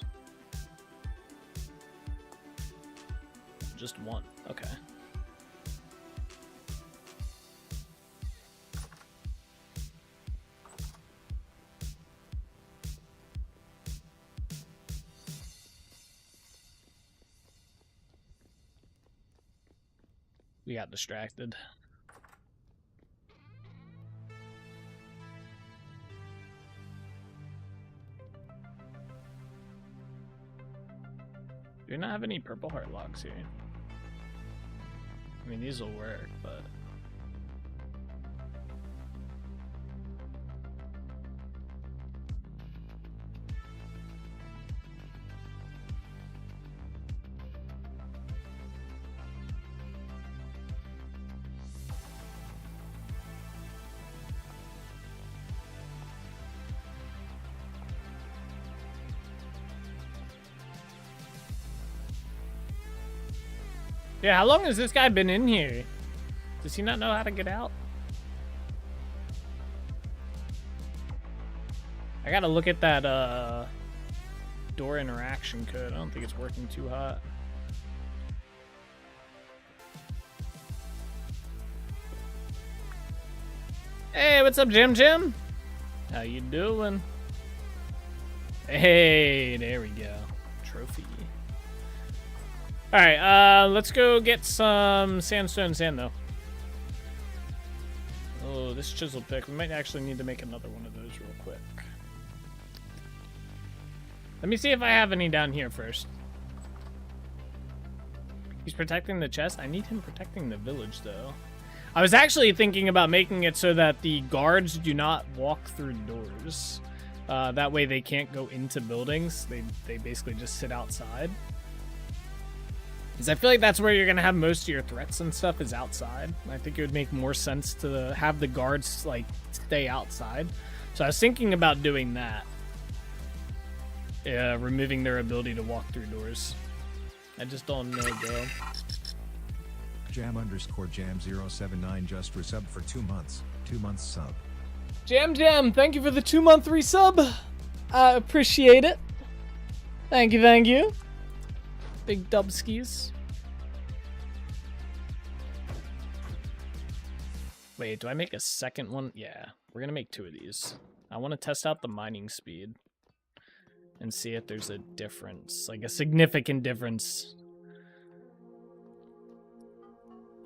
Just one. Okay. We got distracted. Do we not have any purple heart logs here? I mean, these will work, but... Yeah, how long has this guy been in here? Does he not know how to get out? I gotta look at that door interaction code. I don't think it's working too hot. Hey, what's up, Jim? How you doing? Hey, there we go. Trophy. Alright, let's go get some sandstone sand, though. Oh, this chisel pick. We might actually need to make another one of those real quick. Let me see if I have any down here first. He's protecting the chest. I need him protecting the village, though. I was actually thinking about making it so that the guards do not walk through doors. That way they can't go into buildings. They basically just sit outside. Because I feel like that's where you're going to have most of your threats and stuff is outside. I think it would make more sense to have the guards, like, stay outside. So I was thinking about doing that. Removing their ability to walk through doors. I just don't know, bro. Jam_Jam079 just resubbed for 2 months. 2 months sub. Jam, thank you for the 2-month resub. I appreciate it. Thank you. Big dubskis. Wait, do I make a second one? Yeah, we're gonna make 2 of these. I want to test out the mining speed and see if there's a difference, like a significant difference.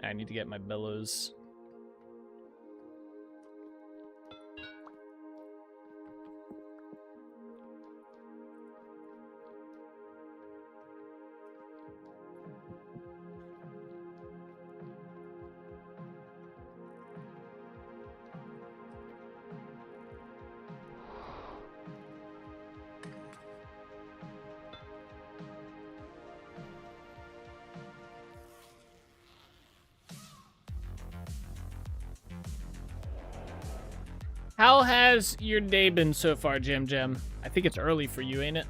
I need to get my bellows. How has your day been so far, Jam? I think it's early for you, ain't it?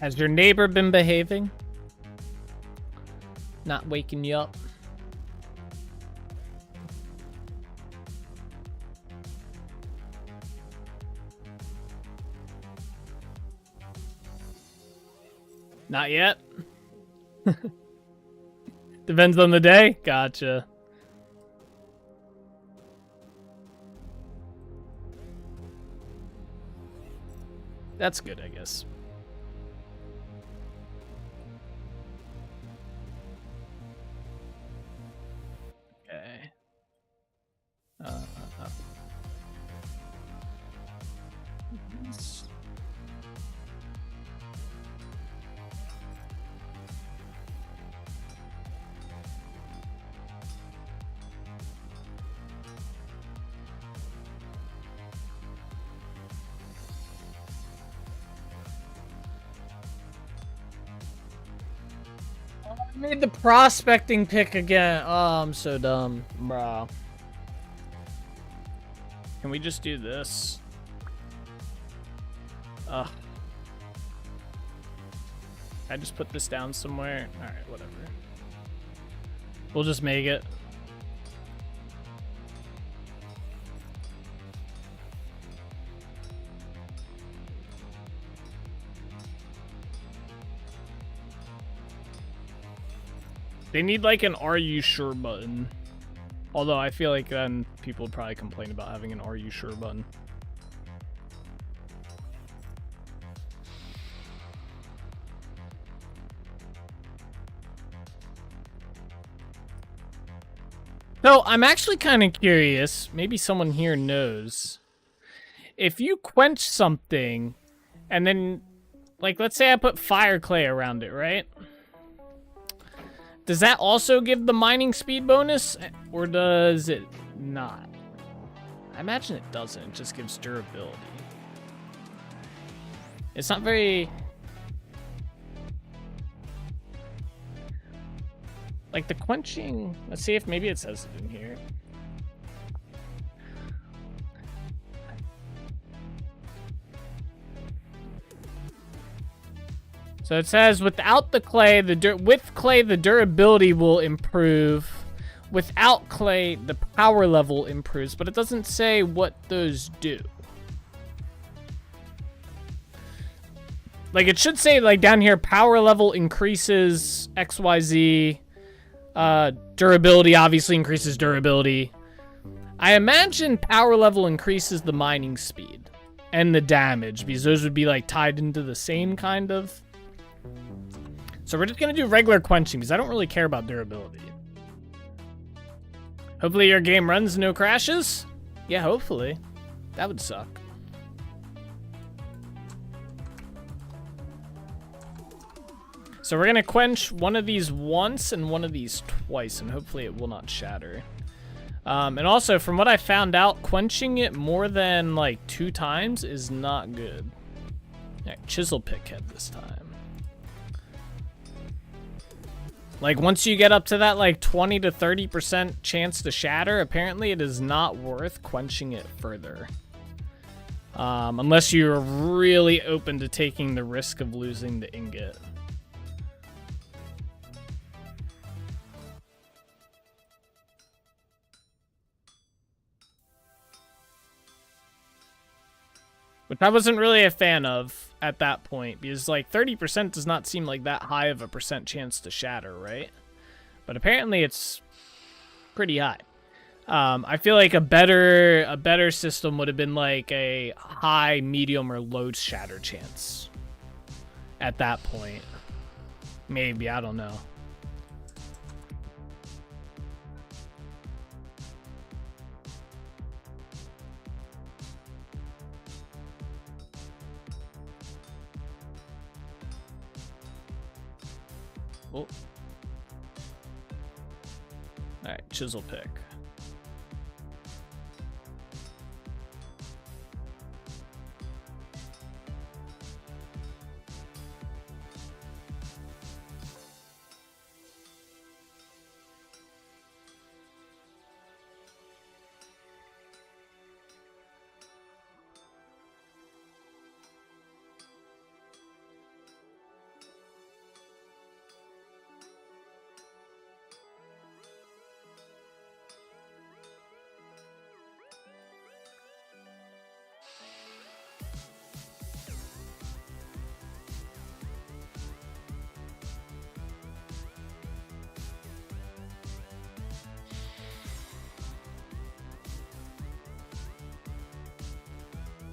Has your neighbor been behaving? Not waking you up? Not yet. Depends on the day. Gotcha. That's good, I guess. Okay. I made the prospecting pick again. Oh, I'm so dumb, bro. Can we just do this? Ugh. I just put this down somewhere. All right, whatever. We'll just make it. They need like an "Are you sure" button. Although I feel like then people would probably complain about having an "Are you sure" button. So I'm actually kind of curious, maybe someone here knows. If you quench something and then, like, let's say I put fire clay around it, right? Does that also give the mining speed bonus, or does it not? I imagine it doesn't. It just gives durability. It's not very... like the quenching... Let's see if maybe it says it in here. So it says without the clay, with clay the durability will improve. Without clay, the power level improves, but it doesn't say what those do. Like it should say like down here, power level increases XYZ. Durability obviously increases durability. I imagine power level increases the mining speed and the damage, because those would be like tied into the same kind of. So we're just gonna do regular quenching because I don't really care about durability. Hopefully your game runs, no crashes. Yeah, hopefully. That would suck. So we're gonna quench one of these once and one of these twice, and hopefully it will not shatter. And also, from what I found out, quenching it more than like 2 times is not good. Yeah, chisel pick head this time. Like, once you get up to that like 20 to 30% chance to shatter, apparently it is not worth quenching it further. Unless you're really open to taking the risk of losing the ingot. Which I wasn't really a fan of at that point, because like 30% does not seem like that high of a percent chance to shatter, right? But apparently it's pretty high. I feel like a better system would have been like a high, medium, or low shatter chance at that point. Maybe, I don't know. Oh. Alright, chisel pick.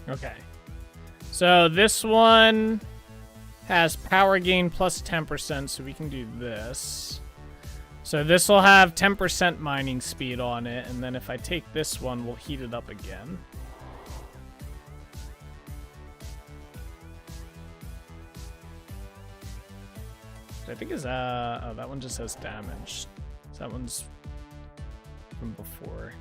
Okay. So this one has power gain plus 10%, so we can do this. So this will have 10% mining speed on it, and then if I take this one, we'll heat it up again. I think is oh, that one just has damage. So that one's from before.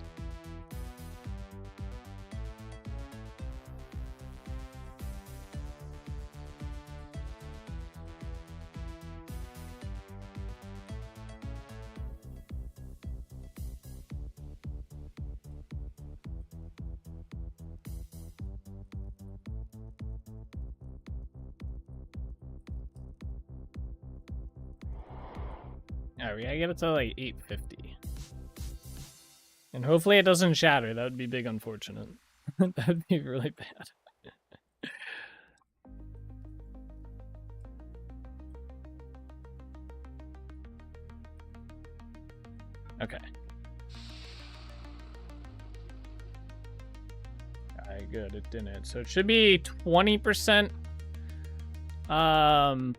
Alright, we gotta get it to like 850. And hopefully it doesn't shatter. That would be big unfortunate. That would be really bad. Okay. Alright, good. It didn't. So it should be 20% power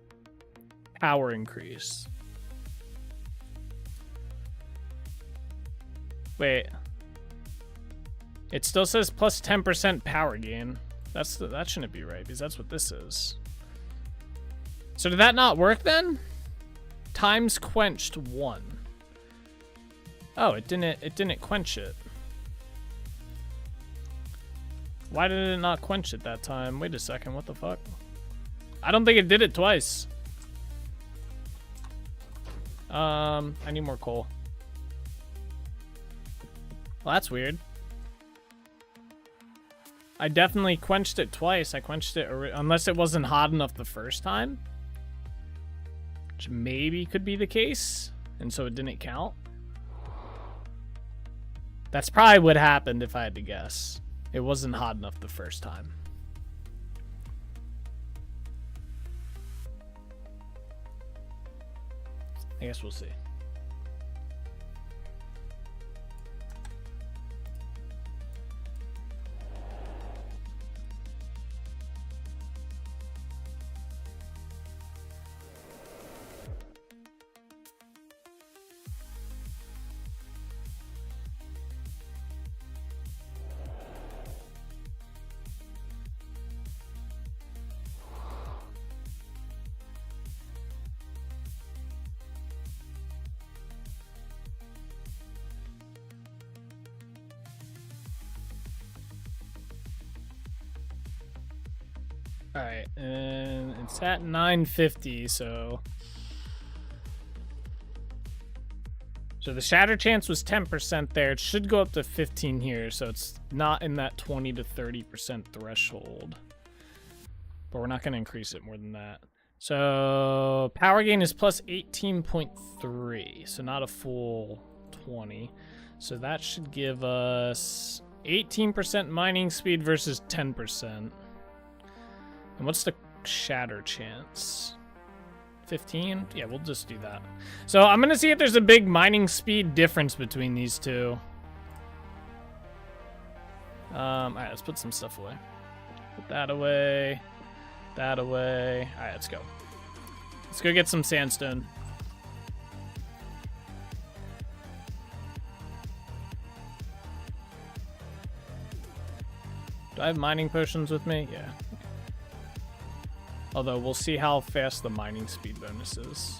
increase. Wait. It still says plus 10% power gain. That shouldn't be right, because that's what this is. So did that not work then? Times quenched 1. Oh, it didn't quench it. Why did it not quench it that time? Wait a second, what the fuck? I don't think it did it twice. I need more coal. Well, that's weird. I definitely quenched it twice. I quenched it unless it wasn't hot enough the first time. Which maybe could be the case. And so it didn't count. That's probably what happened if I had to guess. It wasn't hot enough the first time. I guess we'll see. Alright, and it's at 950, so the shatter chance was 10% there. It should go up to 15 here, so it's not in that 20 to 30% threshold. But we're not going to increase it more than that. So power gain is plus 18.3, so not a full 20. So that should give us 18% mining speed versus 10%. And what's the shatter chance? 15? Yeah, we'll just do that. So I'm going to see if there's a big mining speed difference between these two. Alright, let's put some stuff away. Put that away. That away. Alright, let's go. Let's go get some sandstone. Do I have mining potions with me? Yeah. Although we'll see how fast the mining speed bonus is.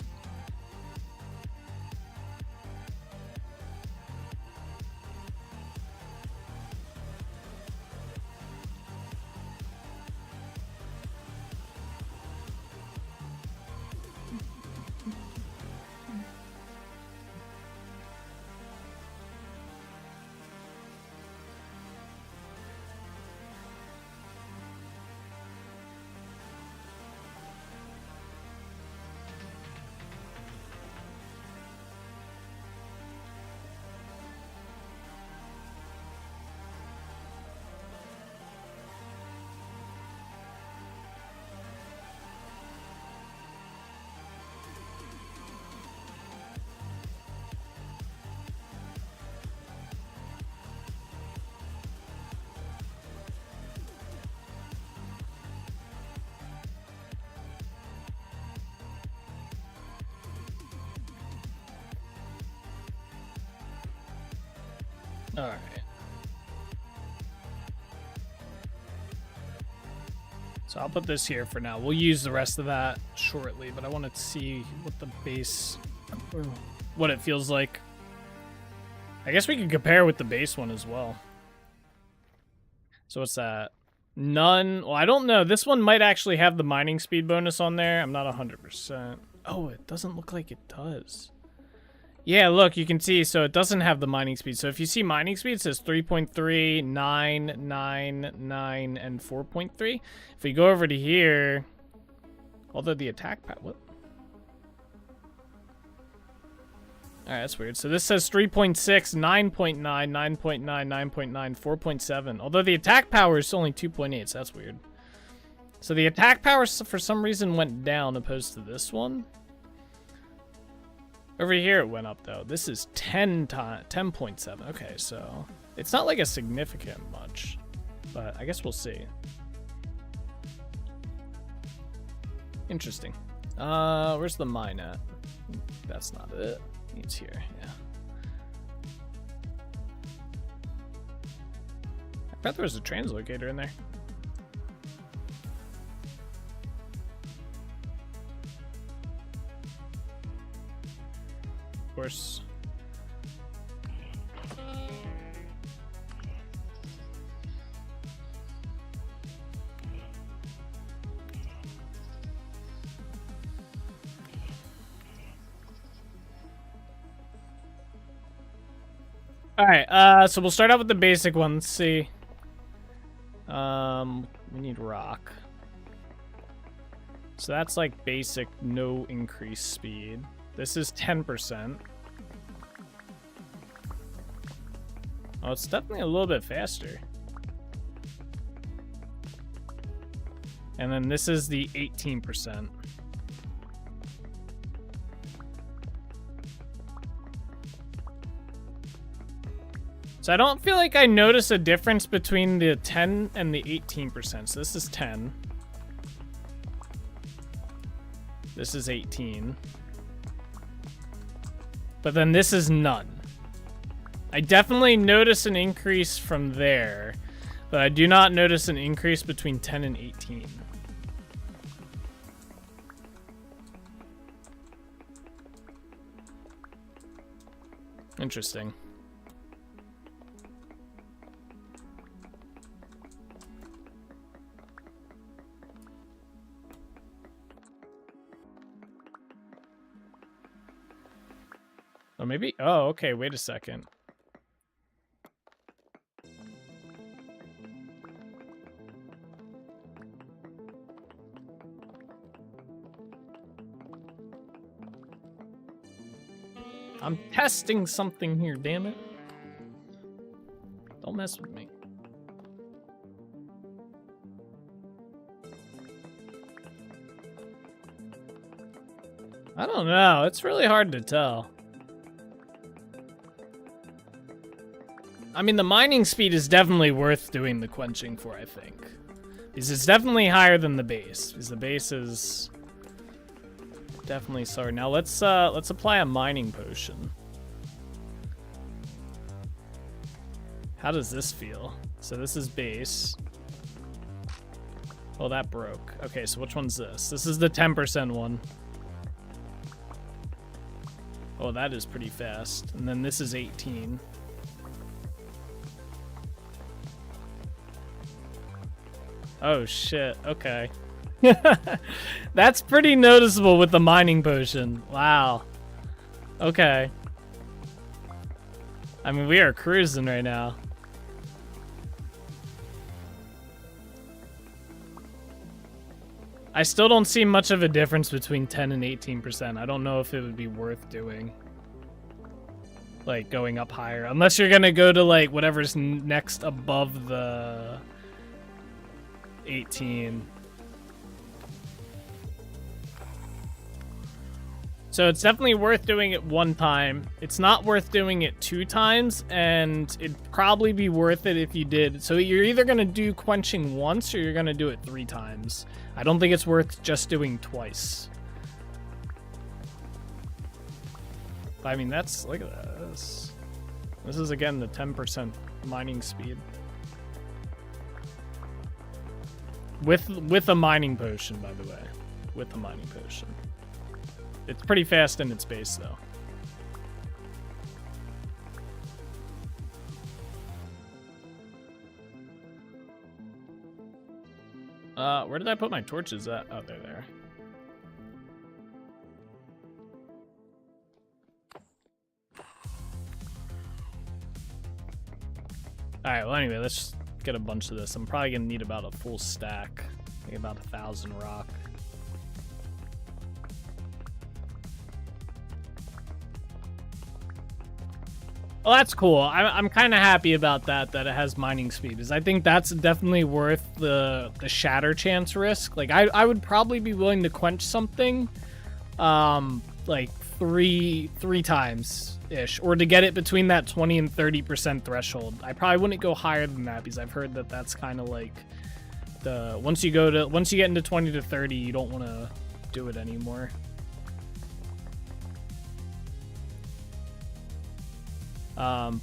All right. So I'll put this here for now. We'll use the rest of that shortly, but I wanted to see what the base, or what it feels like. I guess we can compare with the base one as well. So what's that? None. Well, I don't know. This one might actually have the mining speed bonus on there. I'm not 100%. Oh, it doesn't look like it does. Yeah, look, you can see, so it doesn't have the mining speed. So if you see mining speed, it says 3.3, 9, 9, 9, and 4.3. If we go over to here, although the attack power, what? Alright, that's weird. So this says 3.6, 9.9, 9.9, 9.9, 4.7. Although the attack power is only 2.8, so that's weird. So the attack power, for some reason, went down opposed to this one. Over here it went up though. This is 10.7. Okay, so it's not like a significant much, but I guess we'll see. Interesting. Where's the mine at? That's not it. It's here. Yeah. I bet there was a translocator in there. Course. All right, so we'll start out with the basic one. Let's see. We need rock. So that's like basic, no increase speed. This is 10%. Oh, it's definitely a little bit faster. And then this is the 18%. So I don't feel like I notice a difference between the 10 and the 18%. So this is 10. This is 18. But then this is none. I definitely notice an increase from there, but I do not notice an increase between 10 and 18. Interesting. Oh, maybe. Oh, okay. Wait a second. I'm testing something here, damn it. Don't mess with me. I don't know. It's really hard to tell. I mean, the mining speed is definitely worth doing the quenching for, I think. Because it's definitely higher than the base. Because the base is definitely slower. Now let's apply a mining potion. How does this feel? So this is base. Oh, that broke. Okay, so which one's this? This is the 10% one. Oh, that is pretty fast. And then this is 18. Oh, shit. Okay. That's pretty noticeable with the mining potion. Wow. Okay. I mean, we are cruising right now. I still don't see much of a difference between 10 and 18%. I don't know if it would be worth doing. Like, going up higher. Unless you're gonna go to, like, whatever's next above the 18. So it's definitely worth doing it one time. It's not worth doing it 2 times, and it'd probably be worth it if you did. So you're either going to do quenching once or you're going to do it 3 times. I don't think it's worth just doing twice. I mean, that's, look at this. This is, again, the 10% mining speed. With a mining potion, by the way. With a mining potion. It's pretty fast in its base, though. Where did I put my torches at? Oh, they're there. Alright, well, anyway, let's just get a bunch of this. I'm probably gonna need about a full stack. Maybe about 1,000 rock. Well, that's cool. I'm kind of happy about that it has mining speed, because I think that's definitely worth the shatter chance risk. Like, I would probably be willing to quench something, like three times ish, or to get it between that 20 and 30% threshold. I probably wouldn't go higher than that, because I've heard that that's kind of like the once you get into 20 to 30, you don't want to do it anymore.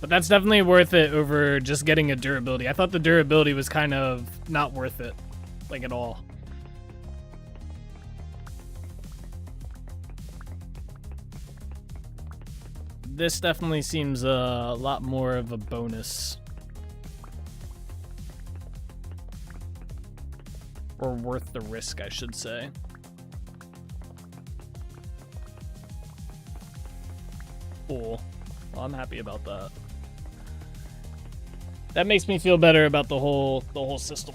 But that's definitely worth it over just getting a durability. I thought the durability was kind of not worth it, like, at all. This definitely seems a lot more of a bonus. Or worth the risk, I should say. Cool. Well, I'm happy about that. That makes me feel better about the whole system.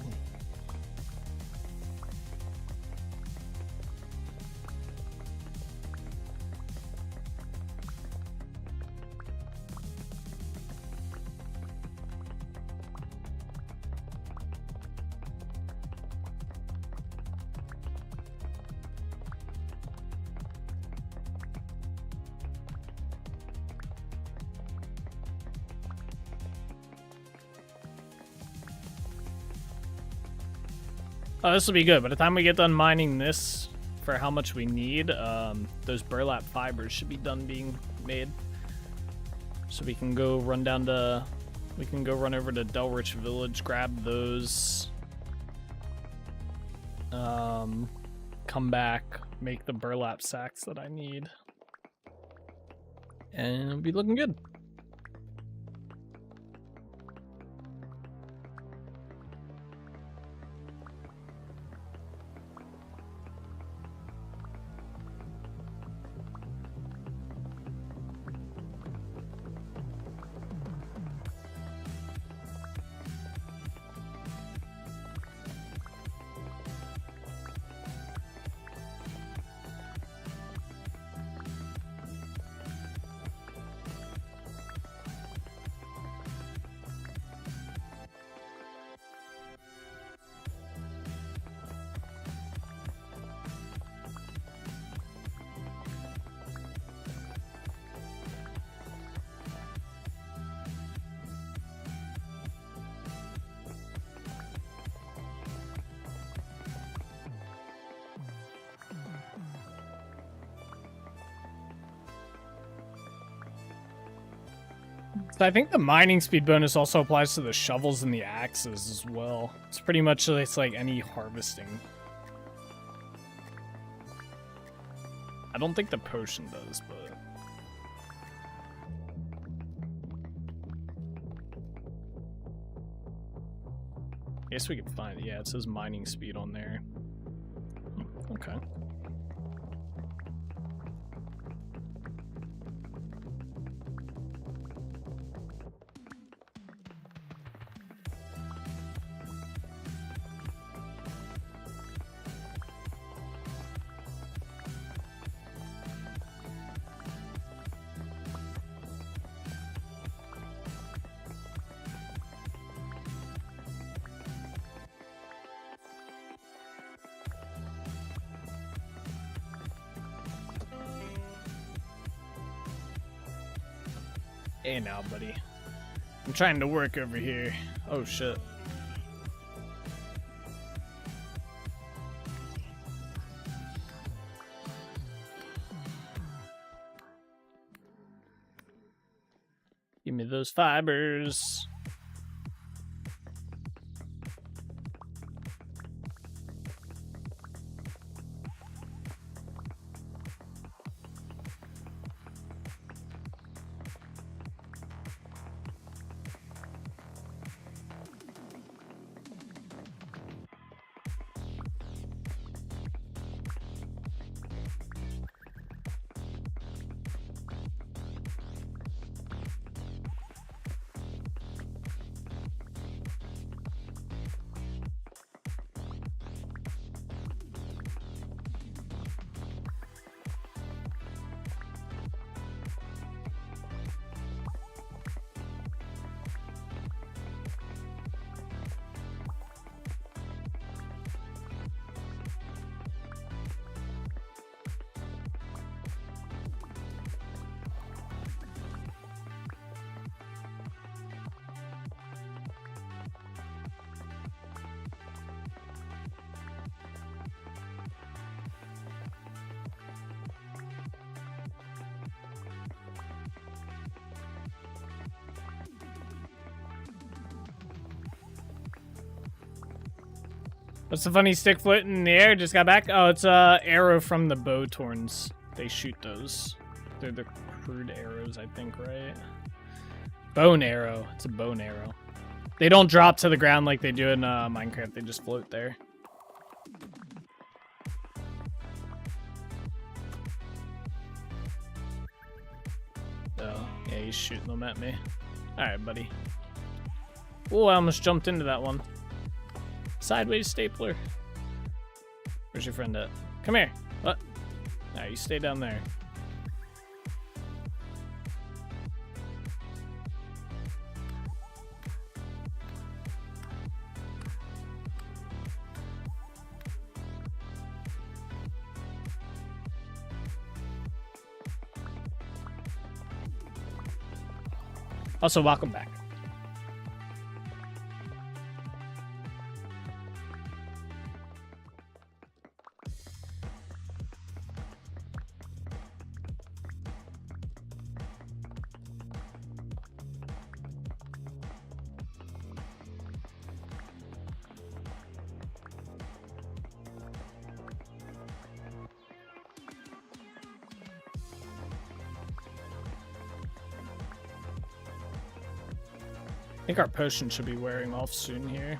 Oh, this will be good. By the time we get done mining this for how much we need, those burlap fibers should be done being made. So we can go run down to... We can go run over to Delrich Village, grab those. Come back, make the burlap sacks that I need. And it'll be looking good. So I think the mining speed bonus also applies to the shovels and the axes as well. It's pretty much it's like any harvesting. I don't think the potion does, but... I guess we can find it. Yeah, it says mining speed on there. Okay. Hey now, buddy. I'm trying to work over here. Oh shit. Give me those fibers. What's the funny stick float in the air? Just got back. Oh, it's a arrow from the bow torns. They shoot those. They're the crude arrows, I think, right? Bone arrow. It's a bone arrow. They don't drop to the ground like they do in Minecraft. They just float there. Oh, yeah, he's shooting them at me. All right, buddy. Oh, I almost jumped into that one. Sideways stapler. Where's your friend at? Come here. What? Alright, you stay down there. Also, welcome back. I think our potion should be wearing off soon here.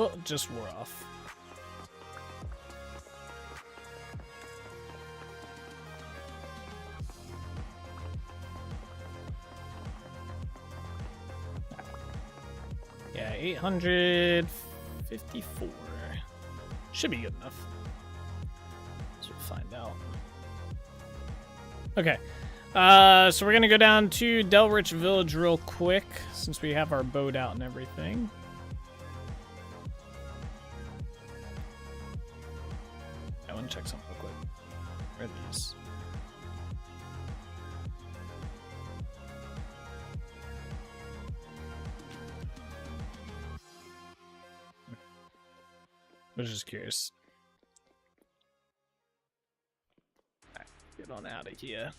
Oh, just rough. Yeah, 854. Should be good enough. So we'll find out. Okay. So we're gonna go down to Delrich Village real quick, since we have our boat out and everything. I want to check something real quick. Where are these? I was just curious. Alright, get on out of here.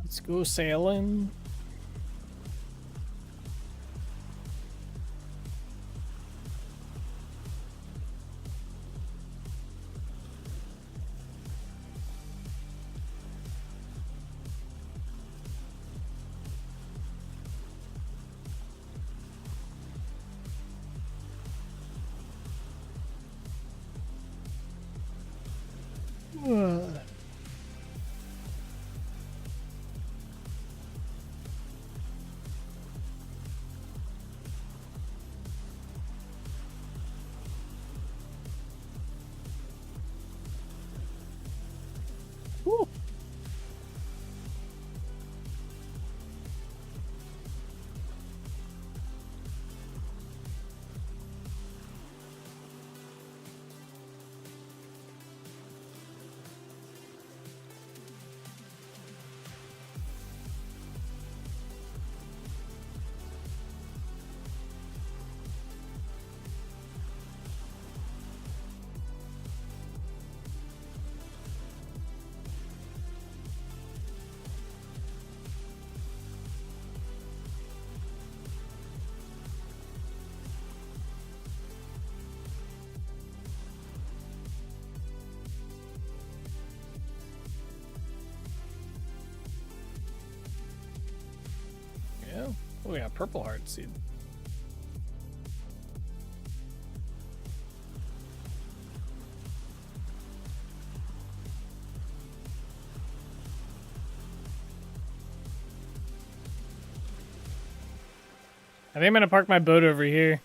Let's go sailing. Woo. Yeah. Oh, we got purple heart seed. I think I'm gonna park my boat over here.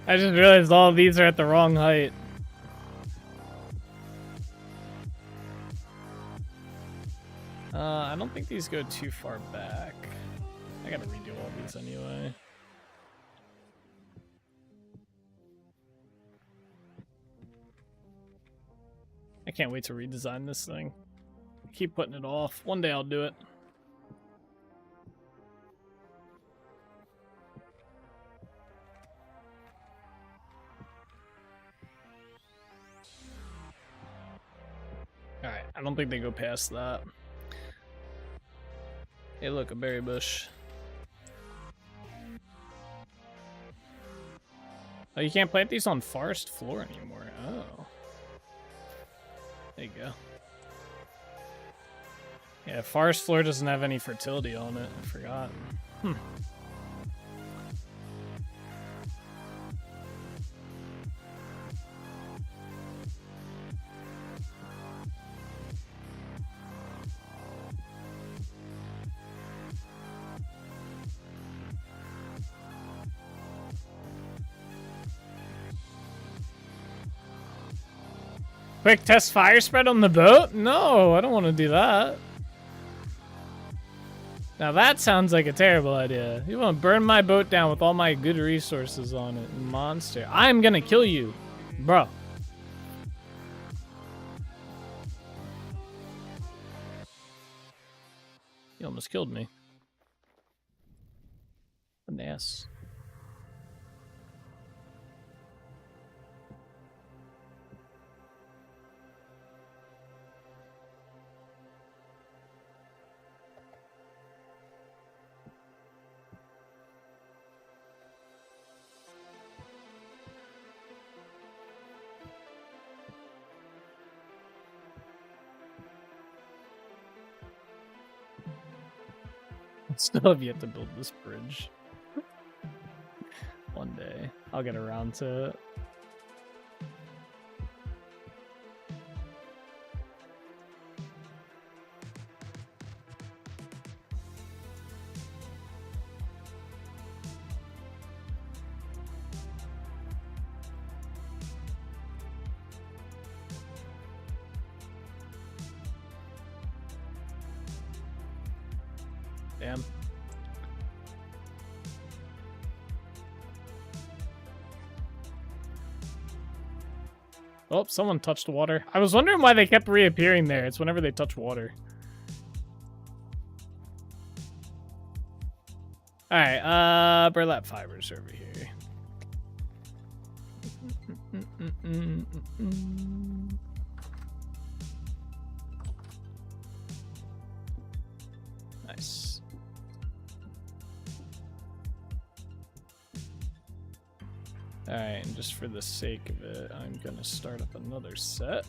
I just realized all of these are at the wrong height. I don't think these go too far back. I gotta redo all these anyway. I can't wait to redesign this thing. I keep putting it off. One day I'll do it. Alright, I don't think they go past that. Hey, look, a berry bush. Oh, you can't plant these on forest floor anymore. Oh. There you go. Yeah, forest floor doesn't have any fertility on it. I forgot. Hmm. Quick test fire spread on the boat? No, I don't want to do that. Now that sounds like a terrible idea. You want to burn my boat down with all my good resources on it. Monster. I'm gonna kill you. Bro. You almost killed me. An ass. Still have yet to build this bridge. One day. I'll get around to it. Damn. Oh, someone touched water. I was wondering why they kept reappearing there. It's whenever they touch water. Alright, burlap fibers over here. Nice. Alright, and just for the sake of it, I'm gonna start up another set.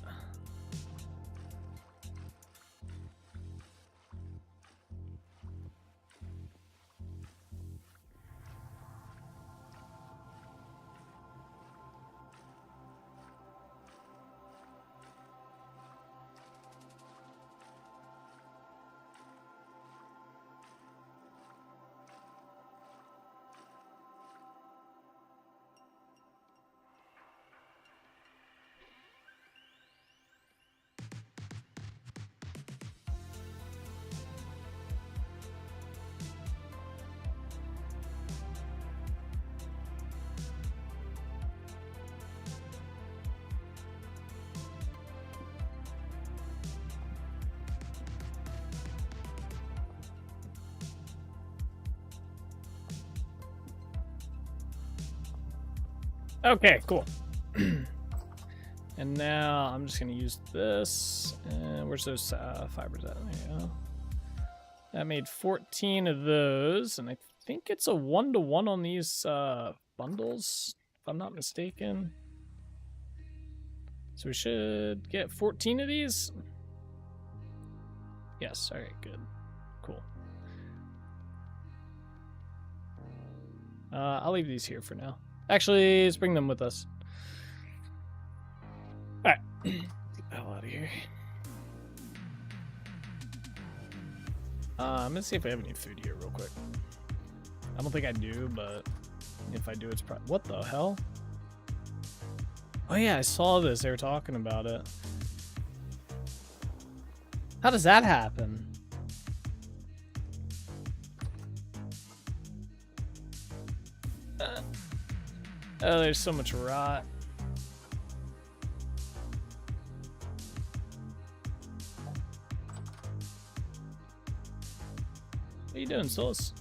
Okay, cool. And now I'm just gonna use this. And where's those fibers at? There you go. That made 14 of those, and I think it's a 1-to-1 on these bundles, if I'm not mistaken. So we should get 14 of these. Yes. All right. Good. Cool. I'll leave these here for now. Actually, let's bring them with us. All right. Get the hell out of here. I'm gonna see if I have any food here real quick. I don't think I do, but if I do, it's probably... What the hell? Oh yeah, I saw this. They were talking about it. How does that happen? Oh, there's so much rot. What are you doing, Solus?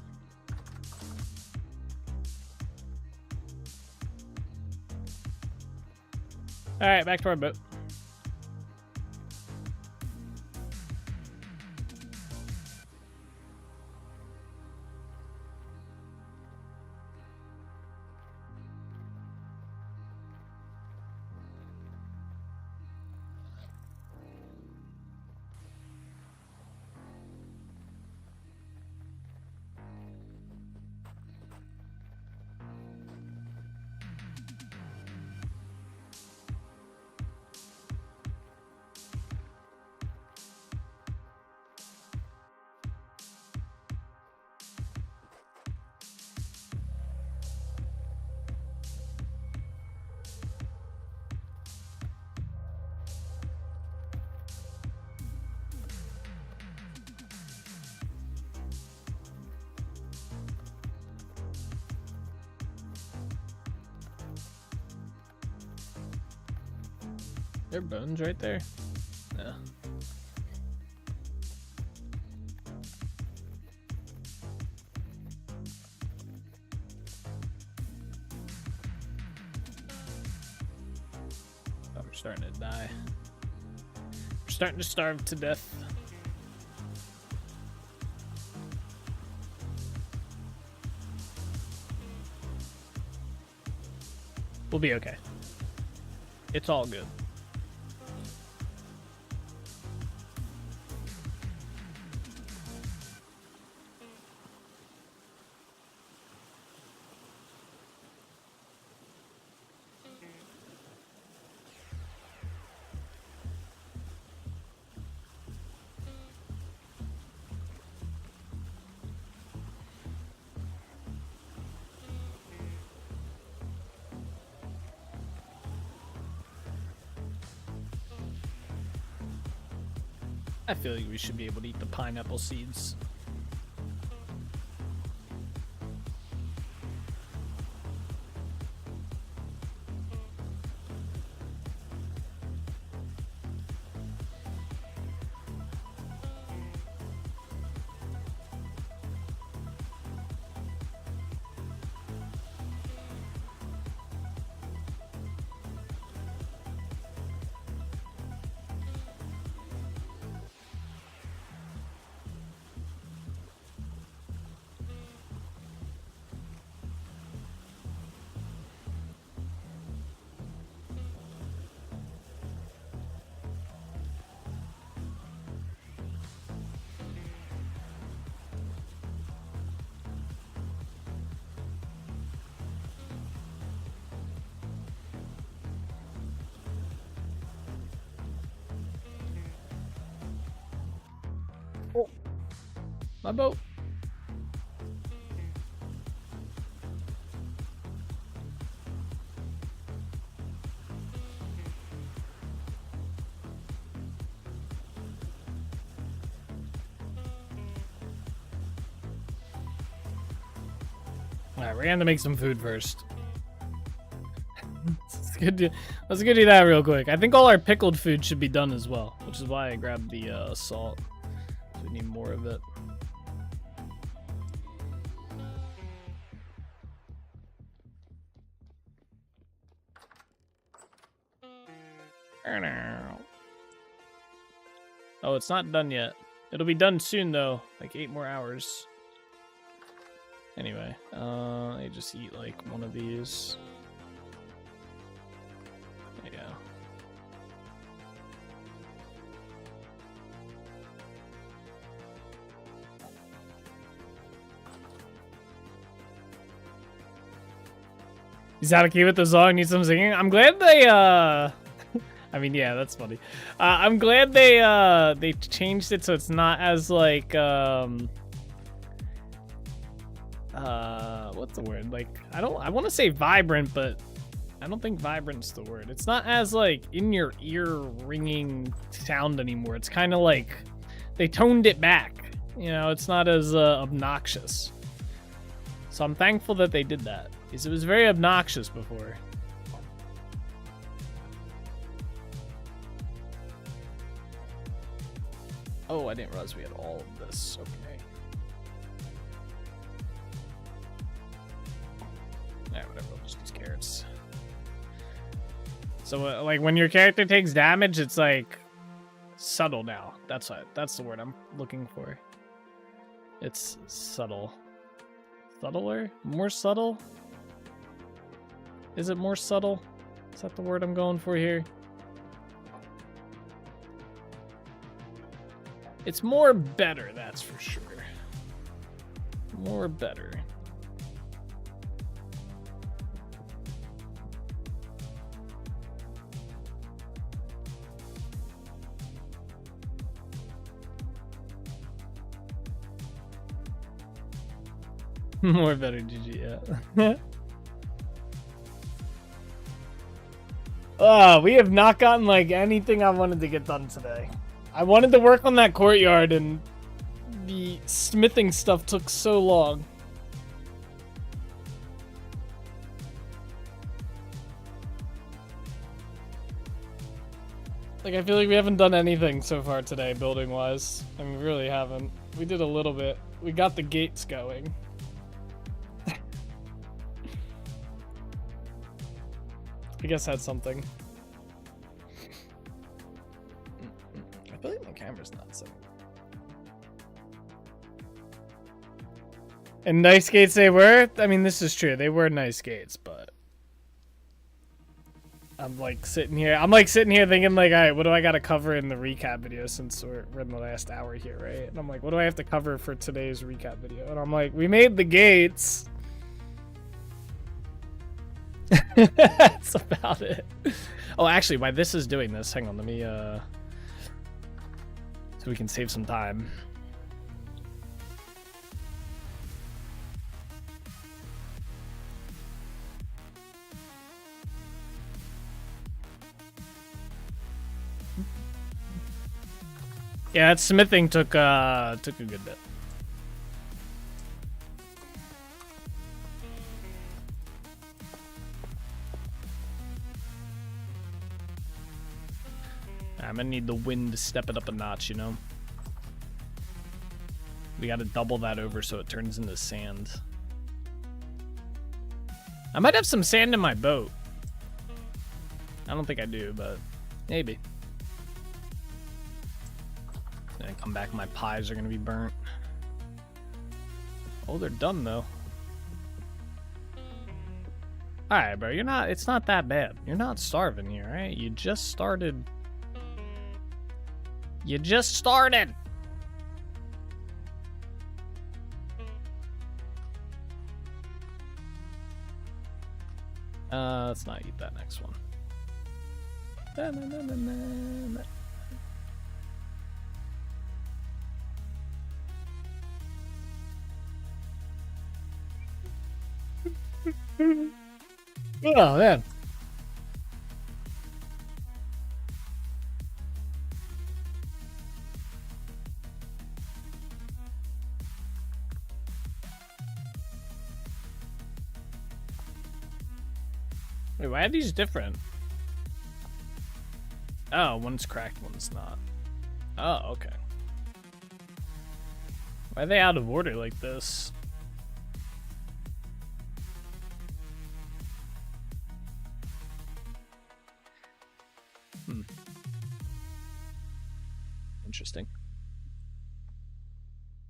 Alright, back to our boat. There are bones right there? No. Oh, we're starting to die. We're starting to starve to death. We'll be okay. It's all good. I feel like we should be able to eat the pineapple seeds. Oh, my boat. Alright, we're gonna make some food first. Let's go do that real quick. I think all our pickled food should be done as well, which is why I grabbed the salt. So we need more of it. Oh, it's not done yet. It'll be done soon though, like 8 more hours. Anyway, I just eat like one of these. There you go. Is that okay with the song? Need some singing? I'm glad they I mean, yeah, that's funny. I'm glad they changed it so it's not as like what's the word? Like I want to say vibrant, but I don't think vibrant's the word. It's not as like in your ear ringing sound anymore. It's kind of like they toned it back. You know, it's not as obnoxious. So I'm thankful that they did that because it was very obnoxious before. Oh, I didn't realize we had all of this. Okay. Yeah, whatever. We'll just use carrots. So, like, when your character takes damage, it's like subtle now. That's the word I'm looking for. It's subtle. Subtler? More subtle? Is it more subtle? Is that the word I'm going for here? It's more better, that's for sure. More better. More better, GG, yeah. We have not gotten like anything I wanted to get done today. I wanted to work on that courtyard and the smithing stuff took so long. Like, I feel like we haven't done anything so far today, building-wise. I mean, we really haven't. We did a little bit. We got the gates going. I guess that's something. I feel like my camera's not set. And nice gates they were? I mean, this is true. They were nice gates, but... I'm like sitting here thinking like, all right, what do I got to cover in the recap video since we're in the last hour here, right? And I'm like, what do I have to cover for today's recap video? And I'm like, we made the gates. That's about it. Oh, actually, while this is doing this, hang on, let me, so we can save some time. Yeah, that smithing took a good bit. I'm gonna need the wind to step it up a notch, you know? We gotta double that over so it turns into sand. I might have some sand in my boat. I don't think I do, but maybe. Then I come back, my pies are gonna be burnt. Oh, they're done though. Alright, bro, it's not that bad. You're not starving here, right? You just started. You just started! Let's not eat that next one. Oh, man. Wait, why are these different? Oh, one's cracked, one's not. Oh, okay. Why are they out of order like this? Interesting.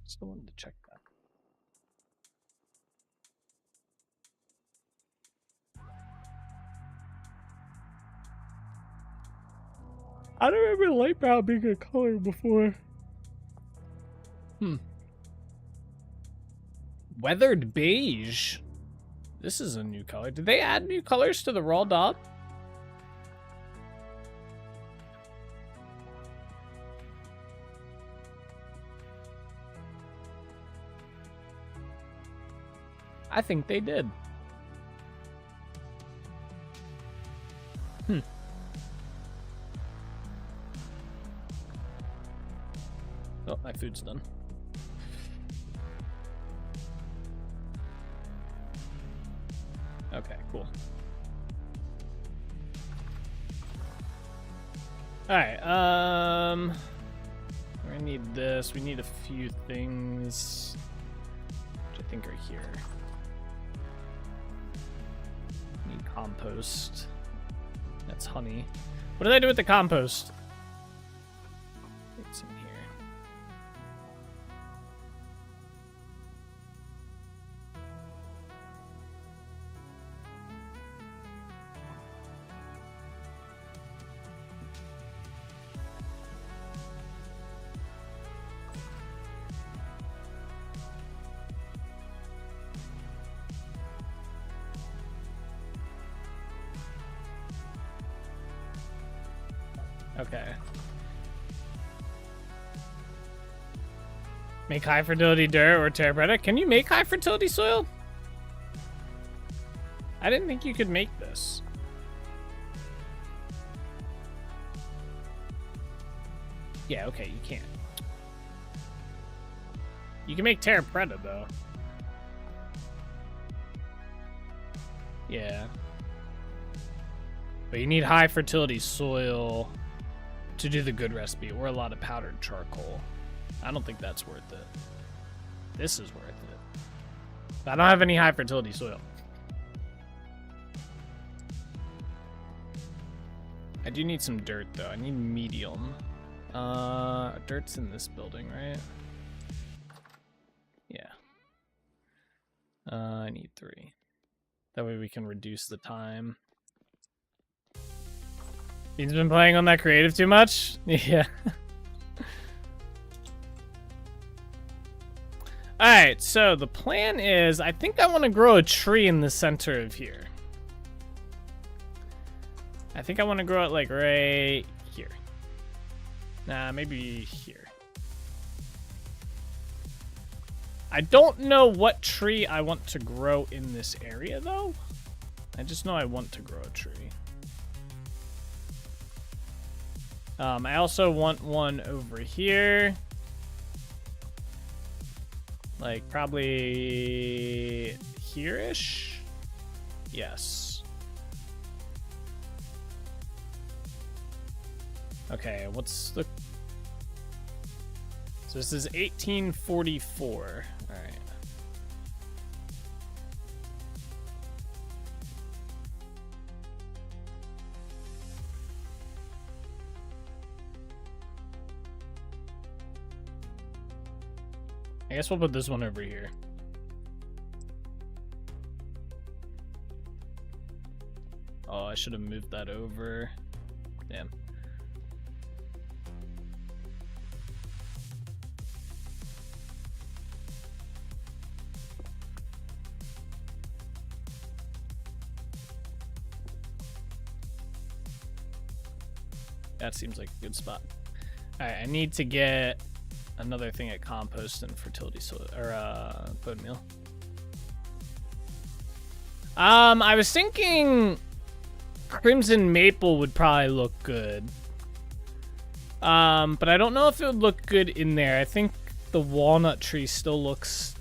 Still wanted to check that. I don't remember light brown being a color before. Weathered beige. This is a new color. Did they add new colors to the raw dot? I think they did. Oh, my food's done. Okay, cool. Alright, we're gonna need this. We need a few things, which I think are here. Need compost. That's honey. What did I do with the compost? It's in here. Okay. Make high fertility dirt or terra preta. Can you make high fertility soil? I didn't think you could make this. Yeah, okay, you can't. You can make terra preta though. Yeah. But you need high fertility soil. to do the good recipe, or a lot of powdered charcoal. I don't think that's worth it. This is worth it. I don't have any high fertility soil. I do need some dirt though. I need medium. Dirt's in this building, right? Yeah. I need 3. That way we can reduce the time. He's been playing on that creative too much? Yeah. Alright, so the plan is, I think I want to grow a tree in the center of here. I think I want to grow it like right here. Nah, maybe here. I don't know what tree I want to grow in this area though. I just know I want to grow a tree. I also want one over here. Like probably here-ish? Yes. Okay, what's the... So this is 1844. All right. I guess we'll put this one over here. Oh, I should have moved that over. Damn. That seems like a good spot. All right, I need to get another thing at compost and fertility soil, or bone meal. I was thinking crimson maple would probably look good. But I don't know if it would look good in there. I think the walnut tree still looks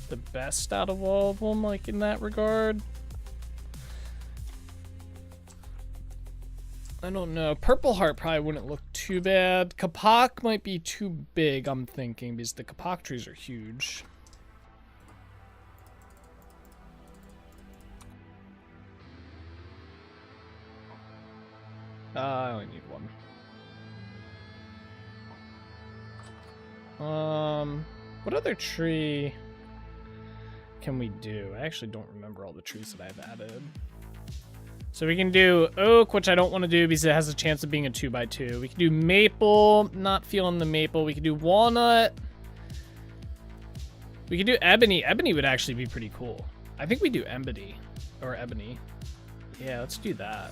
the best out of all of them, like in that regard. I don't know. Purple heart probably wouldn't look too bad. Kapok might be too big, I'm thinking, because the kapok trees are huge. I only need one. What other tree can we do? I actually don't remember all the trees that I've added. So we can do oak, which I don't want to do because it has a chance of being a 2x2. We can do maple, not feeling the maple. We can do walnut. We can do ebony. Ebony would actually be pretty cool. I think we do ebony, or ebony. Yeah, let's do that.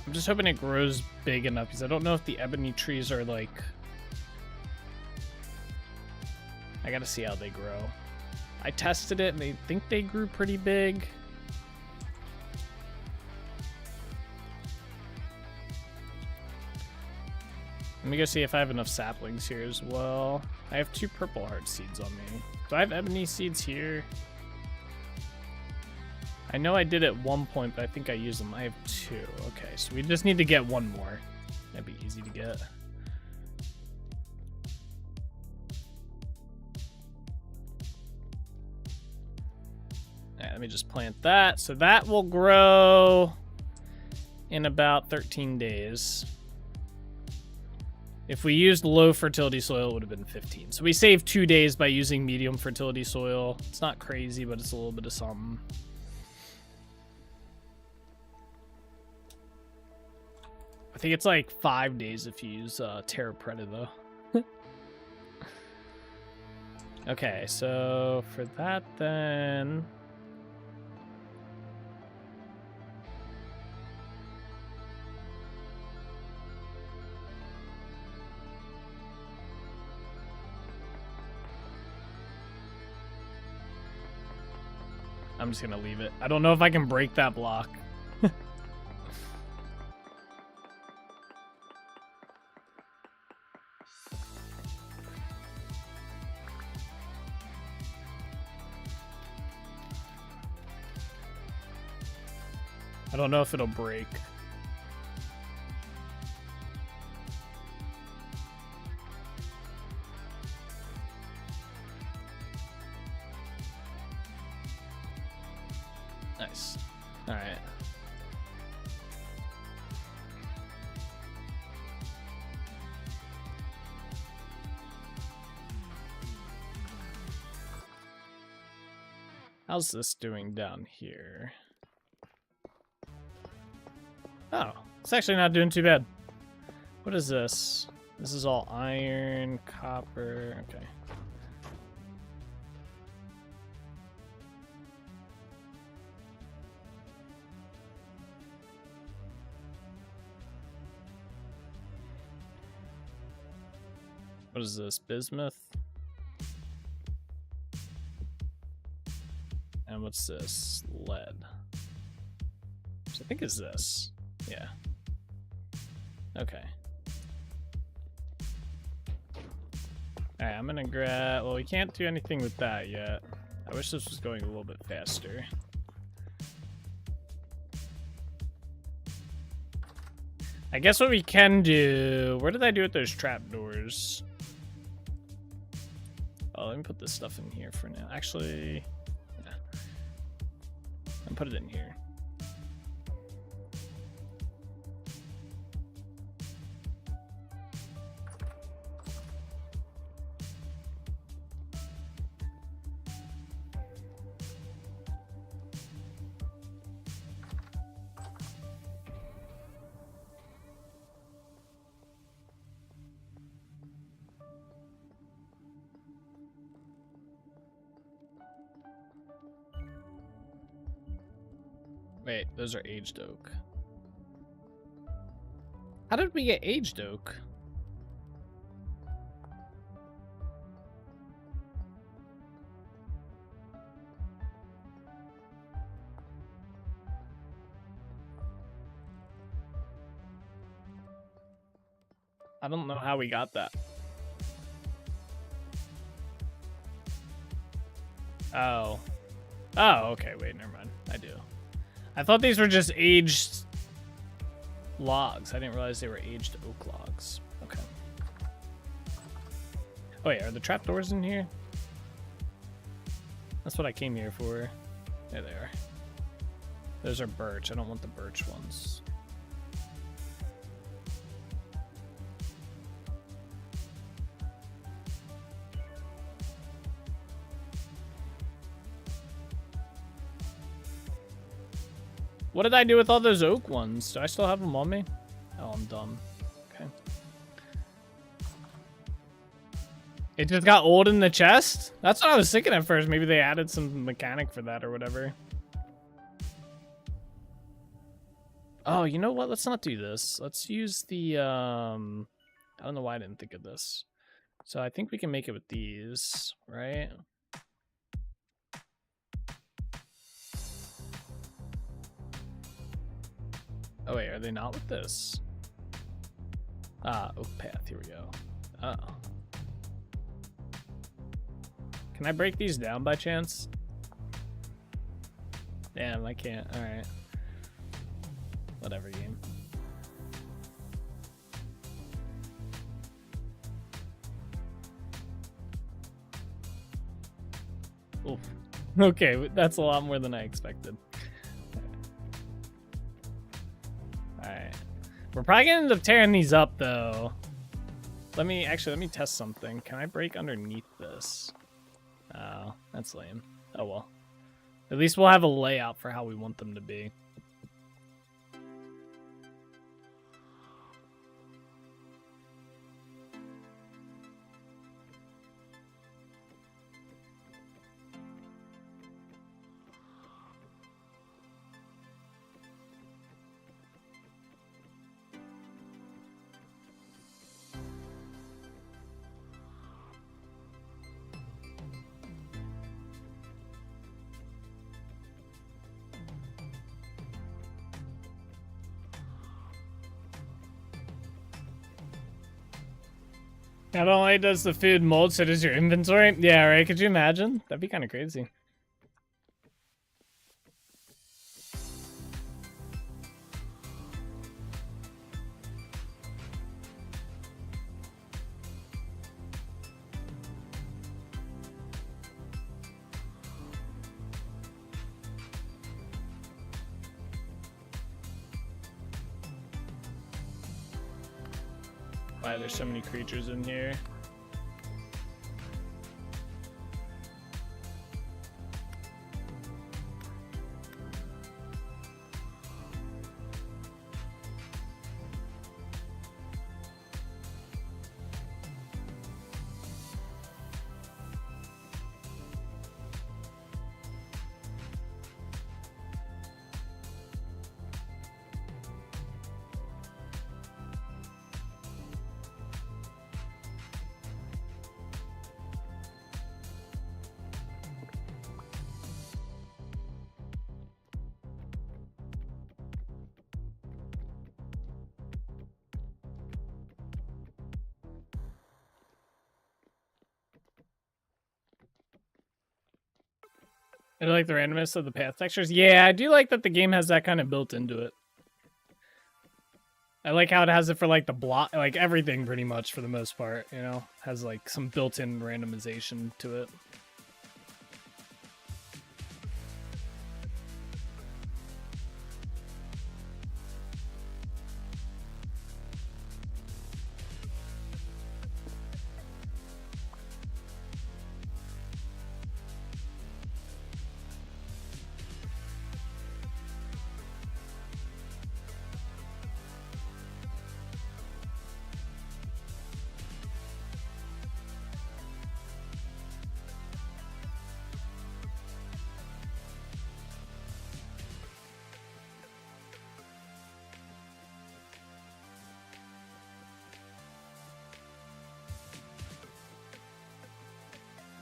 I'm just hoping it grows big enough because I don't know if the ebony trees are like... I gotta see how they grow. I tested it and I think they grew pretty big. Let me go see if I have enough saplings here as well. I have 2 purple heart seeds on me. Do I have ebony seeds here? I know I did at one point, but I think I used them. I have 2. Okay, so we just need to get one more. That'd be easy to get. Alright, let me just plant that. So that will grow in about 13 days. If we used low fertility soil, it would have been 15. So we saved 2 days by using medium fertility soil. It's not crazy, but it's a little bit of something. I think it's like 5 days if you use Terra Preta, though. Okay, so for that, then... I'm just gonna leave it. I don't know if I can break that block. I don't know if it'll break. How's this doing down here? Oh, it's actually not doing too bad. What is this? This is all iron, copper. Okay. What is this? Bismuth? And what's this? Lead. Which I think is this. Yeah. Okay. Alright, I'm gonna grab... Well, we can't do anything with that yet. I wish this was going a little bit faster. I guess what we can do... Where did I do with those trapdoors? Oh, let me put this stuff in here for now. Actually... Yeah. And put it in here. Wait, those are aged oak. How did we get aged oak? I don't know how we got that. Oh. Oh, okay, wait, never mind. I do. I thought these were just aged logs. I didn't realize they were aged oak logs. Okay. Oh yeah, are the trapdoors in here? That's what I came here for. There they are. Those are birch. I don't want the birch ones. What did I do with all those oak ones? Do I still have them on me? Oh, I'm dumb. Okay. It just got old in the chest? That's what I was thinking at first. Maybe they added some mechanic for that or whatever. Oh, you know what? Let's not do this. Let's use the, I don't know why I didn't think of this. So I think we can make it with these, right? Oh wait, are they not with this? Ah, oak path, here we go. Uh-oh. Can I break these down by chance? Damn, I can't, alright. Whatever, game. Oof. Okay, that's a lot more than I expected. Alright. We're probably gonna end up tearing these up though. Let me test something. Can I break underneath this? Oh, that's lame. Oh well. At least we'll have a layout for how we want them to be. Not only does the food mold, so does your inventory. Yeah, right? Could you imagine? That'd be kind of crazy. Why there's so many creatures in here. I like the randomness of the path textures. Yeah, I do like that the game has that kind of built into it. I like how it has it for like the block, like everything pretty much for the most part, you know, has like some built-in randomization to it.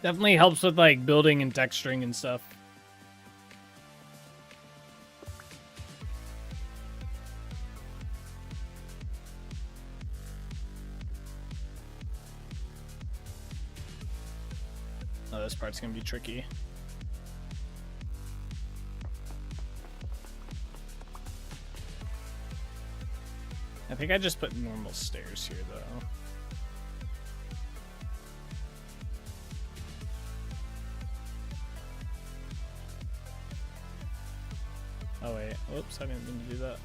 Definitely helps with like building and texturing and stuff. Oh, this part's gonna be tricky. I think I just put normal stairs here though. Oh wait, whoops, I didn't mean to do that.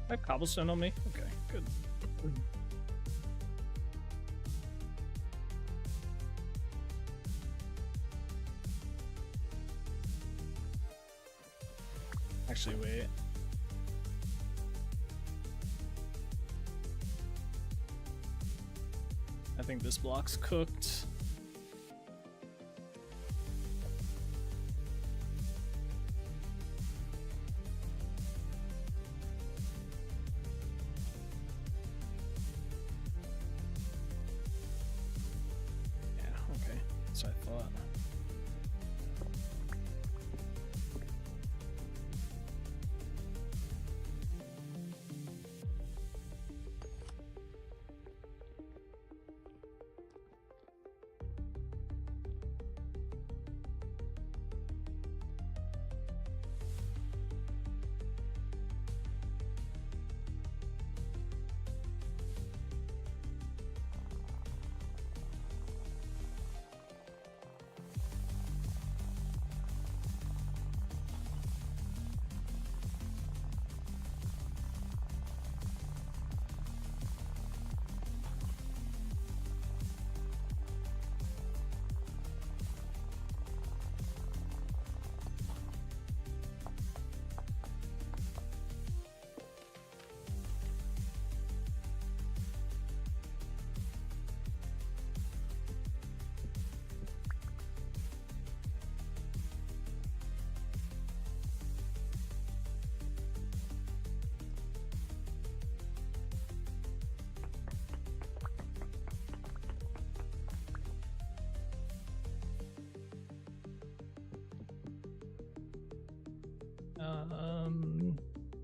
That cobblestone on me? Okay, good. Actually, wait. I think this block's cooked. I thought.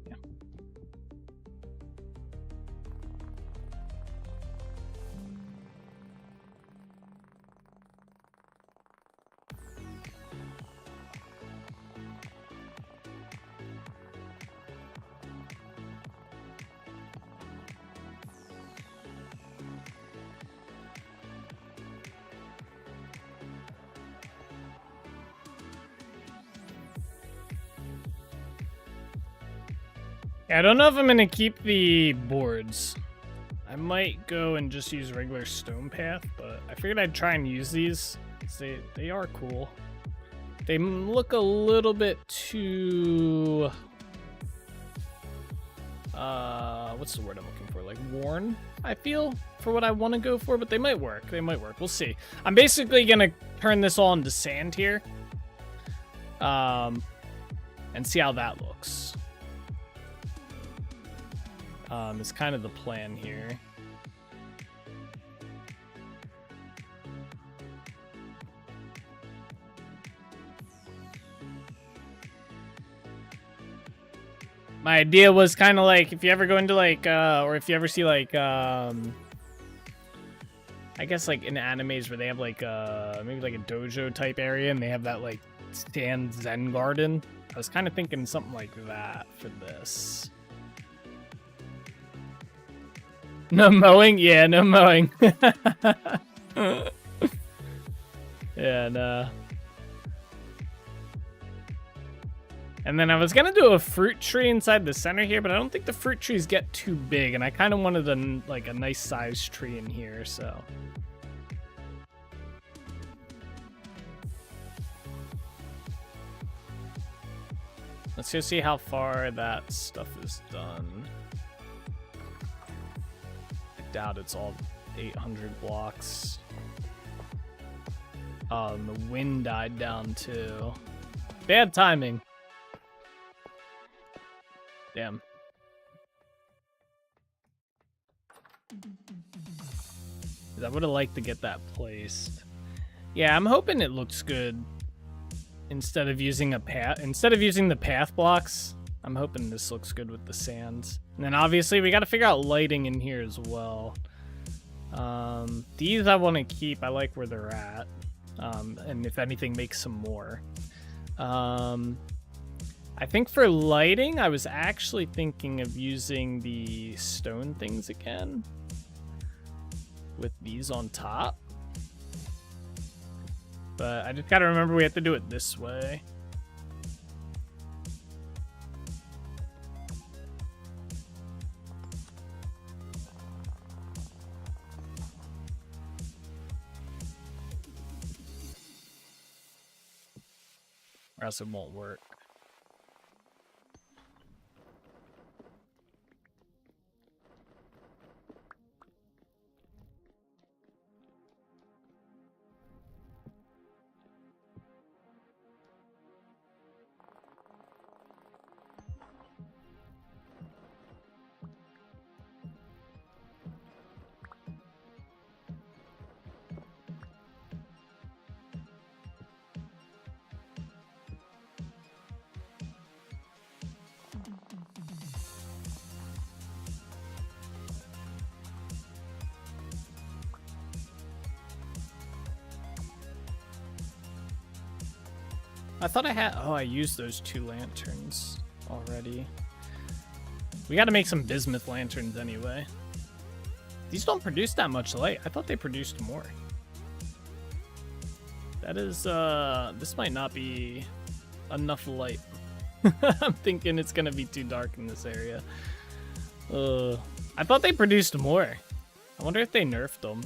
Yeah. I don't know if I'm gonna keep the boards. I might go and just use regular stone path, but I figured I'd try and use these They are cool. They look a little bit too what's the word I'm looking for? Like worn, I feel, for what I want to go for, but they might work. They might work. We'll see. I'm basically gonna turn this all into sand here. And see how that looks. It's kind of the plan here. My idea was kind of like, if you ever go into like, or if you ever see like, I guess like in animes where they have like, maybe like a dojo type area and they have that like stand zen garden. I was kind of thinking something like that for this. No mowing? Yeah, no mowing. Yeah, no. And then I was gonna do a fruit tree inside the center here, but I don't think the fruit trees get too big, and I kind of wanted a nice sized tree in here, so. Let's go see how far that stuff is done. I doubt it's all 800 blocks. The wind died down too. Bad timing. Damn. I would have liked to get that placed. Yeah, I'm hoping it looks good. Instead of using the path blocks, I'm hoping this looks good with the sands. And then obviously we got to figure out lighting in here as well. These I want to keep. I like where they're at. And if anything, make some more. I think for lighting, I was actually thinking of using the stone things again with these on top. But I just gotta remember we have to do it this way. Or else it won't work. I thought I had... Oh, I used those 2 lanterns already. We gotta make some bismuth lanterns anyway. These don't produce that much light. I thought they produced more. That is, this might not be enough light. I'm thinking it's gonna be too dark in this area. I thought they produced more. I wonder if they nerfed them.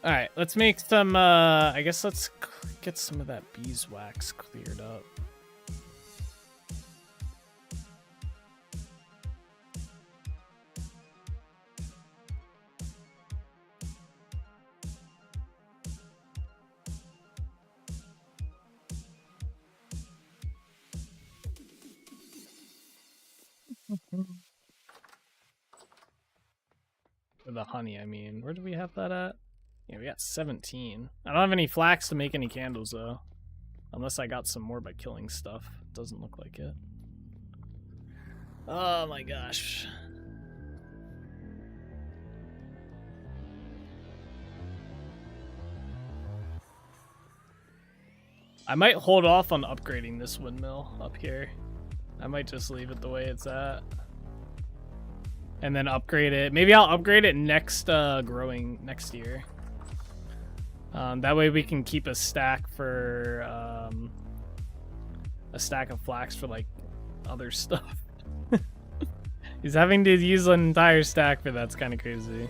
Alright, let's make some, I guess let's get some of that beeswax cleared up. For the honey, I mean. Where do we have that at? Yeah, we got 17. I don't have any flax to make any candles, though. Unless I got some more by killing stuff. Doesn't look like it. Oh my gosh. I might hold off on upgrading this windmill up here. I might just leave it the way it's at. And then upgrade it. Maybe I'll upgrade it next growing next year. That way we can keep a stack for a stack of flax for like other stuff. He's having to use an entire stack for that's kind of crazy.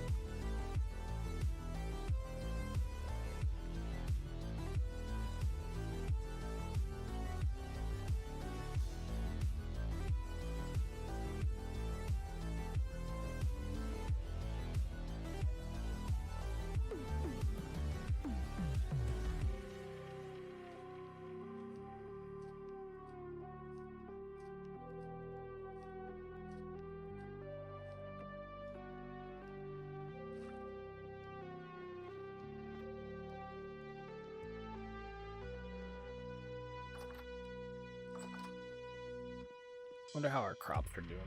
Wonder how our crops are doing.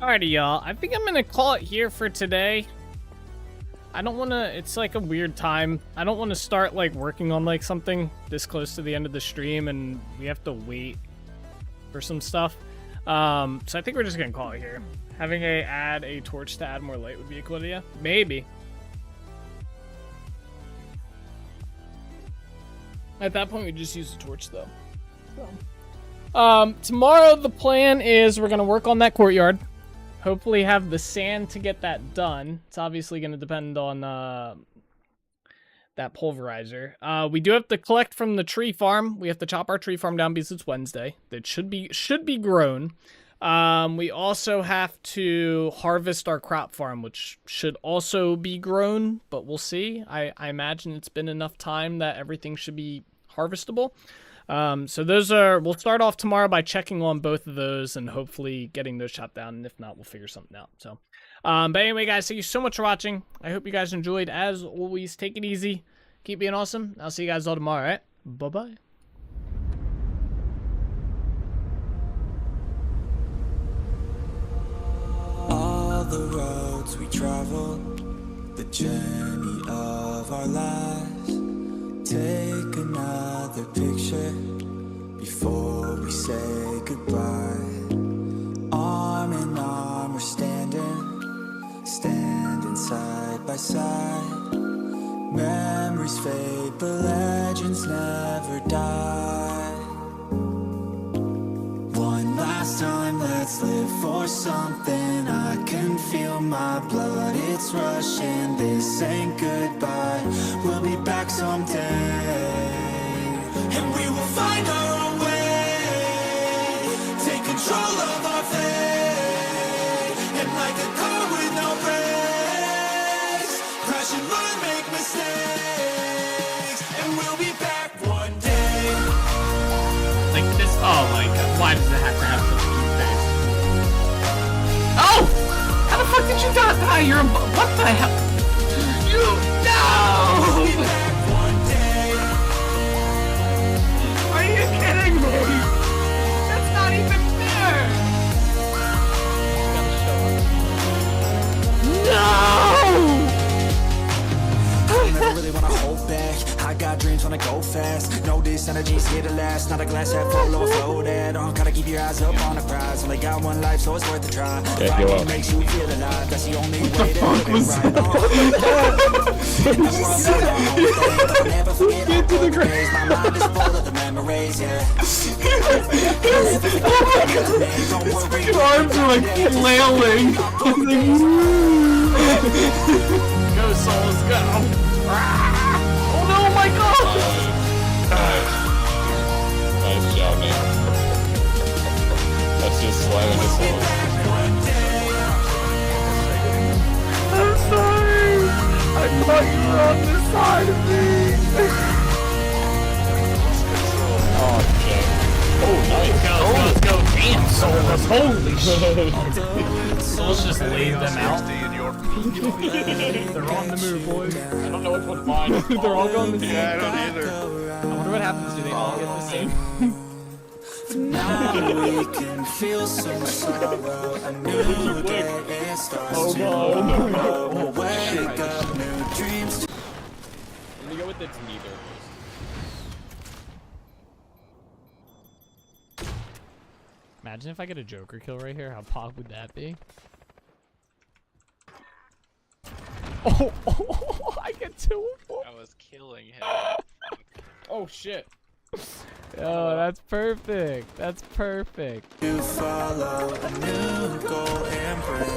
Alrighty, y'all. I think I'm gonna call it here for today. I don't want to. It's like a weird time. I don't want to start like working on like something this close to the end of the stream, and we have to wait for some stuff. So I think we're just gonna call it here. Having add a torch to add more light would be a cool idea. Maybe. At that point, we just use the torch though. So. Tomorrow the plan is we're gonna work on that courtyard. Hopefully have the sand to get that done. It's obviously going to depend on that pulverizer. We do have to collect from the tree farm. We have to chop our tree farm down because it's Wednesday. That should be grown. We also have to harvest our crop farm, which should also be grown, but we'll see. I imagine it's been enough time that everything should be harvestable. So those are, we'll start off tomorrow by checking on both of those and hopefully getting those chopped down. And if not, we'll figure something out. So, but anyway, guys, thank you so much for watching. I hope you guys enjoyed. As always, take it easy. Keep being awesome. I'll see you guys all tomorrow. All right? Bye-bye. All the roads we travel, the journey of our lives. Take another picture before we say goodbye. Arm in arm we're standing side by side. Memories fade but legends never die. One last time, let's live for something. I can feel my blood, it's rushing. This ain't goodbye, we'll be back someday. And we will find our own way. Take control of our fate. And like a car with no brakes, crash and learn, make mistakes. And we'll be back one day. Like this, oh my god, why does it have to have such a cute face? Oh! How the fuck did you die? You're a, what the hell? You, no! We'll be back one day. Are you kidding me? That's not even fair! No! I never really wanna hold back. I got dreams when I go fast. Know this energy's here to last. Not a glass half full or floated. Gotta keep your eyes up on the prize. Only got one life, so it's worth a try. Yeah, What makes you feel alive? That's the only way to live it right. Never forget all the days. My mind is full of the memories, yeah. His arms are like flailing. Go, souls, go. Oh no, my god! Nice job, man. That's just slamming his home. I'm sorry! I thought you were on this side of me! Oh, Jack. Oh, nice. Let's go. Damn, souls. Holy shit. Souls just laid them out. They're on the move, boys. I don't know which one mine is. They're all going the same Yeah, I don't time. either. I wonder what happens. Do they all get the same? Now we can feel some sorrow. A new day it starts Oh, tomorrow. no. We'll wake up, new dreams. Let me go with its neither. Imagine if I get a Joker kill right here. How pog would that be? Oh, I get 2 of 4. I was killing him. Oh shit. Oh, that's perfect. That's perfect. You follow a new goal and bring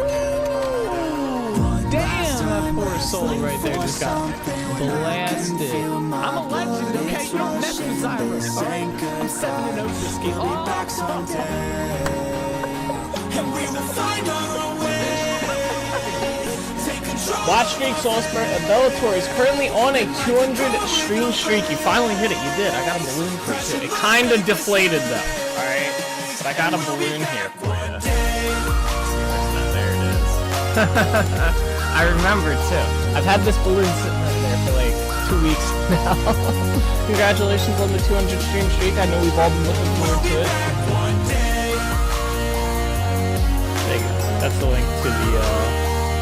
Damn, that poor soul right there just got blasted. I'm a legend, okay? You don't mess with Cyrus, alright? I'm 7-0 this game. Oh, back someday. And we will find our way. Take control. Watch Streak Soulspur. Bellator is currently on a 200 stream streak. You finally hit it. You did. I got a balloon for it. It kind of deflated though. All right, but I got a balloon here for you. There it is. I remember too. I've had this balloon sitting right there for like 2 weeks now. Congratulations on the 200 stream streak. I know we've all been looking forward to it. There you go. That's the link to the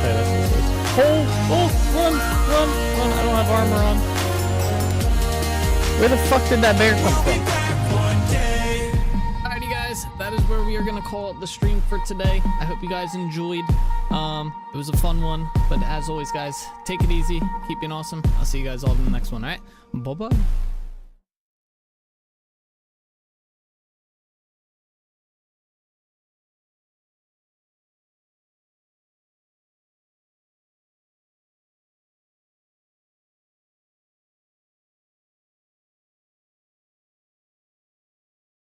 playlist. Run! I don't have armor on. Where the fuck did that bear come from? Alrighty guys, that is where we are gonna call it the stream for today. I hope you guys enjoyed. It was a fun one, but as always guys, take it easy, keep being awesome. I'll see you guys all in the next one, alright? Bye-bye.